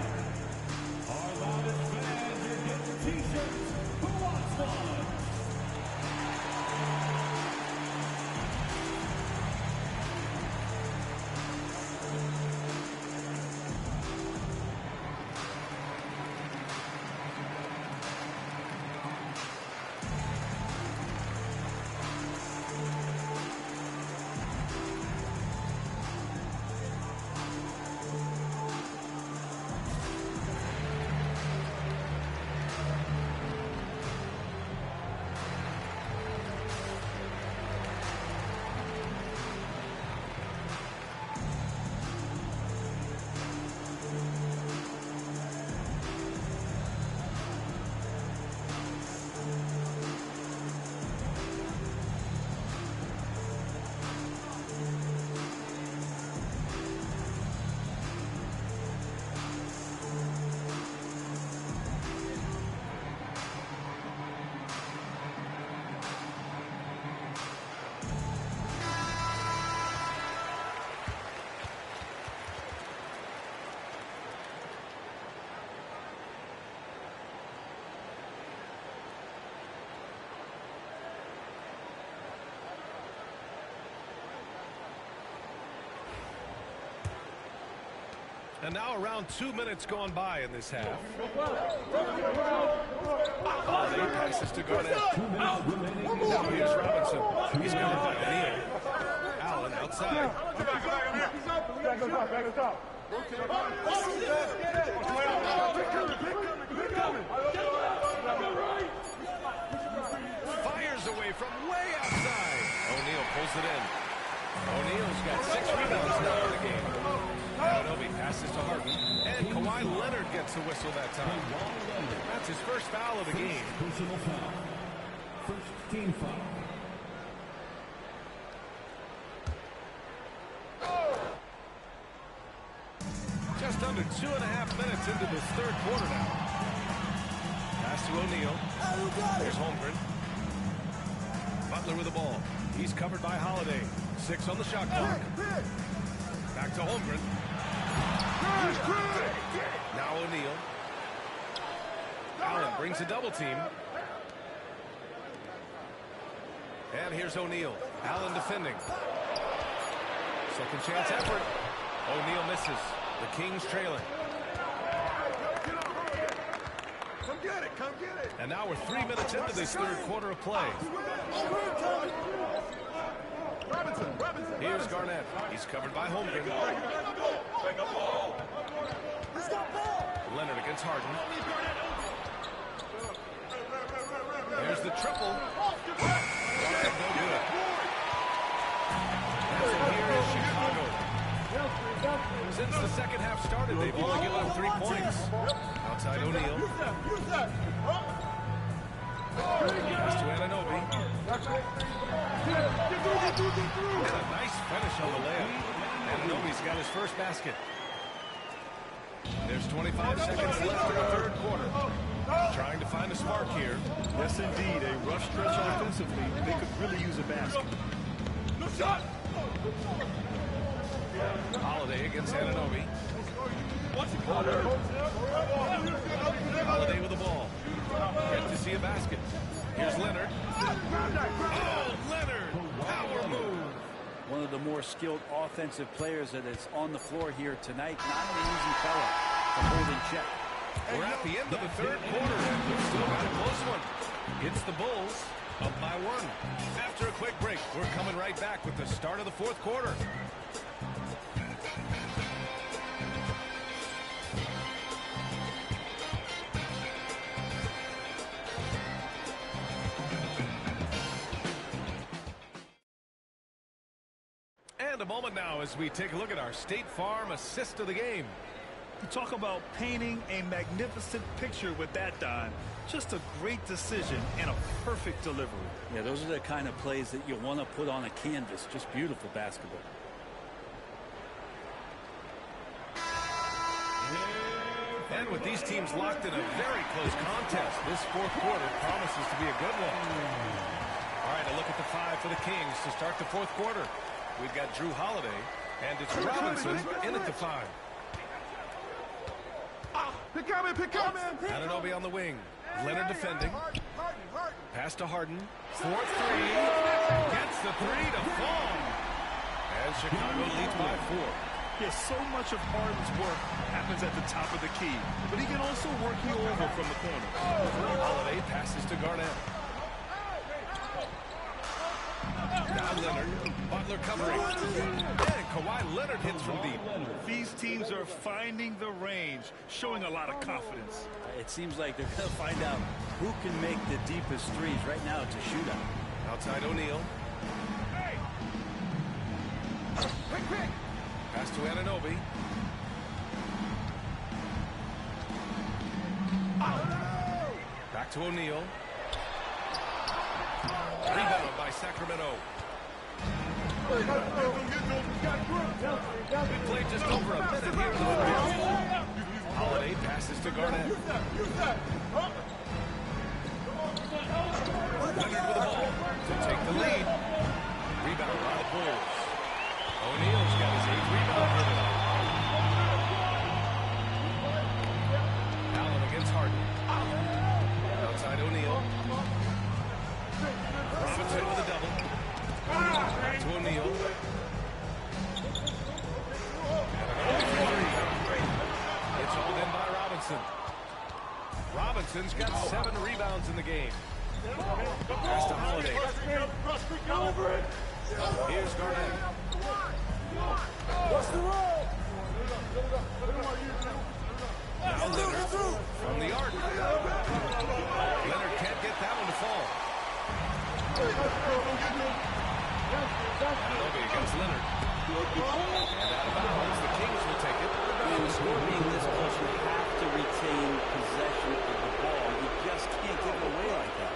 Speaker 3: Our loudest fans are getting t-shirts. Who wants one?
Speaker 9: And now around 2 minutes gone by in this half. Holiday passes to Garnett. Now here's Robinson. He's covered by O'Neal. Allen outside. Fires away from way outside. O'Neal pulls it in. O'Neal's got 6 rebounds now in the game. Anunoby passes to Harden, and Kawhi Leonard gets the whistle that time. That's his first foul of the game.
Speaker 3: Personal foul. First team foul.
Speaker 9: Just under 2.5 minutes into this third quarter now. Pass to O'Neal. There's Holmgren. Butler with the ball. He's covered by Holiday. 6 on the shot clock. Back to Holmgren. Now O'Neal. Allen brings a double team. And here's O'Neal. Allen defending. Second chance effort. O'Neal misses. The Kings trailing.
Speaker 7: Come get it, come get it.
Speaker 9: And now we're 3 minutes into this third quarter of play. Here's Garnett. He's covered by Holmgren. Leonard against Harden. There's the triple. Garnett no good. And so here is Chicago. Since the second half started, they've only given up 3 points. And a nice finish on the layup. Anunoby's got his first basket. There's 25 seconds left in the third quarter. Trying to find a spark here.
Speaker 10: Yes, indeed. A rough stretch offensively. They could really use a basket.
Speaker 8: No shot!
Speaker 9: Holiday against Anunoby. Holiday with the ball. Yet to see a basket. Here's Leonard. Oh, Leonard! Power move.
Speaker 15: One of the more skilled offensive players that is on the floor here tonight. Not an easy fella to hold in check.
Speaker 9: We're at the end of the third quarter, and we've still got a close one. It's the Bulls up by 1. After a quick break, we're coming right back with the start of the fourth quarter. And a moment now as we take a look at our State Farm assist of the game.
Speaker 10: You talk about painting a magnificent picture with that, Don. Just a great decision and a perfect delivery.
Speaker 15: Yeah, those are the kind of plays that you want to put on a canvas. Just beautiful basketball.
Speaker 9: And with these teams locked in a very close contest, this fourth quarter promises to be a good one. All right, a look at the 5 for the Kings to start the fourth quarter. We've got Drew Holiday, and it's Robinson in at the 5.
Speaker 8: Pick up,
Speaker 9: Anunoby on the wing. Leonard defending. Pass to Harden. 4-3. Gets the 3 to fall. And Chicago leads by 4.
Speaker 10: Yes, so much of Harden's work happens at the top of the key, but he can also work you over from the corner.
Speaker 9: Holiday passes to Garnett. Now Leonard. Butler covering. And Kawhi Leonard hits from deep.
Speaker 10: These teams are finding the range, showing a lot of confidence.
Speaker 15: It seems like they're going to find out who can make the deepest threes. Right now, it's a shootout.
Speaker 9: Outside O'Neal. Pass to Anunoby. Back to O'Neal. Rebound by Sacramento. We played just over a minute here in the fourth. Holiday passes to Garnett. Leonard with the ball to take the lead. Rebound by the Bulls. O'Neal's got his 8th rebound for tonight. Allen against Harden. Outside O'Neal. Robinson with a double. Back to O'Neal. It's all in by Robinson. Robinson's got 7 rebounds in the game. Pass to Holiday. Here's Garnett.
Speaker 8: What's the roll?
Speaker 9: Now Leonard from the arc. Leonard can't get that one to fall. Anunoby against Leonard. And out of bounds, the Kings will take it.
Speaker 15: When the score being this close, you have to retain possession of the ball. You just can't give it away like that.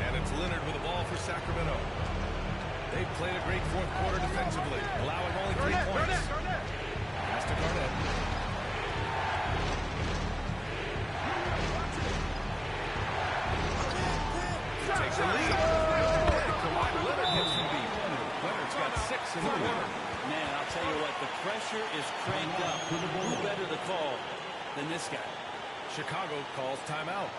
Speaker 9: And it's Leonard with the ball for Sacramento. They've played a great fourth quarter defensively, allowing only 3 points. Pass to Garnett. Takes the lead. Kawhi Leonard hits from deep. Leonard's got 6 in the quarter.
Speaker 15: Man, I'll tell you what, the pressure is cranked up. Who better to call than this guy?
Speaker 9: Chicago calls timeout.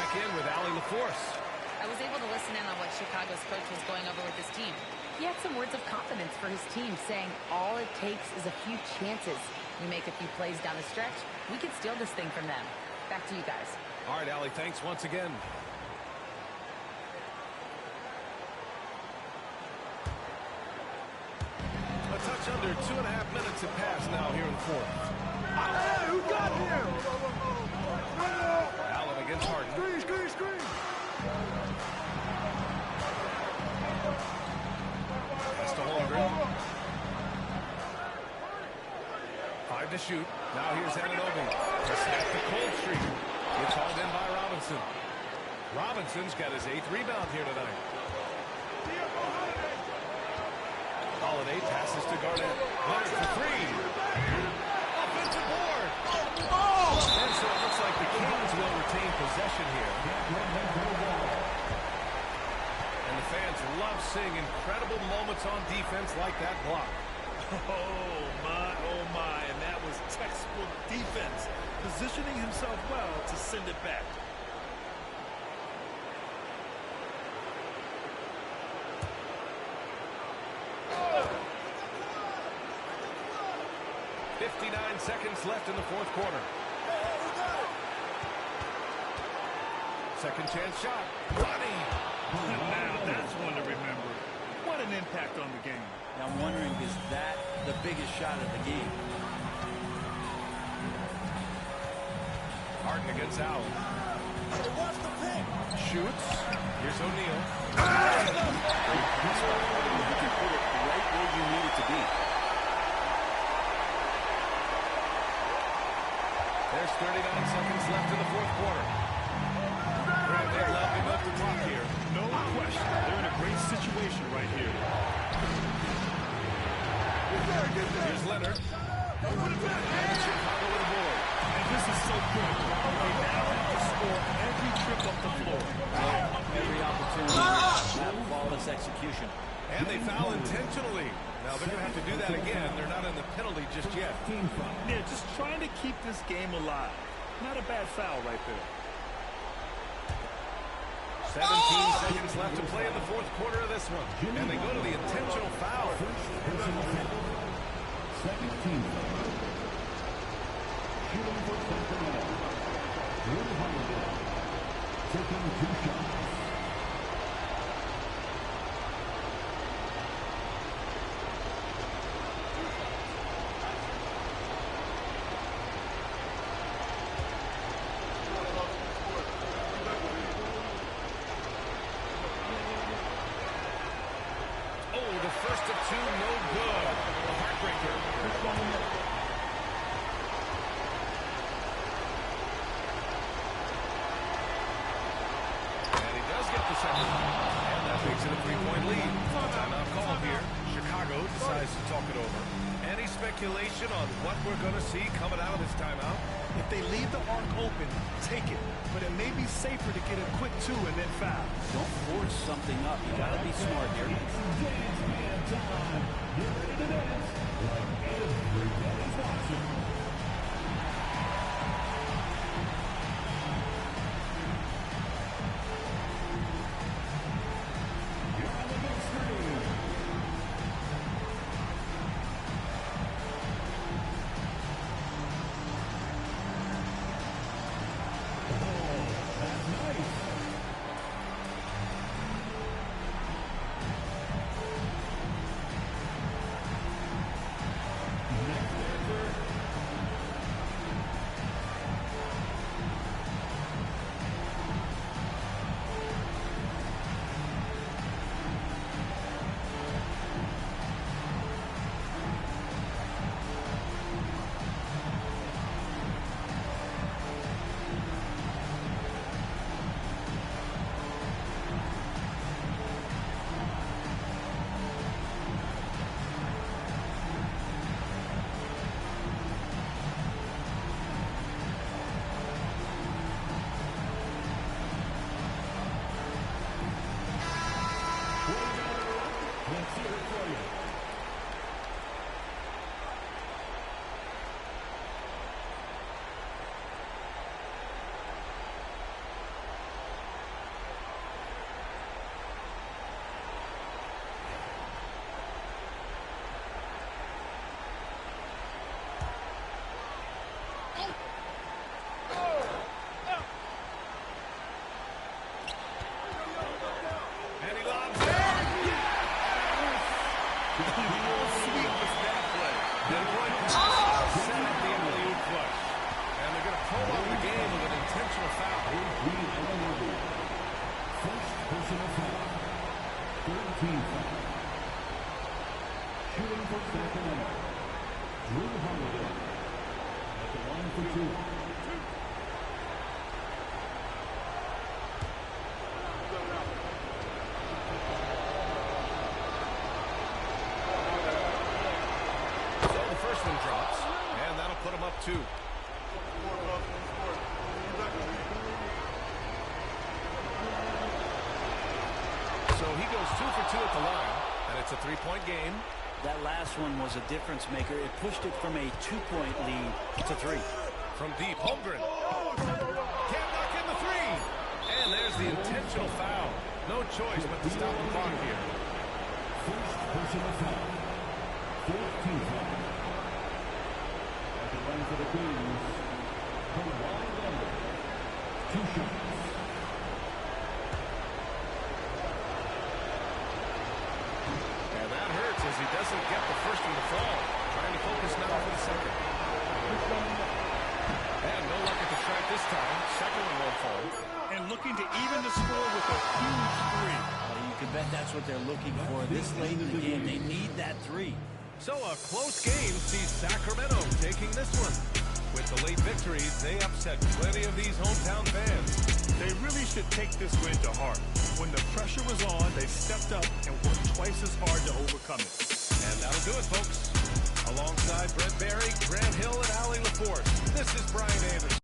Speaker 9: check in with Allie LaForce.
Speaker 12: I was able to listen in on what Chicago's coach was going over with his team. He had some words of confidence for his team, saying all it takes is a few chances. We make a few plays down the stretch, we can steal this thing from them. Back to you guys.
Speaker 9: All right, Allie, thanks once again. A touch under 2.5 minutes have passed now here in the fourth.
Speaker 7: Hey, who got here?
Speaker 9: Allen against Harden.
Speaker 7: Screen.
Speaker 9: Pass to Holmgren. 5 to shoot. Now here's Anunoby. To snap the cold streak. It's hauled in by Robinson. Robinson's got his 8th rebound here tonight. Holiday passes to Garnett. Leonard for 3. Offensive board. And so it looks like the Kings will retain possession here. And the fans love seeing incredible moments on defense like that block.
Speaker 10: Oh my, and that was textbook defense, positioning himself well to send it back.
Speaker 9: .59 seconds left in the fourth quarter. Second chance shot. Ronnie.
Speaker 10: Now that's one to remember. What an impact on the game.
Speaker 15: Now I'm wondering, is that the biggest shot of the game?
Speaker 9: Harden against Allen. Shoots. Here's O'Neal.
Speaker 15: You can put it right where you need it to be.
Speaker 9: There's 39 seconds left in the fourth quarter. They're lapping up the clock here.
Speaker 10: No question. They're in a great situation right here.
Speaker 9: Here's Leonard. And Chicago with a board.
Speaker 10: And this is so good. They now have to score every trip up the floor.
Speaker 15: Every opportunity. Flawless execution.
Speaker 9: And they foul intentionally. Now they're going to have to do that again. They're not in the penalty just yet.
Speaker 10: Yeah, just trying to keep this game alive. Not a bad foul right there.
Speaker 9: 17 seconds left to play in the fourth quarter of this one. And they go to the intentional foul.
Speaker 3: Second team foul. Shooting for Sacramento. Will Holiday. Taking 2 shots.
Speaker 9: The first of 2, no good. A heartbreaker. And he does get the second. And that makes it a 3-point lead. Timeout call here. Chicago decides to talk it over. Any speculation on what we're going to see coming out of this timeout?
Speaker 10: If they leave the arc open, take it. But it may be safer to get a quick 2 and then foul.
Speaker 15: Don't force something up. You got to be smart here.
Speaker 3: First personal foul. Third team foul. Shooting for Sacramento, Drew Holiday at the line for two.
Speaker 9: So the first one drops, and that'll put him up 2. So he goes 2 for 2 at the line, and it's a 3-point game.
Speaker 15: That last one was a difference maker. It pushed it from a 2-point lead to 3.
Speaker 9: From deep, Holmgren. Can't knock in the 3. And there's the intentional foul. No choice but to stop the clock here.
Speaker 3: First personal foul. Fourth team foul. At the line for the Kings, Kawhi Leonard. 2 shots.
Speaker 9: And that hurts as he doesn't get the first one to fall. Trying to focus now for the second. And no luck at the track this time. Second one won't fall.
Speaker 10: And looking to even the score with a huge 3.
Speaker 15: You can bet that's what they're looking for this late in the game. They need that 3.
Speaker 9: So a close game sees Sacramento taking this one. With the late victory, they upset plenty of these hometown fans.
Speaker 10: They really should take this win to heart. When the pressure was on, they stepped up and worked twice as hard to overcome it.
Speaker 9: And that'll do it, folks. Alongside Brent Barry, Grant Hill, and Allie LaForce, this is Brian Anderson.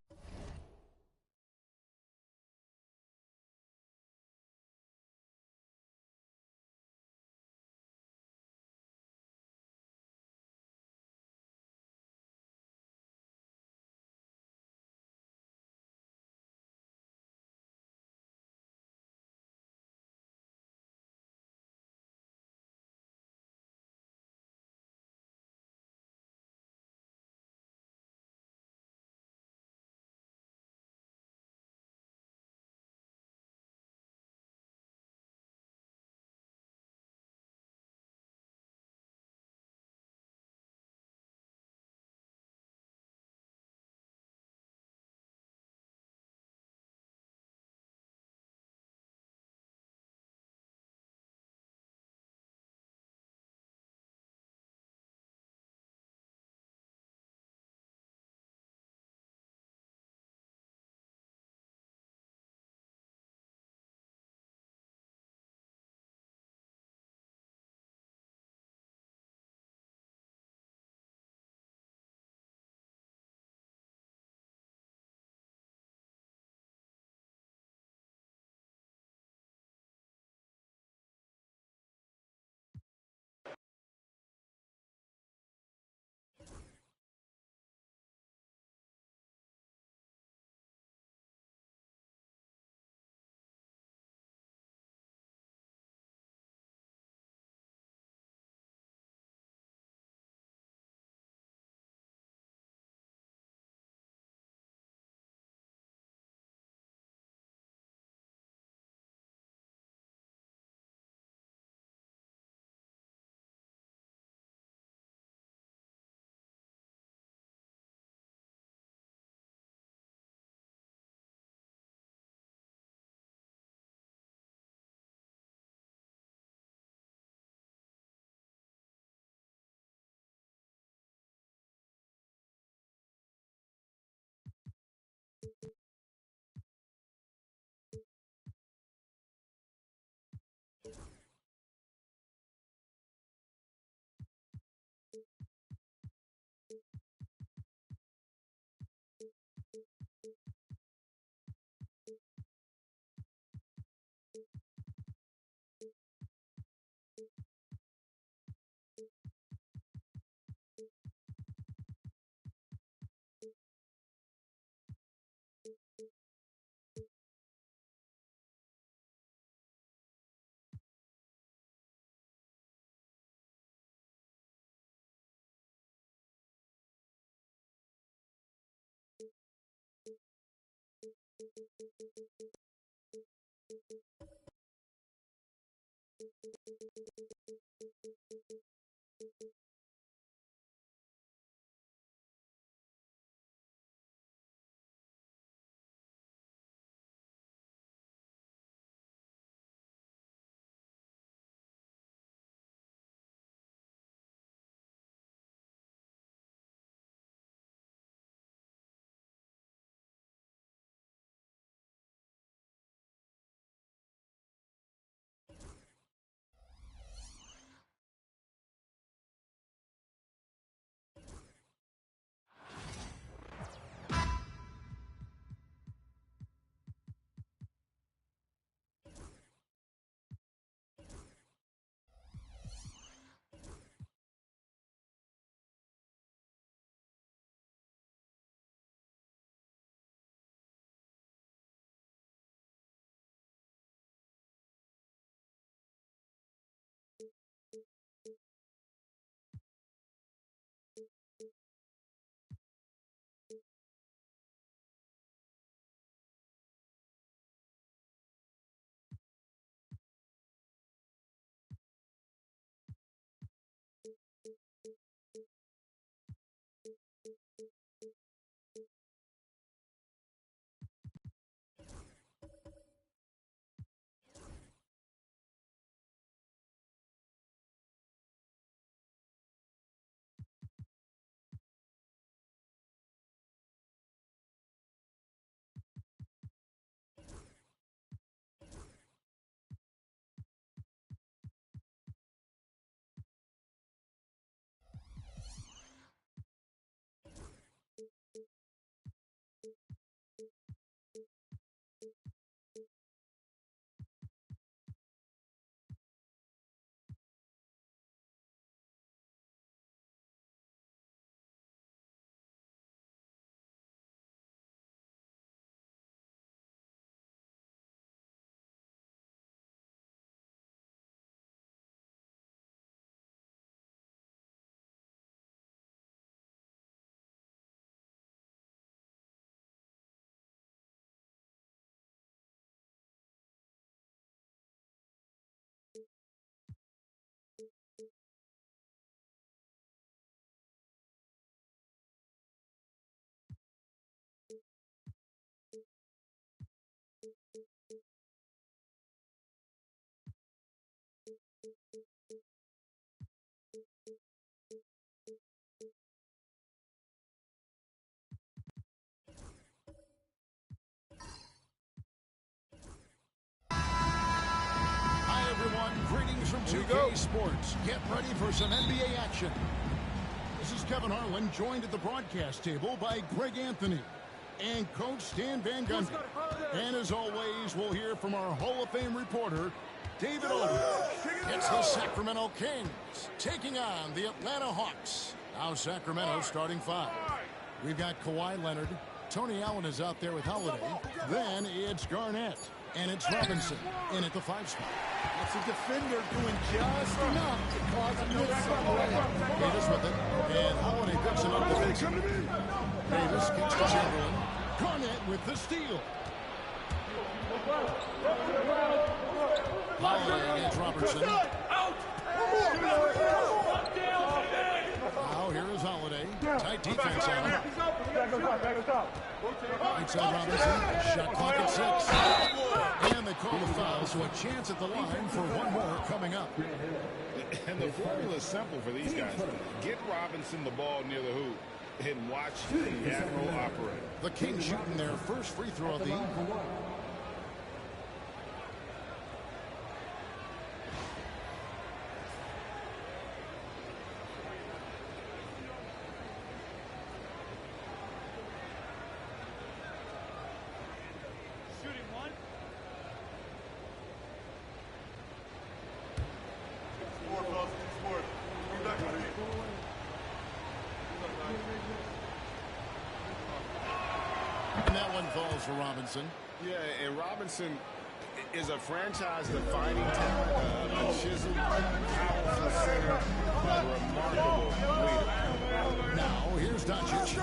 Speaker 1: Greetings from 2K Sports. Get ready for some NBA action. This is Kevin Harlan, joined at the broadcast table by Greg Anthony and Coach Stan Van Gundy. And as always, we'll hear from our Hall of Fame reporter, David Aldridge. It's the Sacramento Kings taking on the Atlanta Hawks. Now Sacramento starting 5. We've got Kawhi Leonard. Tony Allen is out there with Holiday. Then it's Garnett. And it's Robinson in at the 5 spot.
Speaker 5: That's a defender doing just enough to cause a miss on the layup.
Speaker 1: Davis with it. And Holiday picks him up defensively. Davis kicks to Chamberlain. Garnett with the steal. Holiday against Robertson. Now here is Holiday. Tight defense on him. Inside Robinson. Shot clock at 6. And they call the foul, so a chance at the line for one more coming up.
Speaker 13: And the formula is simple for these guys. Get Robinson the ball near the hoop and watch the Admiral operate.
Speaker 1: The Kings shooting their first free throw of the evening. And that one falls for Robinson.
Speaker 13: Yeah, and Robinson is a franchise-defining talent, a chiseled, powerful center, a remarkable leader.
Speaker 1: Now, here's Doncic.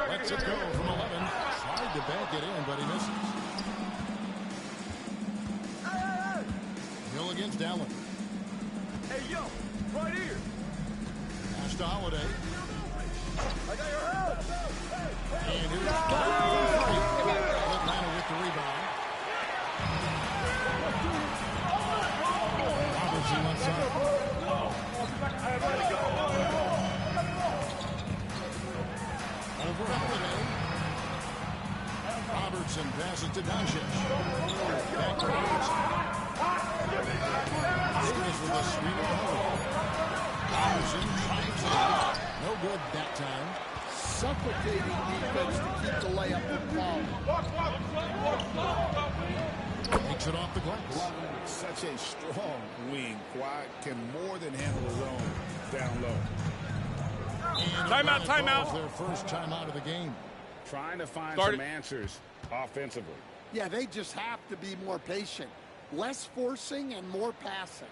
Speaker 1: Lets it go from 11. Tried to bank it in, but he misses. Hill against Allen.
Speaker 7: Hey, yo, right here.
Speaker 1: Pass to Holiday.
Speaker 7: I got your help.
Speaker 1: And here's Atlanta with the rebound. Robertson left side. Over Holiday. Robertson passes to Doncic. Back to Robertson. Davis with a screen on Holiday. Robertson drives it. No good that time.
Speaker 5: Suffocating defense to keep the layup from falling.
Speaker 1: Takes it off the glass.
Speaker 6: Such a strong wing. Kawhi can more than handle his own down low.
Speaker 1: Timeout. Their first timeout of the game.
Speaker 6: Trying to find some answers offensively.
Speaker 5: Yeah, they just have to be more patient. Less forcing and more passing.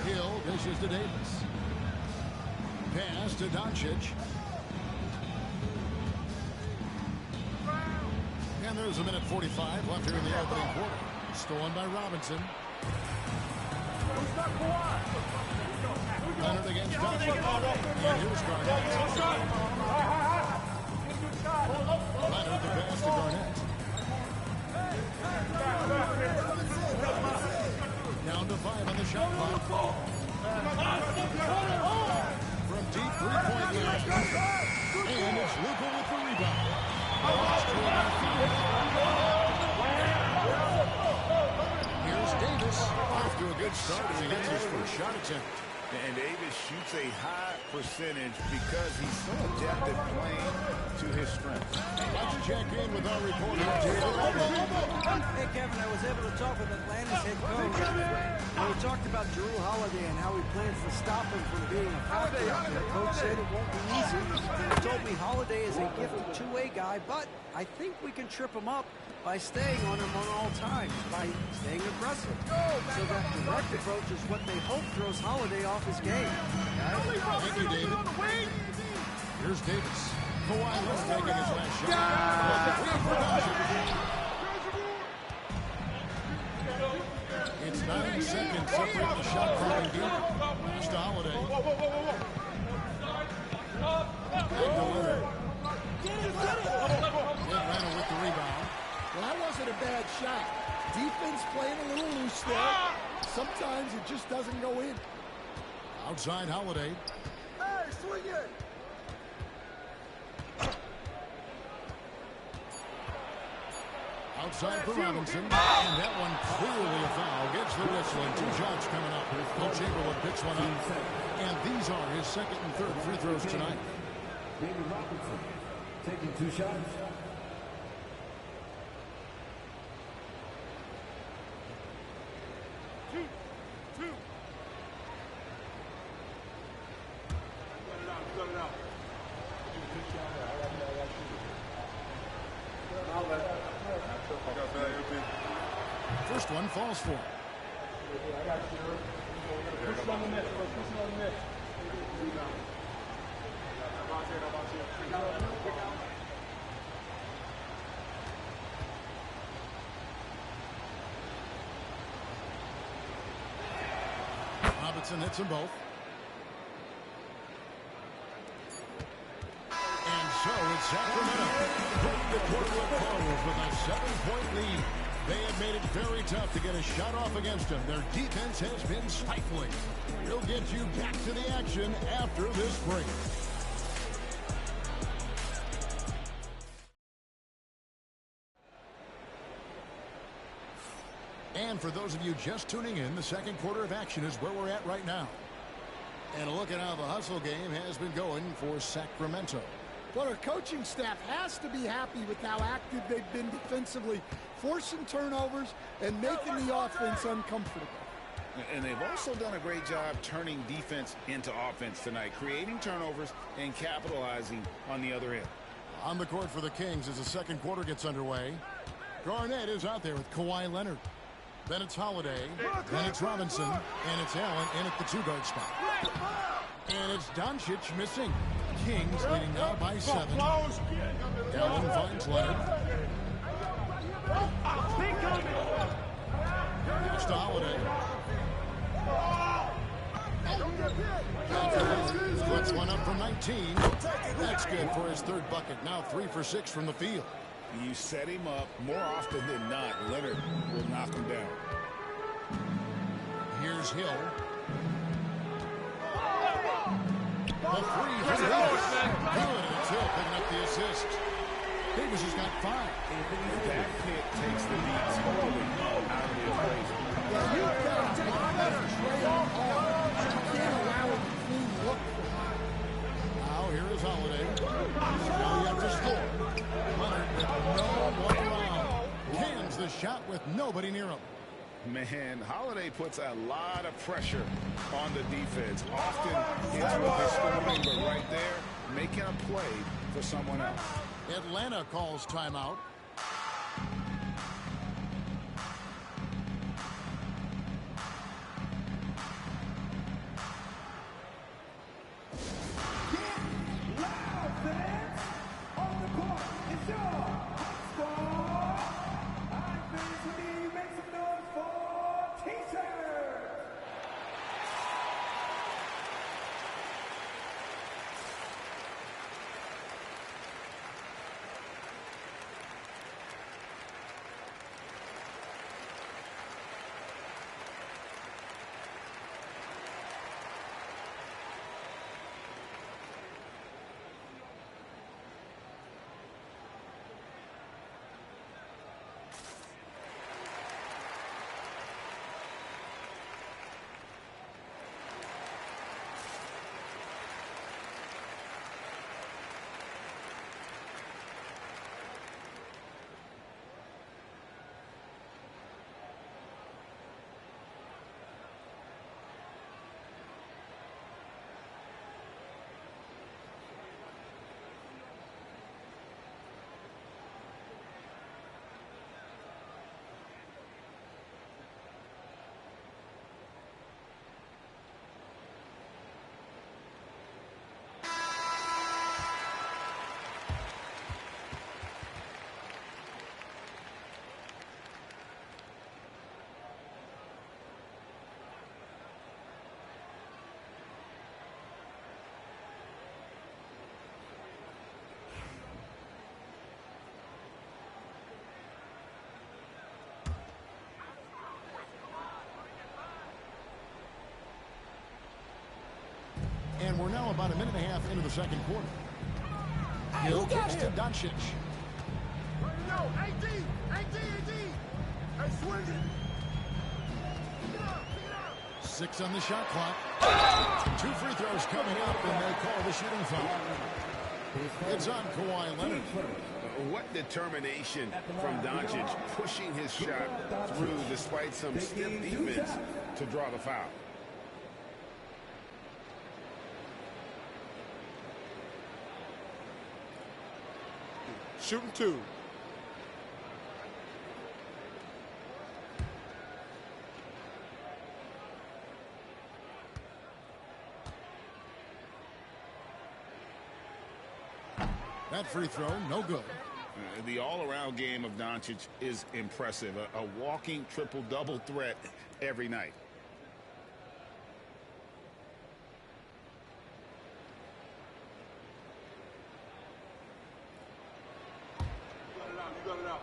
Speaker 1: Hill dishes to Davis. pass to Doncic. And there's a minute 45 left here in the opening quarter. Stolen by Robinson. Leonard against Doncic. And here's Garnett. Leonard the pass to Garnett. Down to 5 on the shot clock. From deep three-point line. And it's Luka with the rebound. Here's Davis. Off to a good start as he gets his first shot attempt.
Speaker 13: And Davis shoots a high percentage because he's so adept at playing to his strengths.
Speaker 1: Let's check in with our reporter, David Aldridge.
Speaker 5: Hey, Kevin, I was able to talk with Atlanta's head coach. We talked about Jrue Holiday and how he plans to stop him from being a factor. The coach said it won't be easy. He told me Holiday is a gifted two-way guy, but I think we can trip him up by staying on him on all times, by staying aggressive. So that direct approach is what they hope throws Holiday off his game.
Speaker 1: Thank you, David. Here's Davis. Kawhi was taking his last shot. It's 9 seconds separate the shot clock and deep. Pass to Holiday. Back to Leonard. Atlanta with the rebound.
Speaker 16: Well, that wasn't a bad shot. Defense playing a little loose there. Sometimes it just doesn't go in.
Speaker 1: Outside Holiday.
Speaker 16: Hey, swing it!
Speaker 1: Outside for Robinson. And that one clearly a foul. Gets the whistle and 2 shots coming up. Will Chamberlain picks one up. And these are his second and third free throws tonight.
Speaker 3: David Robinson taking 2 shots.
Speaker 1: First one falls for him. Robinson hits them both. And so it's Sacramento. Bring the quarter to a close with a 7-point lead. They have made it very tough to get a shot off against them. Their defense has been stifling. We'll get you back to the action after this break. And for those of you just tuning in, the second quarter of action is where we're at right now. And a look at how the hustle game has been going for Sacramento.
Speaker 16: But our coaching staff has to be happy with how active they've been defensively, forcing turnovers and making the offense uncomfortable.
Speaker 13: And they've also done a great job turning defense into offense tonight, creating turnovers and capitalizing on the other end.
Speaker 1: On the court for the Kings as the second quarter gets underway. Garnett is out there with Kawhi Leonard. Then it's Holiday. Then it's Robinson. And it's Allen in at the 2-guard spot. And it's Doncic missing. Kings leading now by 7. Allen finds Leonard. Pass to Holiday. Puts one up from 19. That's good for his third bucket. Now 3 for 6 from the field.
Speaker 13: You set him up more often than not. Leonard will knock him down.
Speaker 1: Here's Hill. The 3 for Davis. Good, and it's Hill picking up the assist. Davis has got 5.
Speaker 13: That pick takes the lead totally out of the equation.
Speaker 16: Yeah, you've got to take a better trail hard. You can't allow it to clean look.
Speaker 1: Now here is Holiday. Now you have to score. Leonard with no one around. Cans the shot with nobody near him.
Speaker 13: Man, Holiday puts a lot of pressure on the defense. Often it's with his scoring, but right there, making a play for someone else.
Speaker 1: Atlanta calls timeout. we're now about a minute and a half into the second quarter. He'll pass to Doncic.
Speaker 7: AD! Hey, swing it!
Speaker 1: 6 on the shot clock. 2 free throws coming up, and they call the shooting foul. It's on Kawhi Leonard.
Speaker 13: What determination from Doncic, pushing his shot through despite some stiff defense to draw the foul.
Speaker 4: Shooting 2.
Speaker 1: That free throw, no good.
Speaker 13: The all-around game of Doncic is impressive. A walking triple-double threat every night.
Speaker 8: You got it out.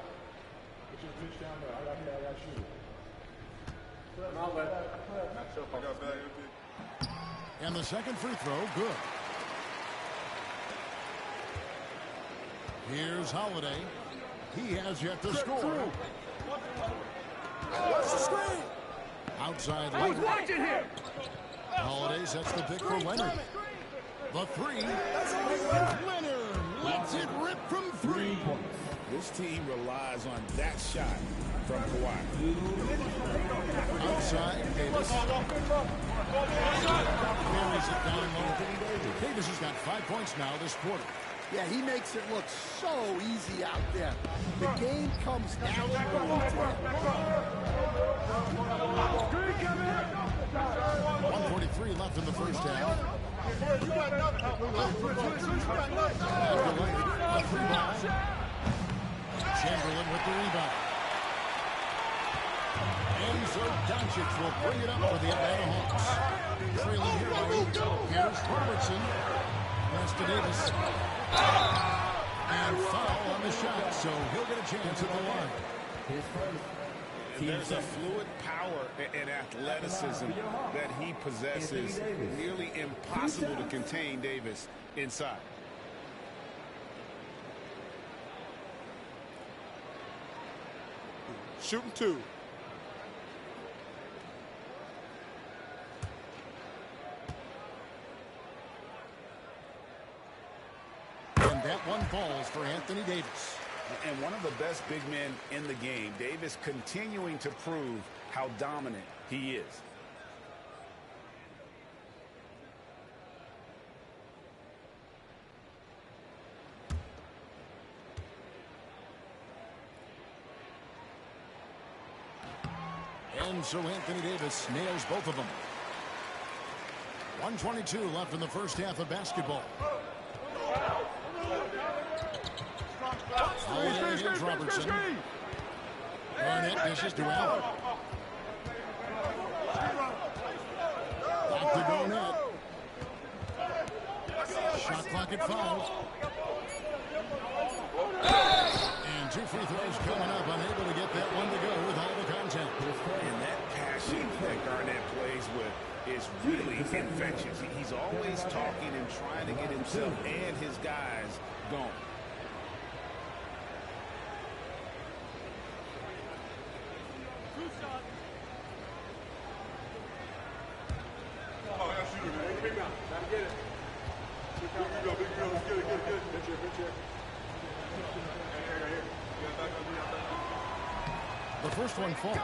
Speaker 8: Put your pitch down there. I got to shoot it. I'll let match up. I got bag.
Speaker 1: And the second free throw, good. Here's Holiday. He has yet to score.
Speaker 7: What's the screen?
Speaker 1: Outside
Speaker 7: I was
Speaker 1: Leonard.
Speaker 7: watching him.
Speaker 1: Holiday sets the pick for Leonard. The 3. Leonard lets it rip from 3.
Speaker 13: This team relies on that shot from Kawhi.
Speaker 1: Outside, Davis. Carries it down low. Davis has got 5 points now this quarter.
Speaker 16: Yeah, he makes it look so easy out there. The game comes down to
Speaker 1: 1:43 left in the first half. A free ball. Chamberlain with the rebound. And so Doncic will bring it up for the Atlanta Hawks. Trailing here by 8. Here's Robertson. Pass to Davis. And foul on the shot, so he'll get a chance at the line.
Speaker 13: There's a fluid power and athleticism that he possesses. Nearly impossible to contain Davis inside.
Speaker 4: Shooting 2.
Speaker 1: And that one falls for Anthony Davis.
Speaker 13: And one of the best big men in the game, Davis continuing to prove how dominant he is.
Speaker 1: And so Anthony Davis nails both of them. 1:22 left in the first half of basketball. Holiday against Robertson. Barnett dishes to Allen. Back to Barnett. Shot clock at 5. And 2 free throws coming up. Unable to get that one to go with all the contact.
Speaker 13: And that passion that Garnett plays with is really infectious. He's always talking and trying to get himself and his guys going.
Speaker 1: The first one falls.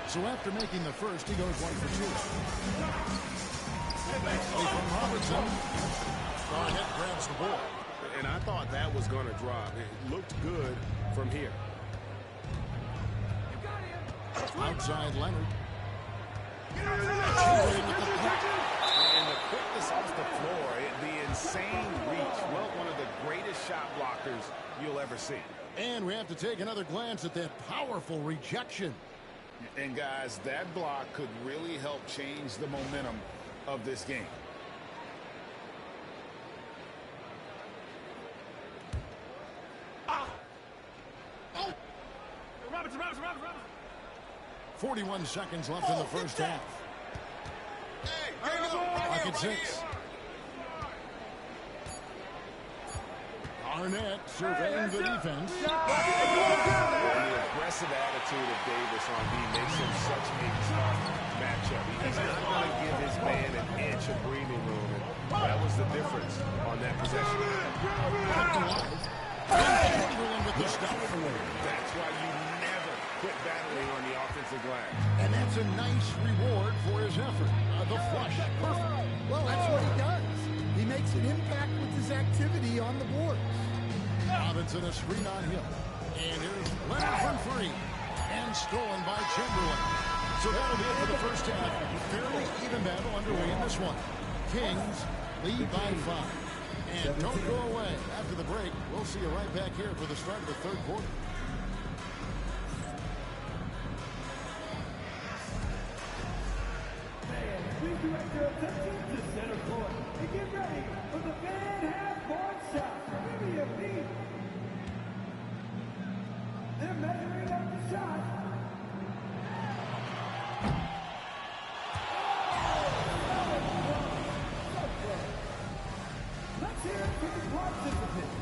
Speaker 1: So after making the first, he goes 1 for 2. From Robertson. Barnett grabs the ball.
Speaker 13: And I thought that was going to drop. It looked good from here.
Speaker 1: Outside Leonard.
Speaker 13: And And the quickness off the floor, the insane reach. Well, one of the greatest shot blockers you'll ever see.
Speaker 1: And we have to take another glance at that powerful rejection.
Speaker 13: And guys, that block could really help change the momentum of this game.
Speaker 8: Robinson.
Speaker 1: 41 seconds left in the first half. Clock at 6. Arnett surveying the defense.
Speaker 13: And the aggressive attitude of Davis on D makes him such a tough matchup. He's not going to give his man an inch of breathing room, and that was the difference on that possession.
Speaker 1: Chamberlain with the stop.
Speaker 13: That's why you never quit battling on the offensive glass.
Speaker 1: And that's a nice reward for his effort. The flush. Perfect.
Speaker 16: Well, that's what he does. He makes an impact with his activity on the boards.
Speaker 1: Robinson, a screen on Hill. And here's Leonard from three. And stolen by Chamberlain. So that'll be it for the first half. Fairly even battle underway in this one. Kings lead by 5. And don't go away. After the break, we'll see you right back here for the start of the third quarter.
Speaker 3: Please direct your attention to center court and get ready for the fan half-court shot. Give me a beat. They're measuring up the shot. Let's hear it for the participants.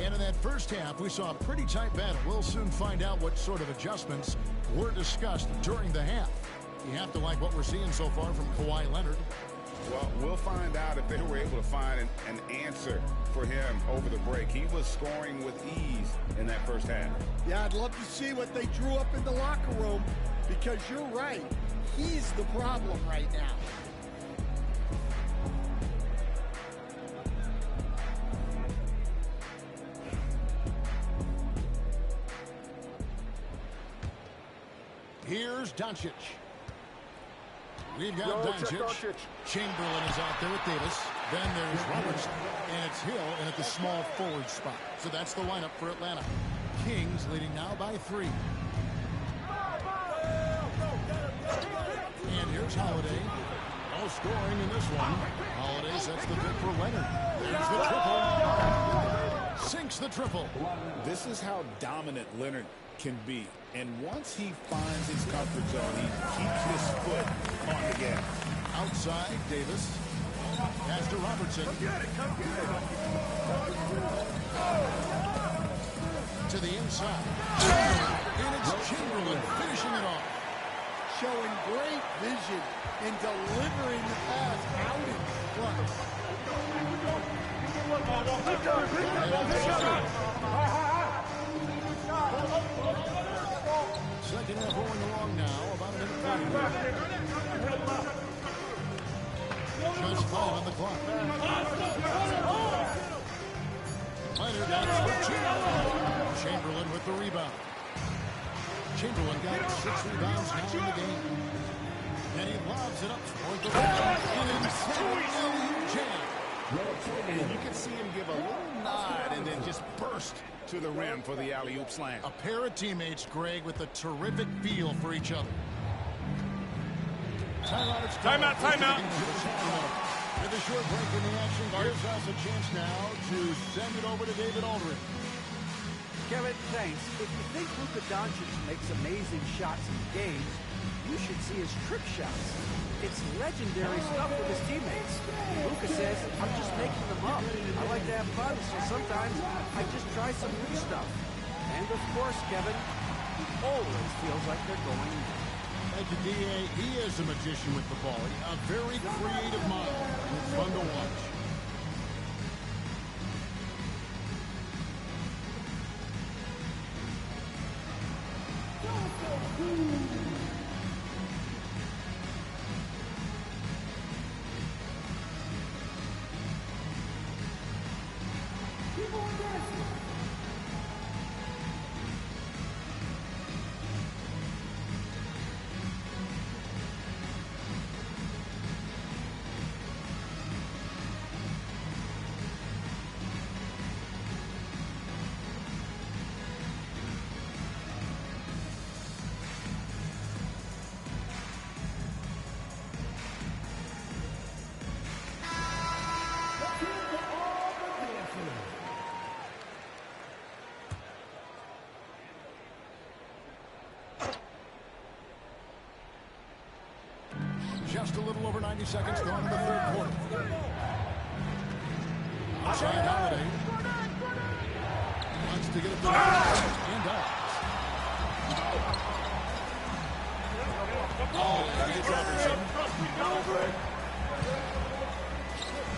Speaker 1: And in that first half, we saw a pretty tight battle. We'll soon find out what sort of adjustments were discussed during the half. You have to like what we're seeing so far from Kawhi Leonard.
Speaker 13: Well, we'll find out if they were able to find an answer for him over the break. He was scoring with ease in that first half.
Speaker 16: Yeah, I'd love to see what they drew up in the locker room, because you're right. He's the problem right now.
Speaker 1: Here's Doncic. We've got Doncic. Chamberlain is out there with Davis. Then there's Robertson. And it's Hill in at the small forward spot. So that's the lineup for Atlanta. Kings leading now by 3. And here's Holiday. No scoring in this one. Holiday sets the pick for Leonard. There's the triple. Sinks the triple.
Speaker 13: This is how dominant Leonard can be. And once he finds his comfort zone, he keeps his foot on the gas.
Speaker 1: Outside, Davis. Pass to Robertson.
Speaker 8: Come get it.
Speaker 1: To the inside. And it's Chamberlain finishing it off.
Speaker 16: Showing great vision in delivering the pass out in front.
Speaker 1: Second half rolling along now, about a minute 40. Just 5 on the clock. Leonard down for 2. Chamberlain with the rebound. Chamberlain got 6 rebounds now in the game. And he lobs it up toward the jam.
Speaker 13: And you can see him give a little nod and then just burst to the rim for the alley-oop slam.
Speaker 1: A pair of teammates, Greg, with a terrific feel for each other.
Speaker 4: Timeout.
Speaker 1: With a short break in the action, gives us a chance now to send it over to David Aldridge.
Speaker 5: Kevin, thanks. If you think Luka Doncic makes amazing shots in games, you should see his trick shots. It's legendary stuff with his teammates. Luka says, I'm just making them up. I like to have fun, so sometimes I just try some new stuff. And of course, Kevin, he always feels like they're going.
Speaker 1: Thank you, D.A. He is a magician with the ball. A very creative mind. It's fun to watch. Just a little over 90 seconds gone in the third quarter. Outside Holiday. Wants to get it to the and does. Robertson.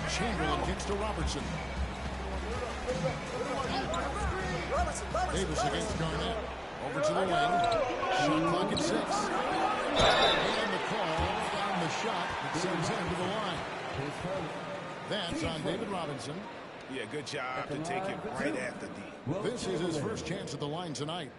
Speaker 1: Chamberlain kicks to Robertson. Davis against Garnett. Over to the wing. Shot clock at 6. And the call. The shot that sends him to the line. That's on David Robinson.
Speaker 13: Yeah, good job to take it right at the D.
Speaker 1: This is his first chance at the line tonight.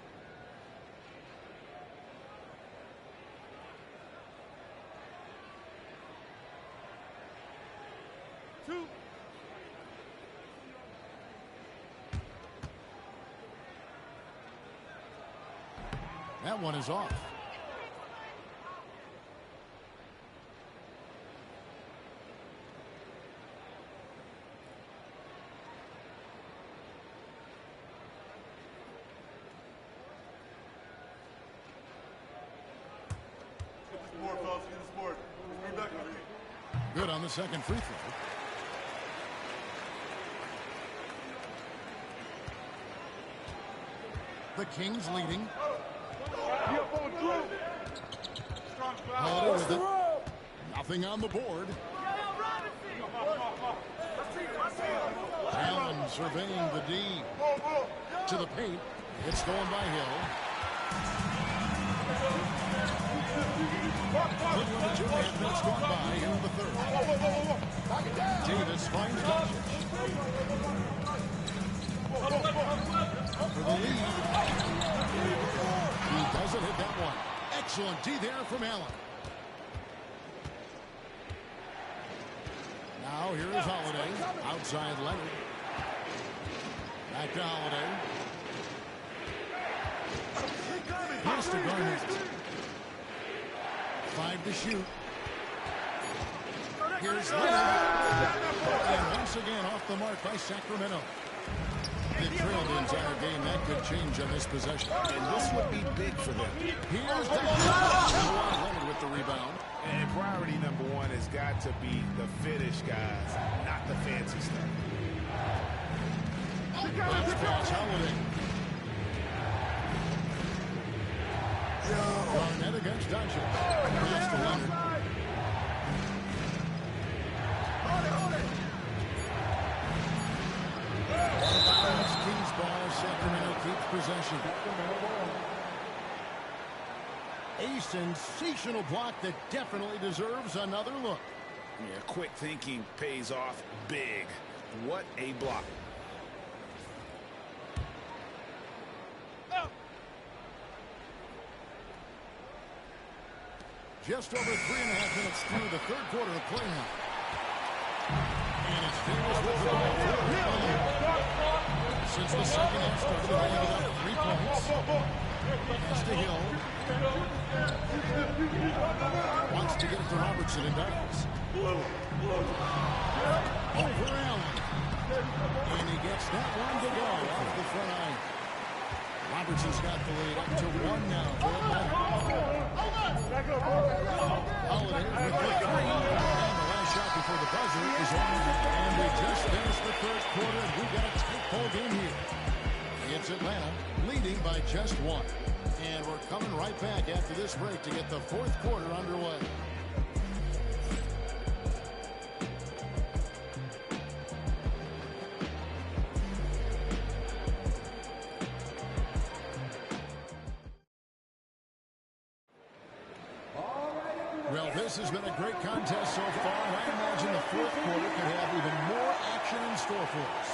Speaker 1: That one is off. Good on the second free throw. The Kings leading. Holiday with it. Nothing on the board. Allen surveying the D. To the paint. It's stolen by Hill. Little over 2.5 minutes gone by here in the third. Davis finds Doncic. For the lead. He doesn't hit that one. Excellent D there from Allen. Now here is Holiday. Outside Leonard. Back to Holiday. Pass to Garnett. 5 to shoot. Here's Leonard. And once again off the mark by Sacramento. They trailed the entire game. That could change on this possession.
Speaker 13: And this would be big for them.
Speaker 1: Here's Leonard with the rebound.
Speaker 13: And priority number one has got to be the finish, guys, not the fancy stuff.
Speaker 1: Bounce pass, Holiday. Garnett against Doncic. Pass to Leonard. Kings ball. Sacramento keeps possession. A sensational block that definitely deserves another look.
Speaker 13: Yeah, quick thinking pays off big. What a block.
Speaker 1: Just over 3.5 minutes through the third quarter of play now. And it's Davis with the ball. Since the second half started, they ended up 3 points. Pass to Hill. Wants to get it to Robertson and does. Over Allen. And he gets that one to go off the front line. Robertson's got the lead up to 1 now. Holiday with the 3. And the last shot before the buzzer is on. And we just finished the first quarter, and we've got a tight ball game here. It's Atlanta leading by just 1. And we're coming right back after this break to get the fourth quarter underway. Well, this has been a great contest so far, and I imagine the fourth quarter could have even more action in store for us.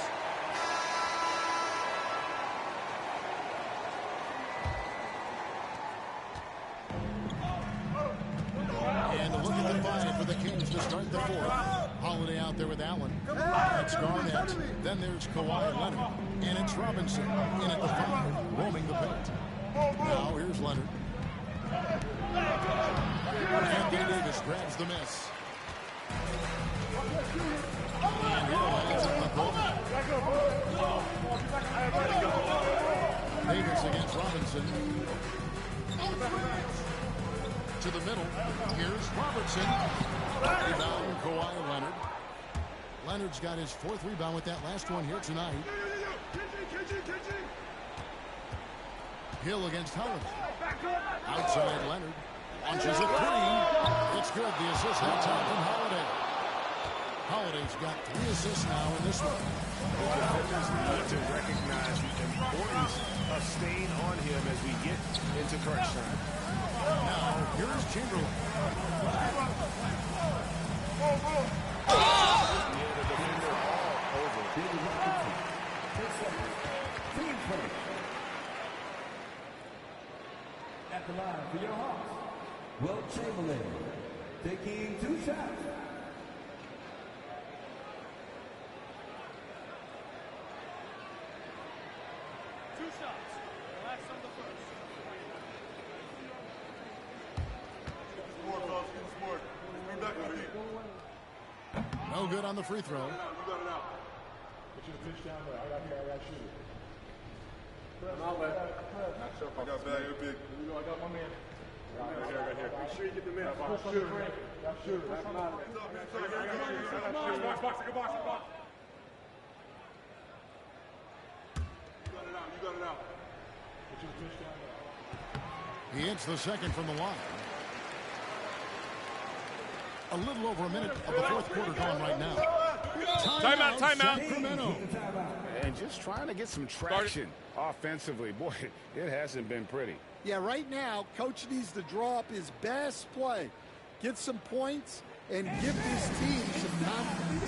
Speaker 1: And a look at the 5 for the Kings to start the fourth. Holiday out there with Allen. That's Garnett. Then there's Kawhi Leonard. And it's Robinson in at the 5, roaming the paint. Now here's Leonard. Anthony Davis grabs the miss. And Hill has it with Bowman. Davis against Robinson. To the middle. Here's Robertson. Rebound, Kawhi Leonard. Leonard's got his 4th rebound with that last one here tonight. Hill against Holiday. Outside Leonard. Launches a 3. It's good. The assist that time from Holiday. Holiday's got 3 assists now in this one.
Speaker 6: The defenders need to recognize the importance of staying on him as we get into crunch time.
Speaker 1: Now, here's Chamberlain.
Speaker 6: Yeah, the defender all over.
Speaker 3: At the line for your Hawks, Wilt Chamberlain taking 2 shots.
Speaker 8: Relax on the first.
Speaker 1: No good on the free throw.
Speaker 8: You got it out. Put your pitch down there. I got shoot it. Not bad. I got bag. You're big. I got my man. Right here. Make sure you get the man. Box. Shoot it. Box. You got it out. Put your pitch down there.
Speaker 1: He hits the second from the line. A little over a minute of the fourth quarter gone right now.
Speaker 4: Timeout.
Speaker 1: Sacramento.
Speaker 6: And just trying to get some traction offensively. Boy, it hasn't been pretty.
Speaker 16: Yeah, right now, Coach needs to draw up his best play, get some points, and give his team some confidence.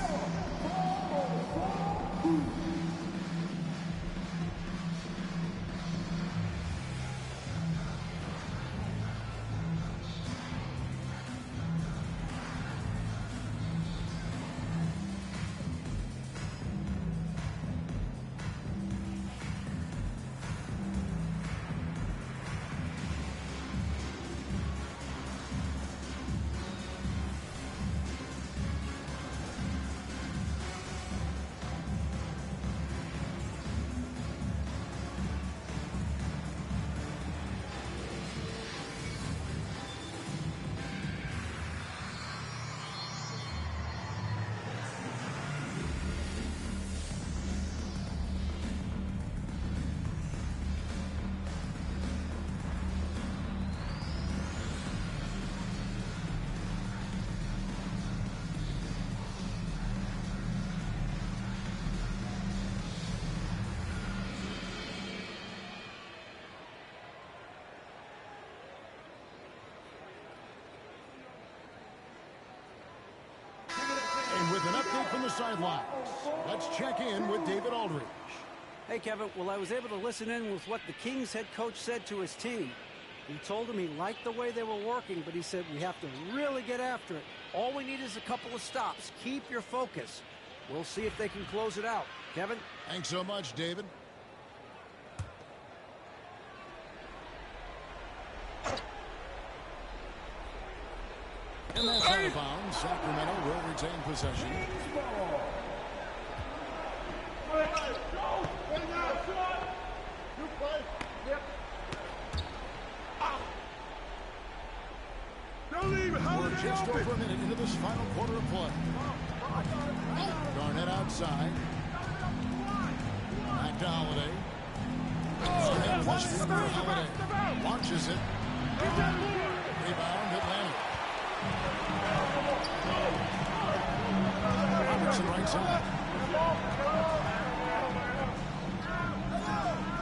Speaker 1: With an update from the sidelines, let's check in with David Aldridge.
Speaker 5: Hey, Kevin. Well, I was able to listen in with what the Kings head coach said to his team. He told him he liked the way they were working, but he said we have to really get after it. All we need is a couple of stops. Keep your focus. We'll see if they can close it out. Kevin?
Speaker 1: Thanks so much, David. And that's out of bounds. Sacramento will retain possession. We're just over a minute into this final quarter of play. Garnett outside. Back to Holiday. Holiday launches it. Rebound, Atlanta. Robertson right side.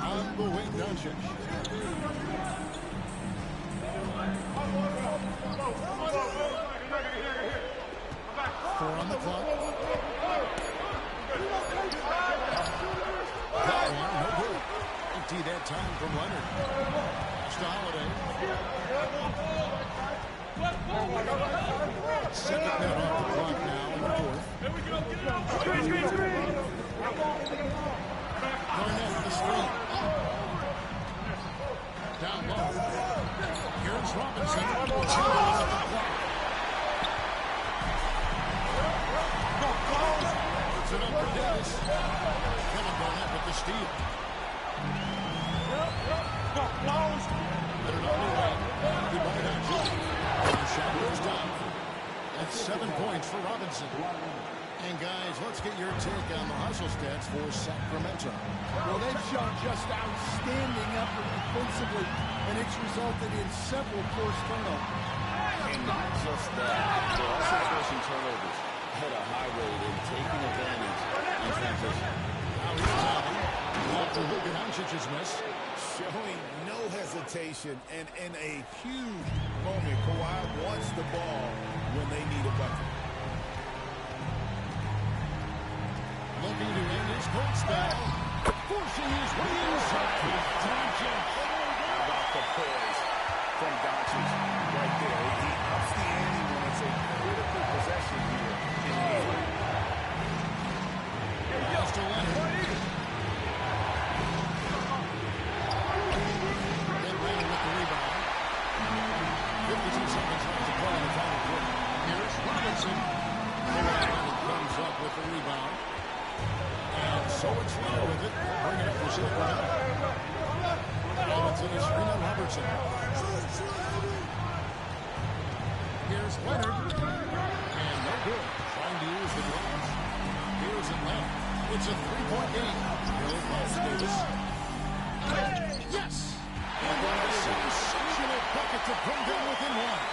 Speaker 1: On the wing, Doncic. 4 on the clock. That one, no good. Empty that time from Leonard. Pass to Holiday. Second minute off the clock now in the fourth. Garnett the screen. Down low. Here's Robinson. It's it up for Davis. Kevin Garnett with the steal. Put it on the way. Goodbye, Doncic. And the shot goes down. That's 7 points for Robinson. And guys, let's get your take on the hustle stats for Sacramento.
Speaker 16: Well, they've shown just outstanding effort defensively, and it's resulted in several forced turnovers.
Speaker 13: And not just that, they're also forcing turnovers at a high rate and taking advantage in transition.
Speaker 1: Now here's Allen. After Luka Doncic's miss.
Speaker 6: Showing no hesitation, and in a huge moment, Kawhi wants the ball when they need a bucket.
Speaker 1: Looking to end his cold spell. Forcing his way inside. Doncic.
Speaker 13: How about the poise from Doncic right there? He ups the ante when it's a critical possession here in the game.
Speaker 1: Pass to Leonard. Atlanta with the rebound. 52 seconds left to play in the final quarter. Here's Robinson. Leonard comes up with the rebound. And so it's Leonard with it. Bring it up for Sacramento. Robinson is screen on Robertson. Here's Leonard. And no good. Trying to use the glass. Here's Atlanta. It's a three-point game. Hill finds Davis. Yes! And a sensational bucket to bring them within one.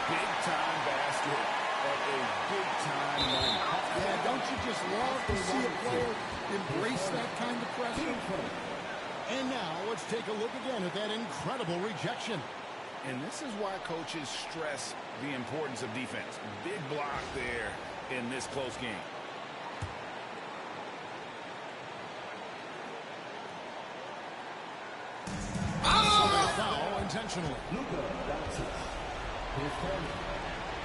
Speaker 13: Big-time basket at a big-time moment.
Speaker 16: Yeah, don't you just love to see a player embrace that kind of pressure?
Speaker 1: And now let's take a look again at that incredible rejection.
Speaker 13: And this is why coaches stress the importance of defense. Big block there in this close game.
Speaker 1: So they foul intentionally.
Speaker 3: Luka Doncic. His first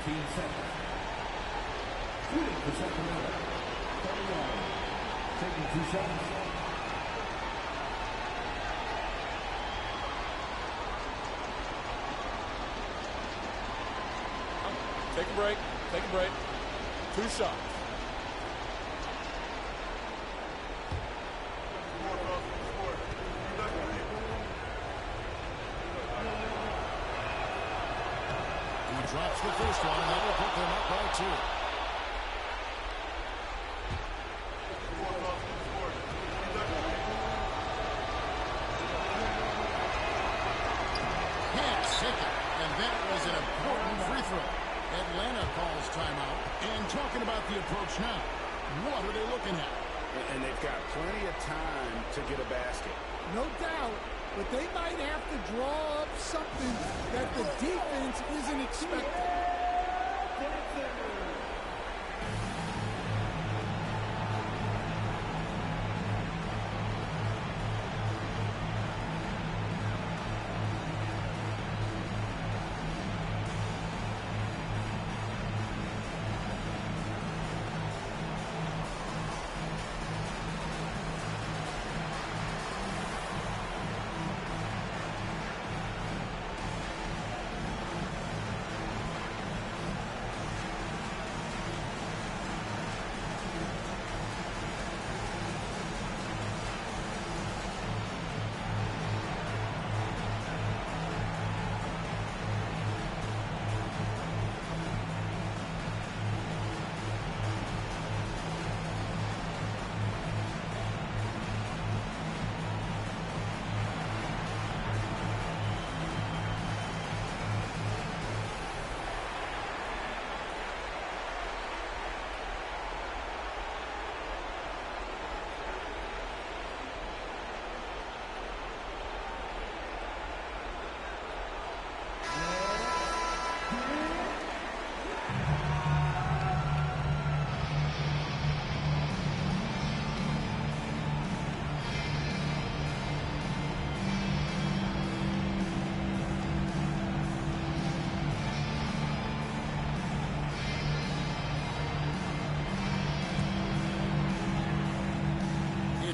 Speaker 3: team second. Shooting for Sacramento. 31. Taking 2 shots.
Speaker 4: Take a break. Take a break. 2 shots.
Speaker 1: He drops the first one, and that will put them up by 2. Can't take it, and that was an important free throw. Atlanta calls timeout. And talking about the approach now, what are they looking at?
Speaker 13: And they've got plenty of time to get a basket.
Speaker 16: No doubt, but they might have to draw up something that the defense isn't expecting.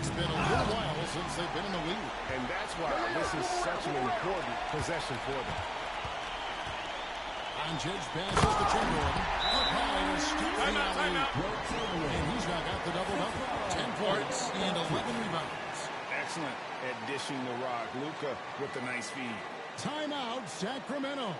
Speaker 1: It's been a little while since they've been in the lead.
Speaker 13: And that's why this is such an important possession for them.
Speaker 1: Doncic passes to Chamberlain. Up high is Stephen Curry. And he's now got the double-double. 10 points and 11 rebounds.
Speaker 13: Excellent at dishing the rock. Luka with the nice feed.
Speaker 1: Timeout, Sacramento.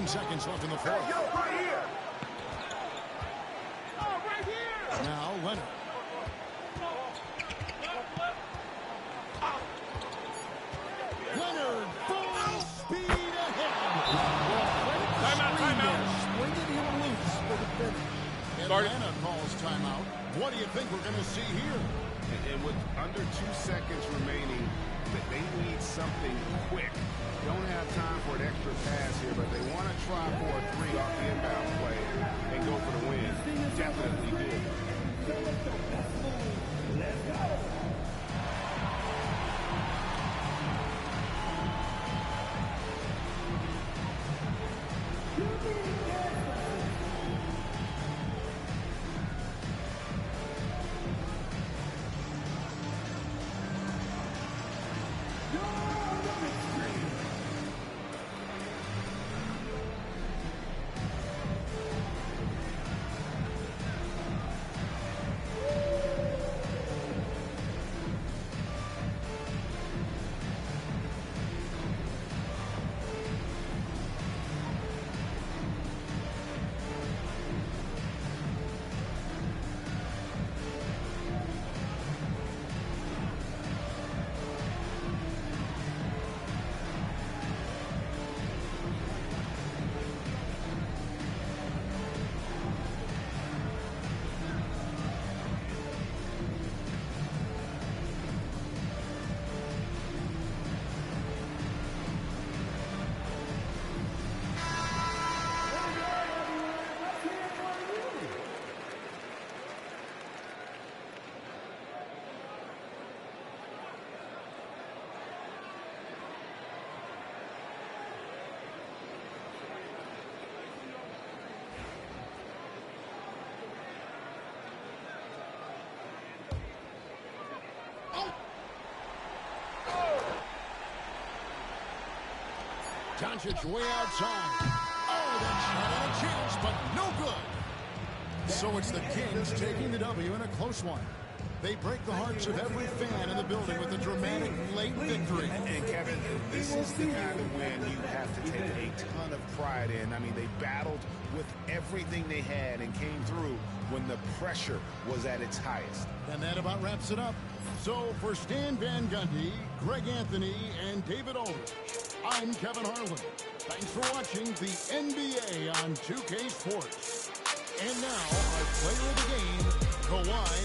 Speaker 1: Seconds left in the fourth.
Speaker 7: Right here.
Speaker 1: Now Leonard. Leonard full speed ahead.
Speaker 4: Timeout.
Speaker 16: Swinging him loose for the finish.
Speaker 1: Atlanta calls timeout. What do you think we're going to see here?
Speaker 13: And with under 2 seconds remaining, they need something quick. Don't have time for an extra pass here, but they want to try for a 3 off the inbound play and go for the win. Definitely good.
Speaker 3: Let's go.
Speaker 1: Doncic way outside. Oh, that shot had a chance, but no good. So it's the Kings taking the W in a close one. They break the hearts of every fan in the building with a dramatic late victory.
Speaker 13: And Kevin, this is the kind of win you have to take a ton of pride in. I mean, they battled with everything they had and came through when the pressure was at its highest.
Speaker 1: And that about wraps it up. So for Stan Van Gundy, Greg Anthony, and David Aldridge, I'm Kevin Harlan. Thanks for watching the NBA on 2K Sports. And now, our player of the game, Kawhi